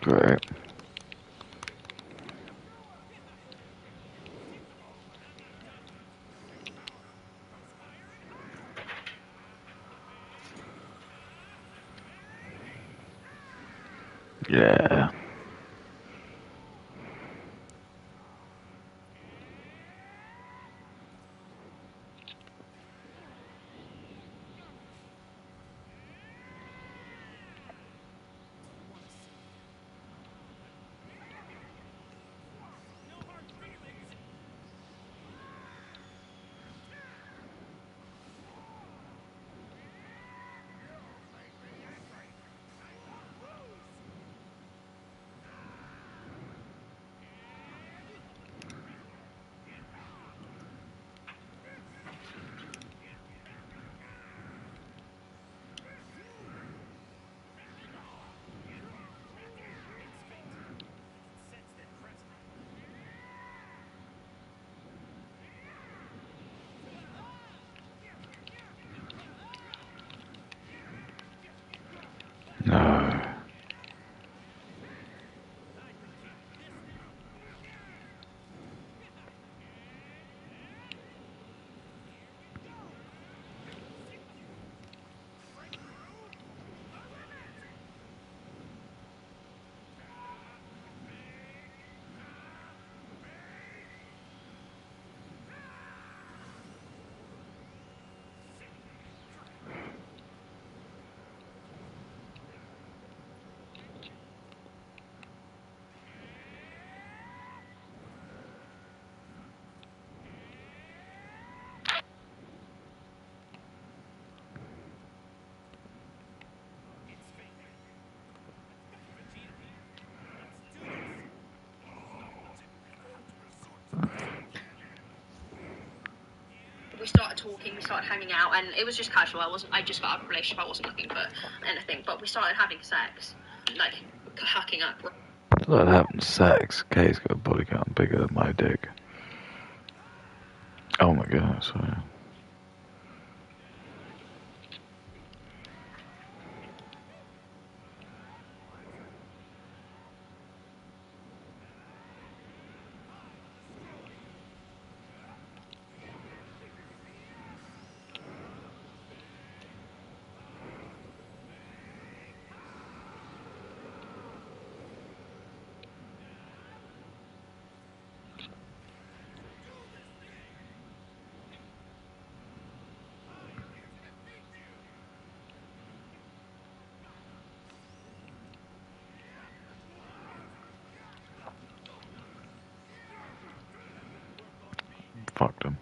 S1: Right. Yeah. No.
S2: We started talking, we started hanging out, and it was just casual. I just got out of a relationship, I wasn't looking for anything, but we started having sex, like, hooking up.
S1: Like having sex. Kay's got a body count bigger than my dick. Oh my god, sorry. Fucked him.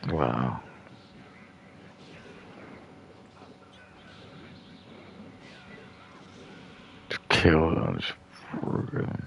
S1: Wow. Just killed him. Just friggin'.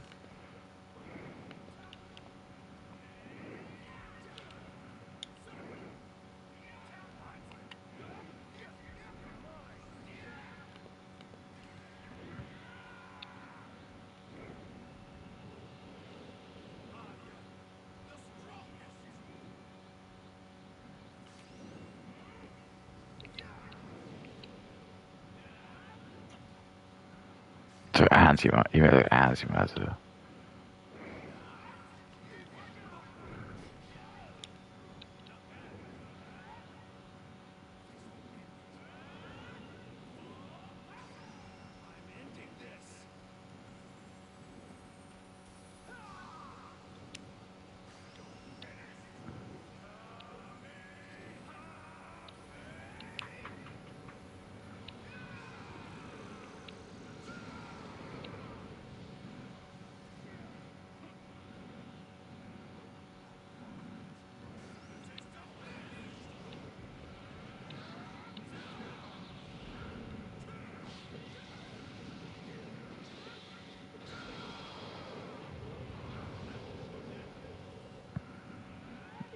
S1: So you made it antimatter.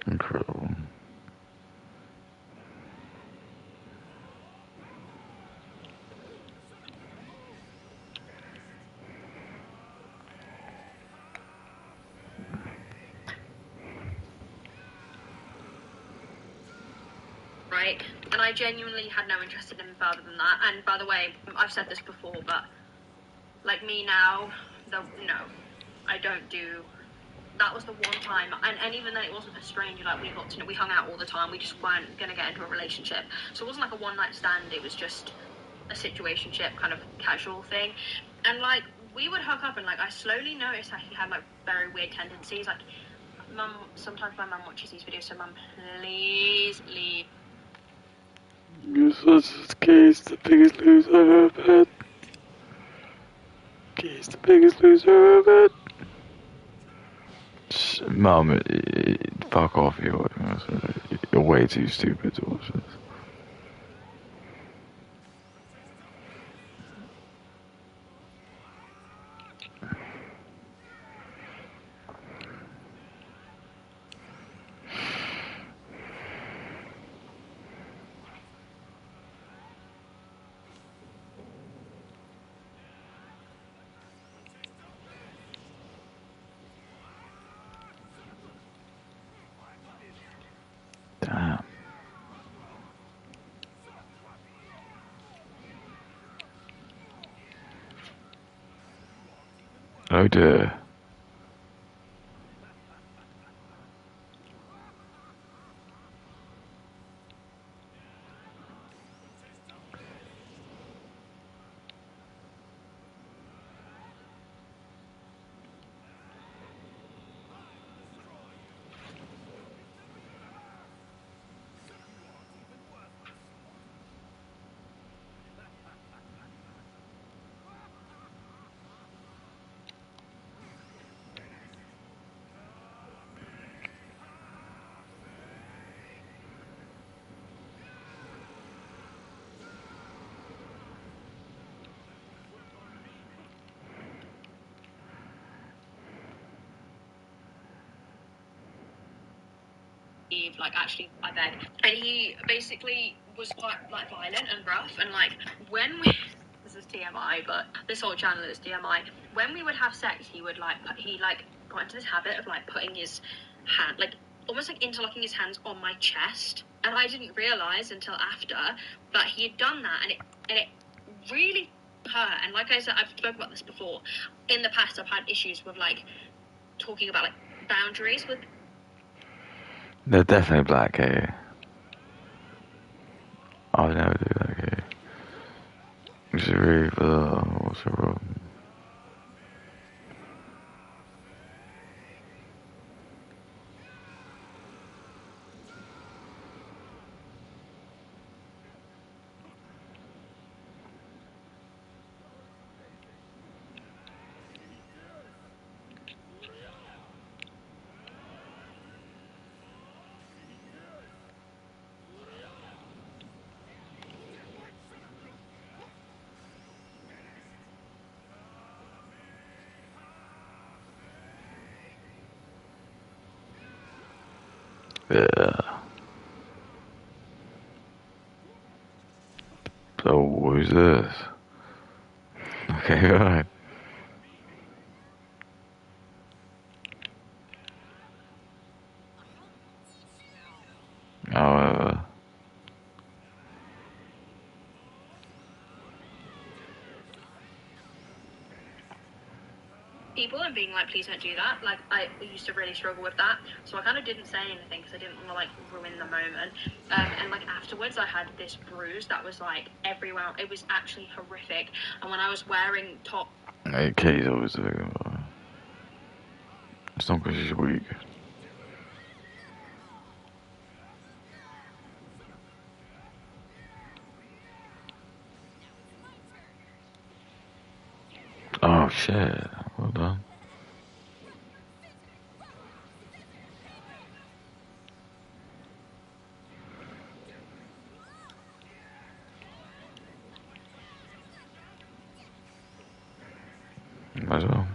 S1: Incredible.
S2: Right? And I genuinely had no interest in him further than that. And by the way, I've said this before, but like me now, No, I don't do. That was the one time, and even then it wasn't a stranger. Like, we got to know, we hung out all the time. We just weren't gonna get into a relationship, so it wasn't like a one night stand. It was just a situationship, kind of casual thing. And like, we would hook up, and like, I slowly noticed that he had like very weird tendencies. Like, sometimes my mum watches these videos, so mum, please leave.
S1: Your sausage is the biggest loser I've ever had. He's the biggest loser I've ever had. Mum, fuck off, you're way too stupid to watch this. Damn. Oh dear.
S2: Like, actually, I beg. And he basically was quite like violent and rough, and like, when we this is TMI, but this whole channel is TMI. When we would have sex, he would like got into this habit of like putting his hand, like almost like interlocking his hands on my chest, and I didn't realize until after that he had done that, and it really hurt. And like I said, I've spoken about this before. In the past, I've had issues with like talking about like boundaries with.
S1: They're definitely black here. I would never do that here. It's really what's the problem? Yeah. So who's this? Okay, alright. However,
S2: people and being like, please don't do that. Like, I used to really struggle with that, so I kind of didn't say anything because I didn't want to like ruin the moment. And like afterwards, I had this bruise that was like everywhere. It was actually horrific. And when I was wearing top,
S1: Katie's always the victim. It's not because she's weak. Oh shit! Well done. Might as well.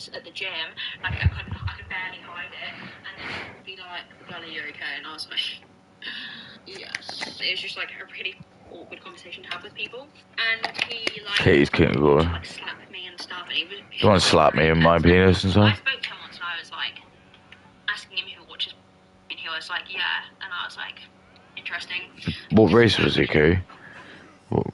S2: times at the gym. Like I could barely hide it, and then he'd be like, "Well, are you okay?" And I was like, "Yes." It was just like a really awkward conversation to have with people, and he like
S1: Katie's cute, boy.
S2: like slapped me and stuff, and he was.
S1: You want to slap me in my penis and
S2: I
S1: stuff?
S2: spoke to him once, and I was like asking him who watches, and he was like, "Yeah," and I was like, "Interesting."
S1: What race was he, Katie? What?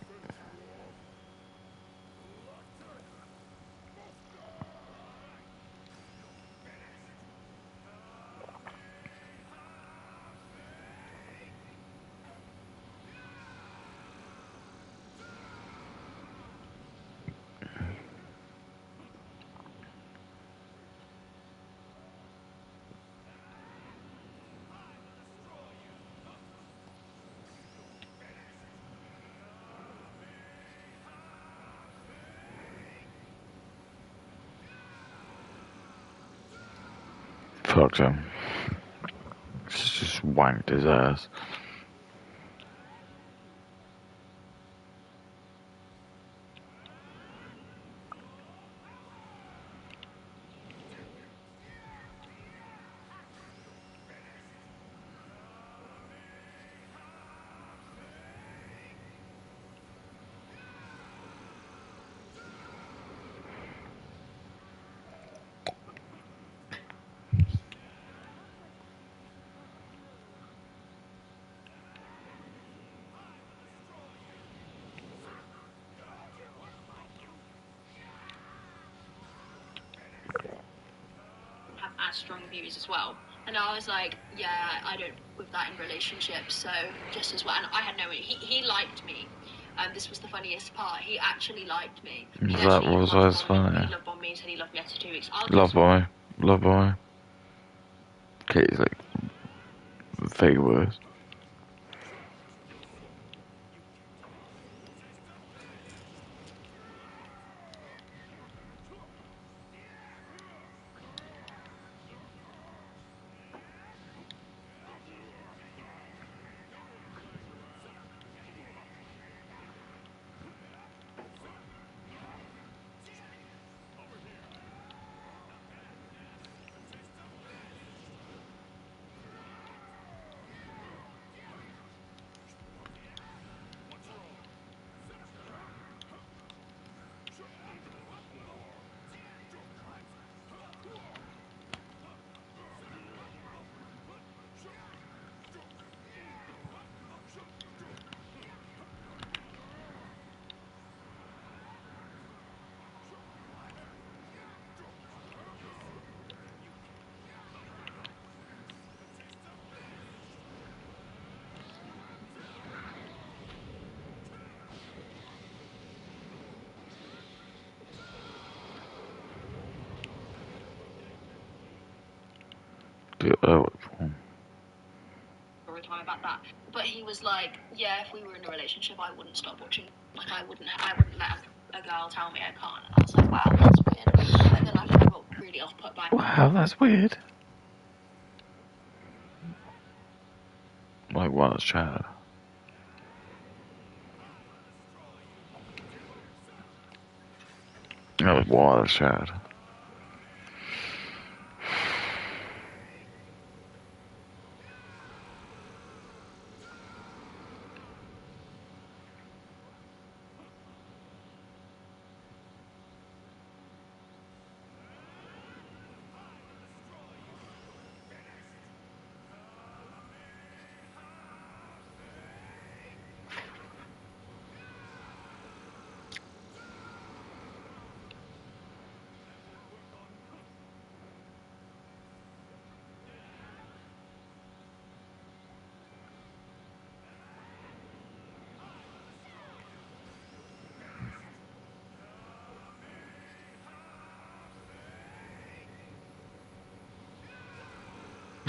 S1: Fucked him. Just wanked his ass.
S2: Have as strong views as well. And I was like, yeah, I don't with that in relationships, so just as well. And I had no, he liked me. This was the funniest part. He actually liked me. He
S1: That
S2: actually
S1: was
S2: love
S1: always
S2: bombed me.
S1: funny.
S2: He love bombed me and said he loved me after 2 weeks.
S1: Love boy. Love boy. Katie's like fake words.
S2: Time about that, but he was like, yeah, if we were in a relationship, I wouldn't stop watching. Like I wouldn't let a girl tell me I can't. And I was like, wow, that's weird. And then I just got really off put by.
S1: Wow, that's weird. Like, wow, that's Chad. That was wild, that's Chad.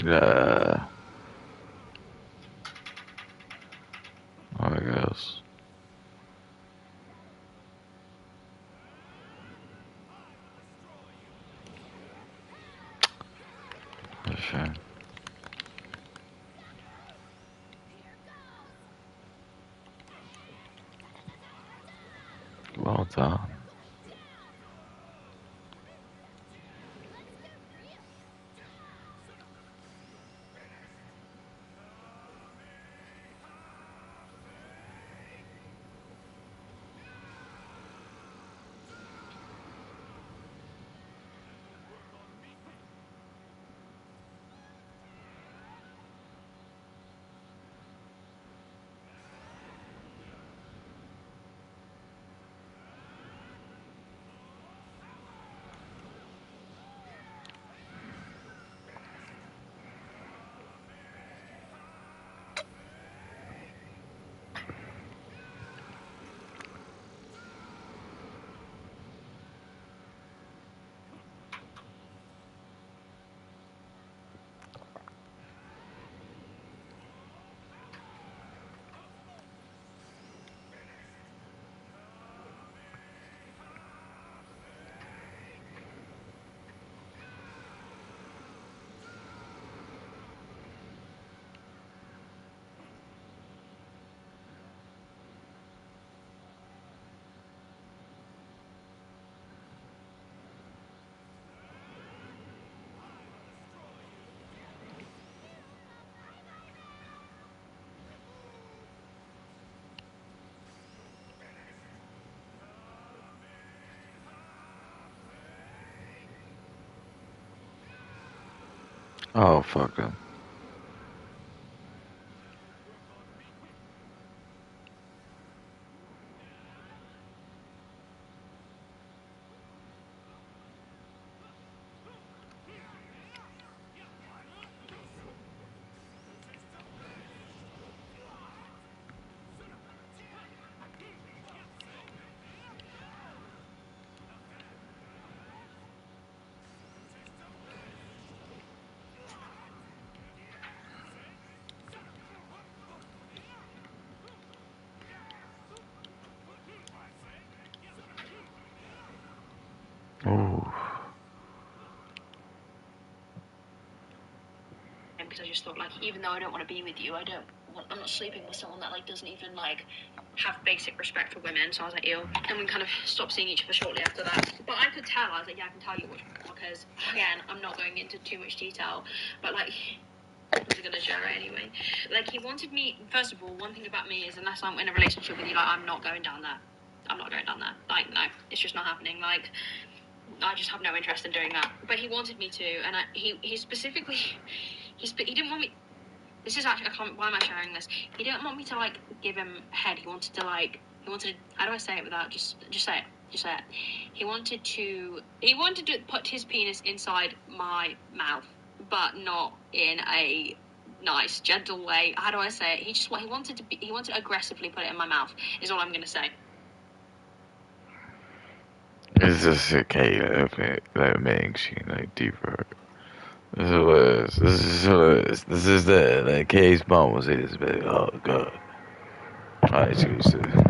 S1: Yeah. I guess. Okay. Well done. Oh, fuck them. Oh.
S2: Because I just thought, like, even though I don't want to be with you, I'm not sleeping with someone that, like, doesn't even, like, have basic respect for women. So I was like, ew. And we kind of stopped seeing each other shortly after that. But I could tell, I was like, yeah, I can tell you what, because, again, I'm not going into too much detail, but, like, I was going to share it anyway. Like, he wanted me, first of all, one thing about me is unless I'm in a relationship with you, like, I'm not going down there. I'm not going down there. Like, no, it's just not happening. Like, I just have no interest in doing that. But he wanted me to, and he specifically, he didn't want me. This is actually, why am I sharing this? He didn't want me to, like, give him head. He wanted to, how do I say it without, just say it. Just say it. He wanted to put his penis inside my mouth, but not in a nice, gentle way. How do I say it? He wanted to aggressively put it in my mouth, is all I'm going to say.
S1: It's just okay, that makes you, like, deeper. This is what it is. This is the K's mom was it. It's like, oh, God. I see what you said.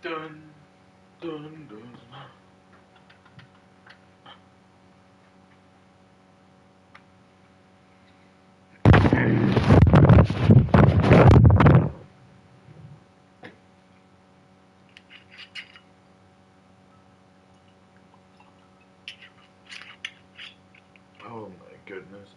S1: Dun, dun, dun. goodness.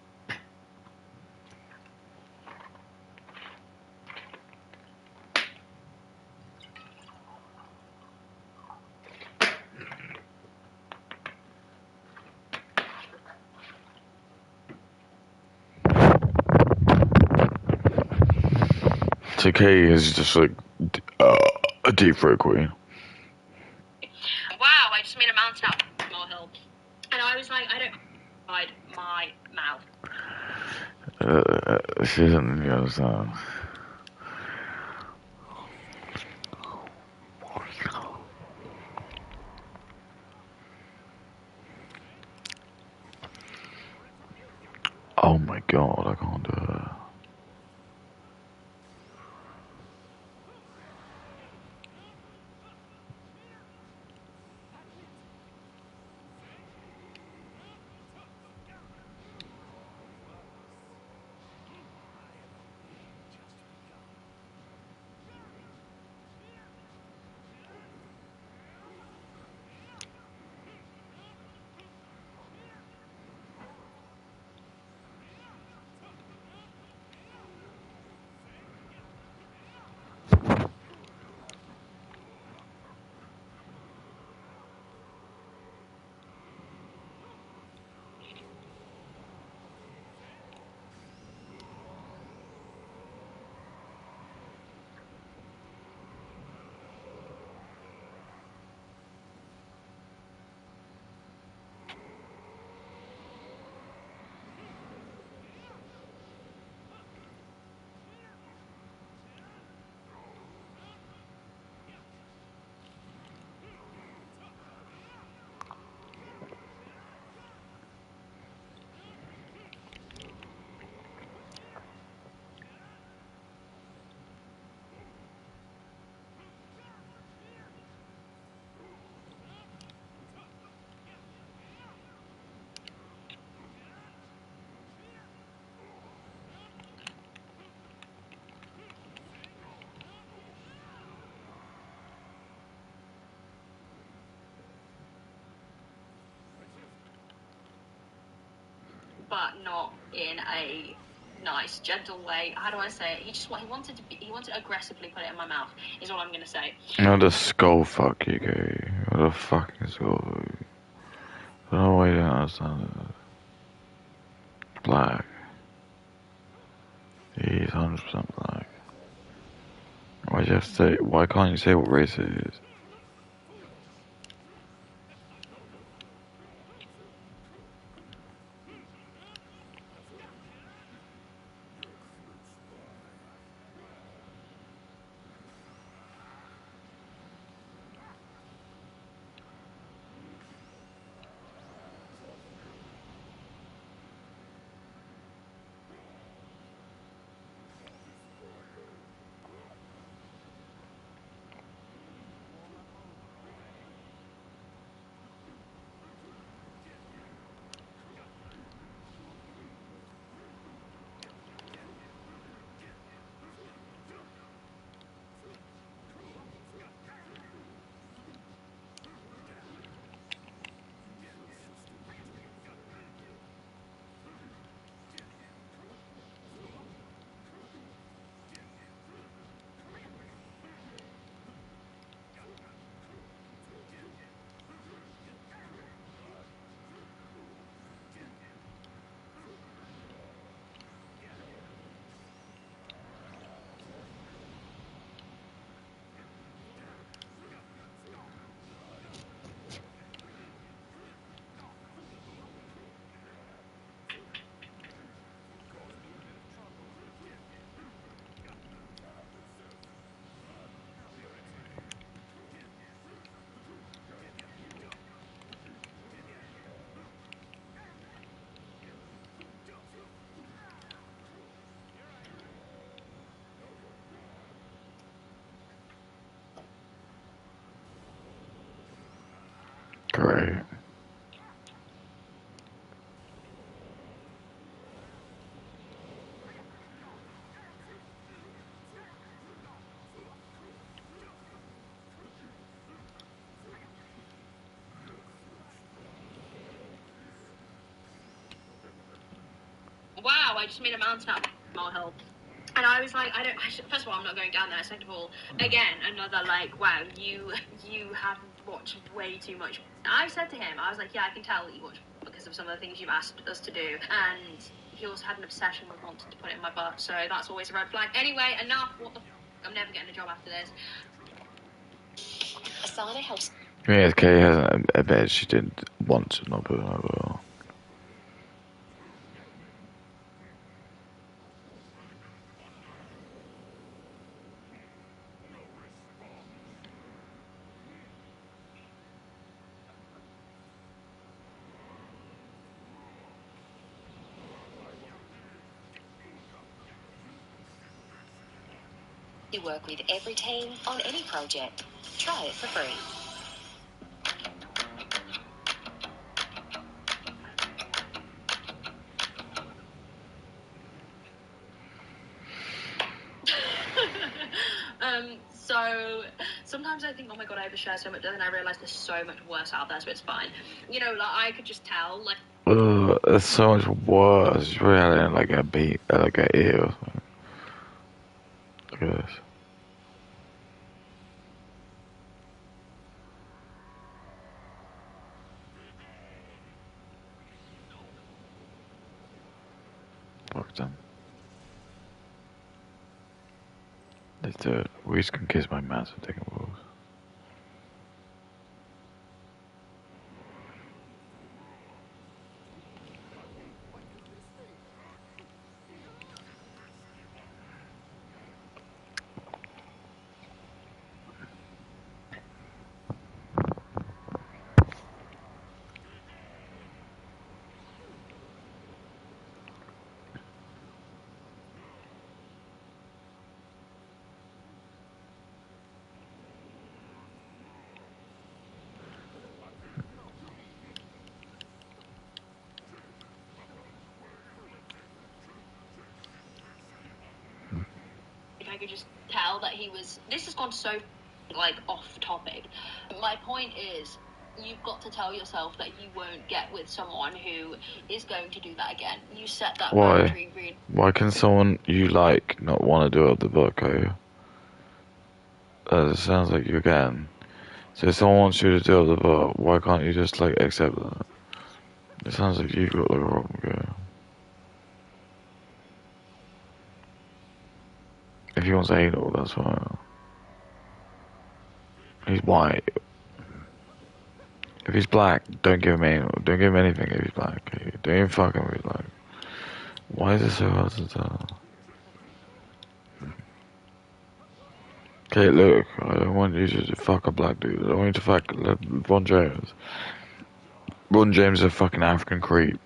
S1: TK is just like a deep throat queen.
S2: Wow, I just made a mountain out of molehill. And I was like, I don't hide my mouth.
S1: She doesn't understand. Oh my god, I can't do it.
S2: But not in a nice, gentle way. How do I say it? He wanted to aggressively put it in my mouth, is all I'm gonna say.
S1: What a skull fuck you gay. What a fucking skull fuck. I don't know why you don't understand it. Black. He's 100% black. Why do you have to say, why can't you say what race it is? Great.
S2: wow, I just made a mountain out of molehill. And I was like, first of all, I'm not going down there. Second of all, again, another like, wow, you have watched way too much. I said to him, I was like, yeah, I can tell that you watch because of some of the things you've asked us to do. And he also had an obsession with wanting to put it in my butt, so that's always a red flag. Anyway, enough. What the I'm never getting a job after this.
S3: Asana helps.
S1: Yeah, Kay has a bed she did once, not put in her will.
S3: You work with every team on any project. Try it for free.
S2: So sometimes I think, oh my god, I overshare so much, and then I realise there's so much worse out there, so it's fine. You know, like I could just tell, like.
S1: It's so much worse. You probably had it in like a beat, like a ear or something. Look at this. Fuck them. Let's do it. We just can kiss my mouth and take a walk.
S2: I could just tell that he was. This has gone so like off topic. My point is, you've got to tell yourself that you won't get with someone who is going to do that again. You set that boundary really.
S1: Why can someone you like not want to do up the book, eh? It sounds like you can. So if someone wants you to do up the book, why can't you just like accept that? It sounds like you've got the problem, girl. If he wants anal, that's fine. He's white. If he's black, don't give him anal. Don't give him anything if he's black. Okay? Don't even fuck him if he's black. Why is it so hard to tell? Okay, look, I don't want you to fuck a black dude. I don't want you to fuck Ron James. Ron James is a fucking African creep.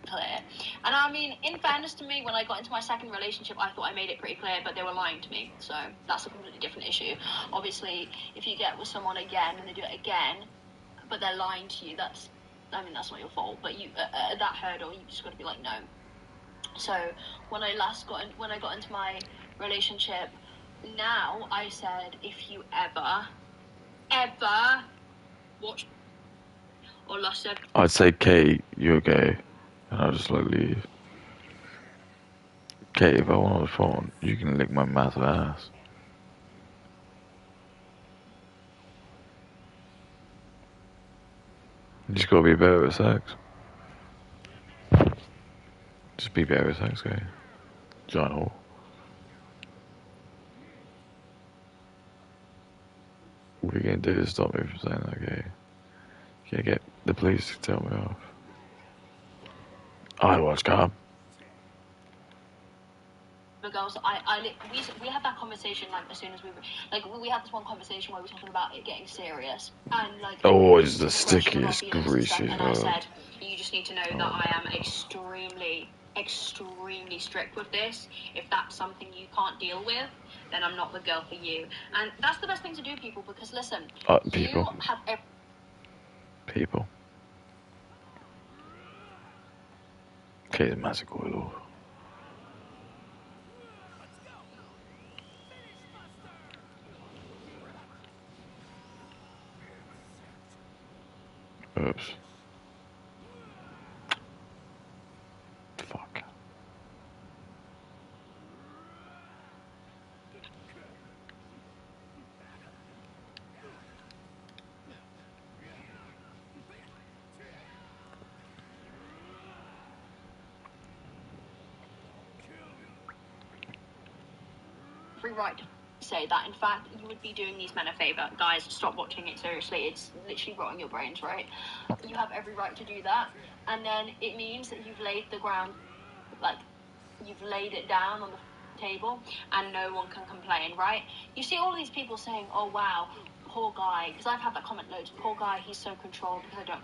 S2: Clear. And I mean, in fairness to me, when I got into my second relationship, I thought I made it pretty clear, but they were lying to me, so that's a completely different issue. Obviously, if you get with someone again and they do it again, but they're lying to you, that's not your fault, but you at that hurdle, you just got to be like, no. So when I got into my relationship, now I said, if you ever watch or lost it,
S1: I'd say, Kate, you're gay. And I'll just like leave. Kate, if I want on the phone, you can lick my massive ass. You just gotta be better at sex. Just be better at sex, okay? Giant hole. What are you gonna do to stop me from saying that, okay? You can't get the police to tell me off. I watch cop.
S2: girls, we had that conversation like as soon as we had this one conversation where we were talking about it getting serious and like
S1: Always the
S2: expression of our
S1: stickiest,
S2: feelings and stuff,
S1: greasiest
S2: and I
S1: word.
S2: said, you just need to know that I am extremely strict with this. If that's something you can't deal with, then I'm not the girl for you. And that's the best thing to do, people, because listen,
S1: People.
S2: you have
S1: People. Okay, the massive oil. Oops. Fuck.
S2: Free right to say that, in fact, you would be doing these men a favor. Guys, stop watching it seriously. It's literally rotting your brains, right? You have every right to do that. And then it means that you've laid the ground, like, you've laid it down on the table and no one can complain, right? You see all these people saying, oh, wow, poor guy. Because I've had that comment loads. Poor guy, he's so controlled because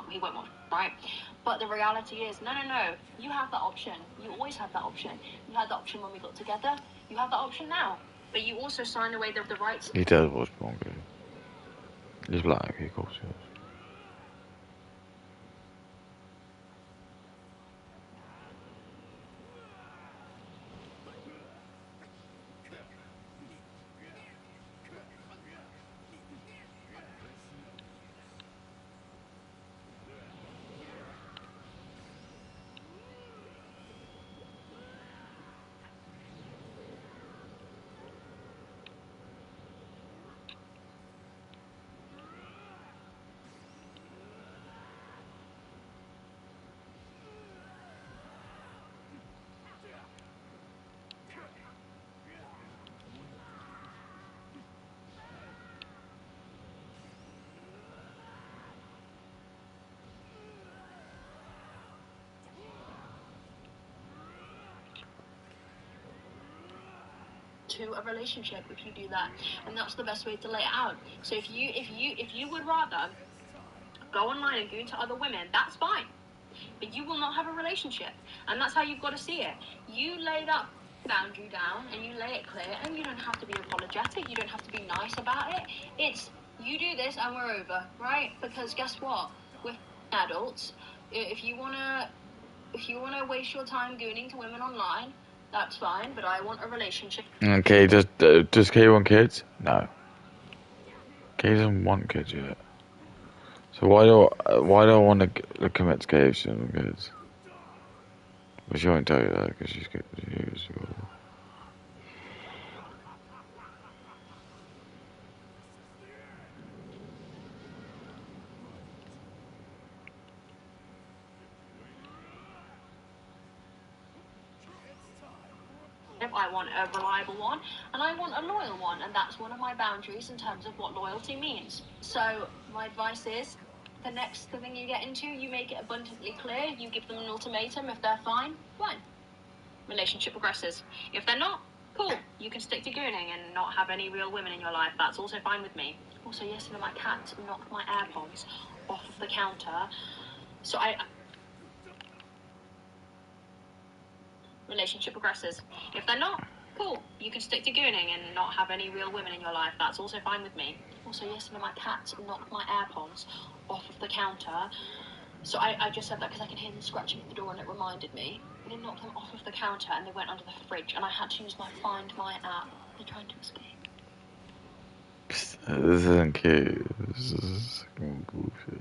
S2: he won't watch, right? But the reality is, no. You have that option. You always have that option. You had that option when we got together. You have that option now. But you also signed away the rights.
S1: He does watch porn. He's black, of course he does.
S2: To a relationship if you do that, and that's the best way to lay it out. So if you would rather go online and go into other women, that's fine, but you will not have a relationship, and that's how you've got to see it. You lay that boundary down and you lay it clear, and you don't have to be apologetic, you don't have to be nice about it. It's you do this and we're over, right? Because guess what, we're adults. If you wanna waste your time gooning to women online, that's fine, but I want a relationship.
S1: Okay, does Kay want kids? No. Kay doesn't want kids yet. So why do I want to commit to Kay if she doesn't want kids? Well, she won't tell you that because she's good.
S2: I want a reliable one, and I want a loyal one, and that's one of my boundaries in terms of what loyalty means. So my advice is, the next thing you get into, you make it abundantly clear, you give them an ultimatum. If they're fine, relationship progresses. If they're not, cool, you can stick to gooning and not have any real women in your life. That's also fine with me. Also, yesterday my cat knocked my AirPods off of the counter, so relationship progresses. If they're not, cool, you can stick to gooning and not have any real women in your life. That's also fine with me. Also, yesterday my cat knocked my AirPods off of the counter, so I just said that because I can hear them scratching at the door and it reminded me. They knocked them off of the counter and they went under the fridge, and I had to use my Find My app. They're trying to escape.
S1: This isn't cute. This is bullshit.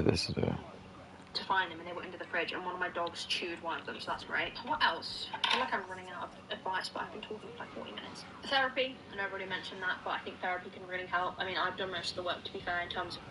S1: This is it.
S2: To find them, and they were under the fridge, and one of my dogs chewed one of them, so that's great. What else? I feel like I'm running out of advice, but I've been talking for like 40 minutes. Therapy, and I've already mentioned that, but I think therapy can really help. I mean, I've done most of the work, to be fair, in terms of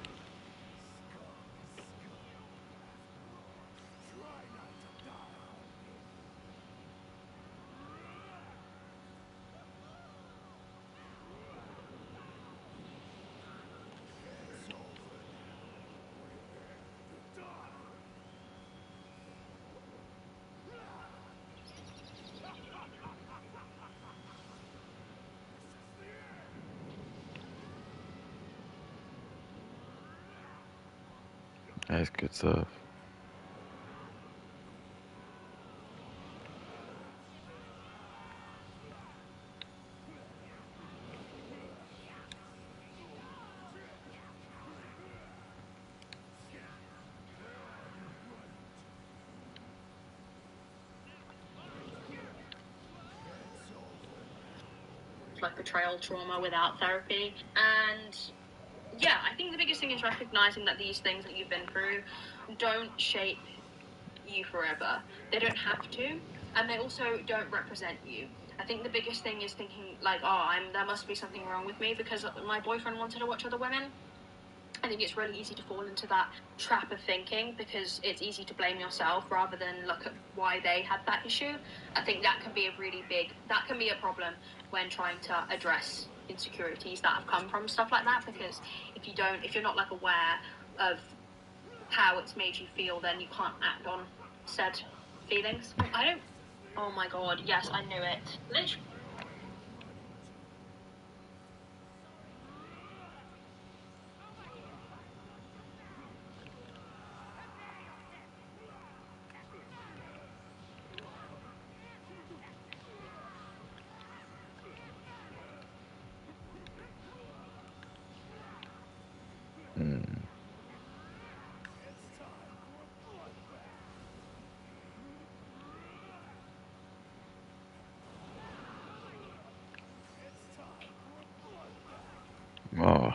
S1: That's good stuff.
S2: like betrayal trauma without therapy. And yeah, I think the biggest thing is recognizing that these things that you've been through don't shape you forever. They don't have to, and they also don't represent you. I think the biggest thing is thinking like, oh, there must be something wrong with me because my boyfriend wanted to watch other women. I think it's really easy to fall into that trap of thinking because it's easy to blame yourself rather than look at why they had that issue. I think that can be a problem when trying to address insecurities that have come from stuff like that, because if you're not like aware of how it's made you feel, then you can't act on said feelings. Oh my god, yes, I knew it. Literally.
S1: Oh.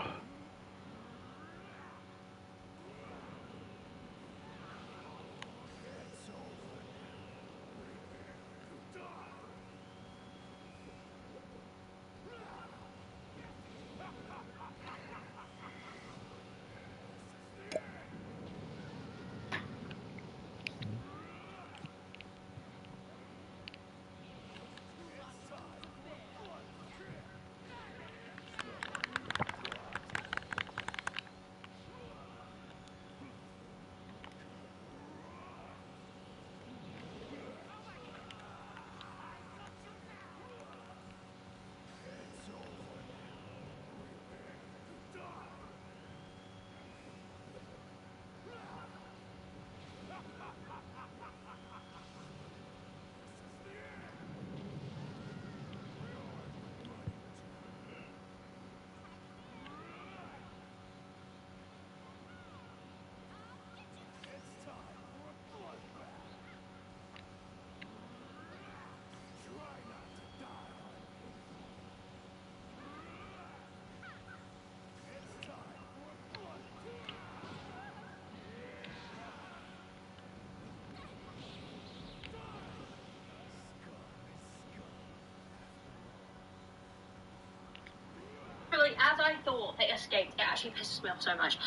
S2: Really, as I thought they escaped, it actually pisses me off so much.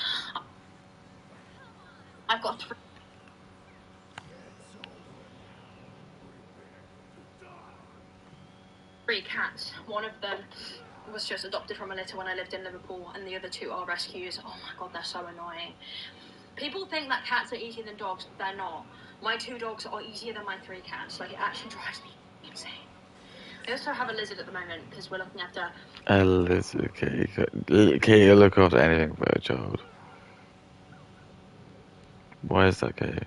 S2: I've got three cats. One of them was just adopted from a litter when I lived in Liverpool, and the other two are rescues. Oh my god, they're so annoying. People think that cats are easier than dogs. They're not. My 2 dogs are easier than my 3 cats. Like, it actually drives me insane. I also have a lizard at the moment because we're looking after...
S1: A lizard, okay. Can you look after anything for a child? Why is that gay?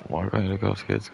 S1: Why can't you look after kids?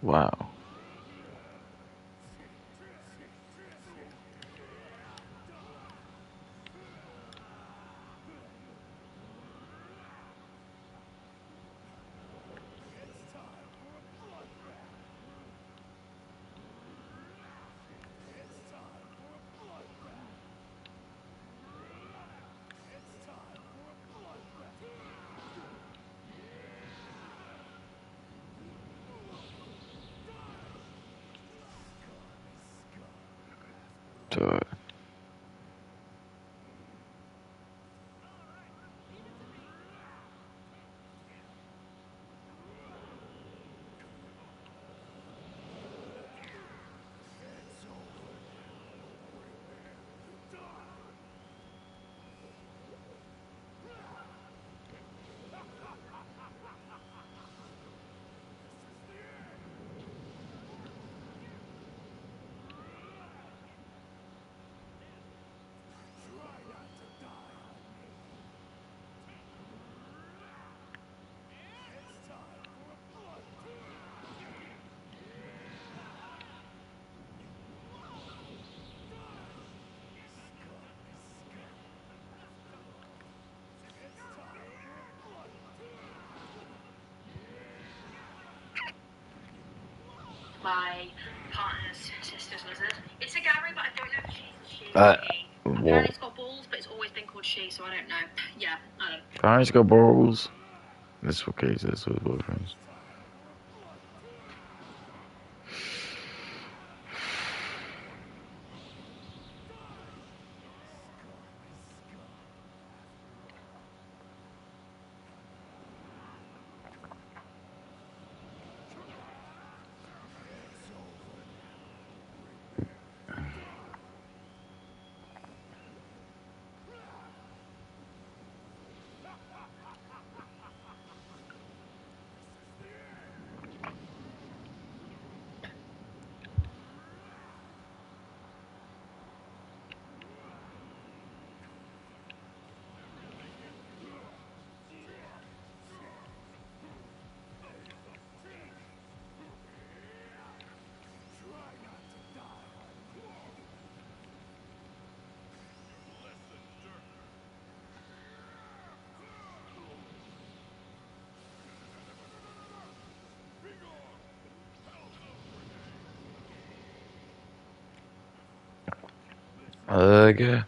S1: Wow. So,
S2: My partner's sister's lizard. It's a Gary, but I don't know if she's a she
S1: Uh,
S2: or he.
S1: what?
S2: Apparently it's got balls, but it's always been called she, so I don't know. Yeah, I don't know.
S1: Parents got balls. This what case is with boyfriends. Okay.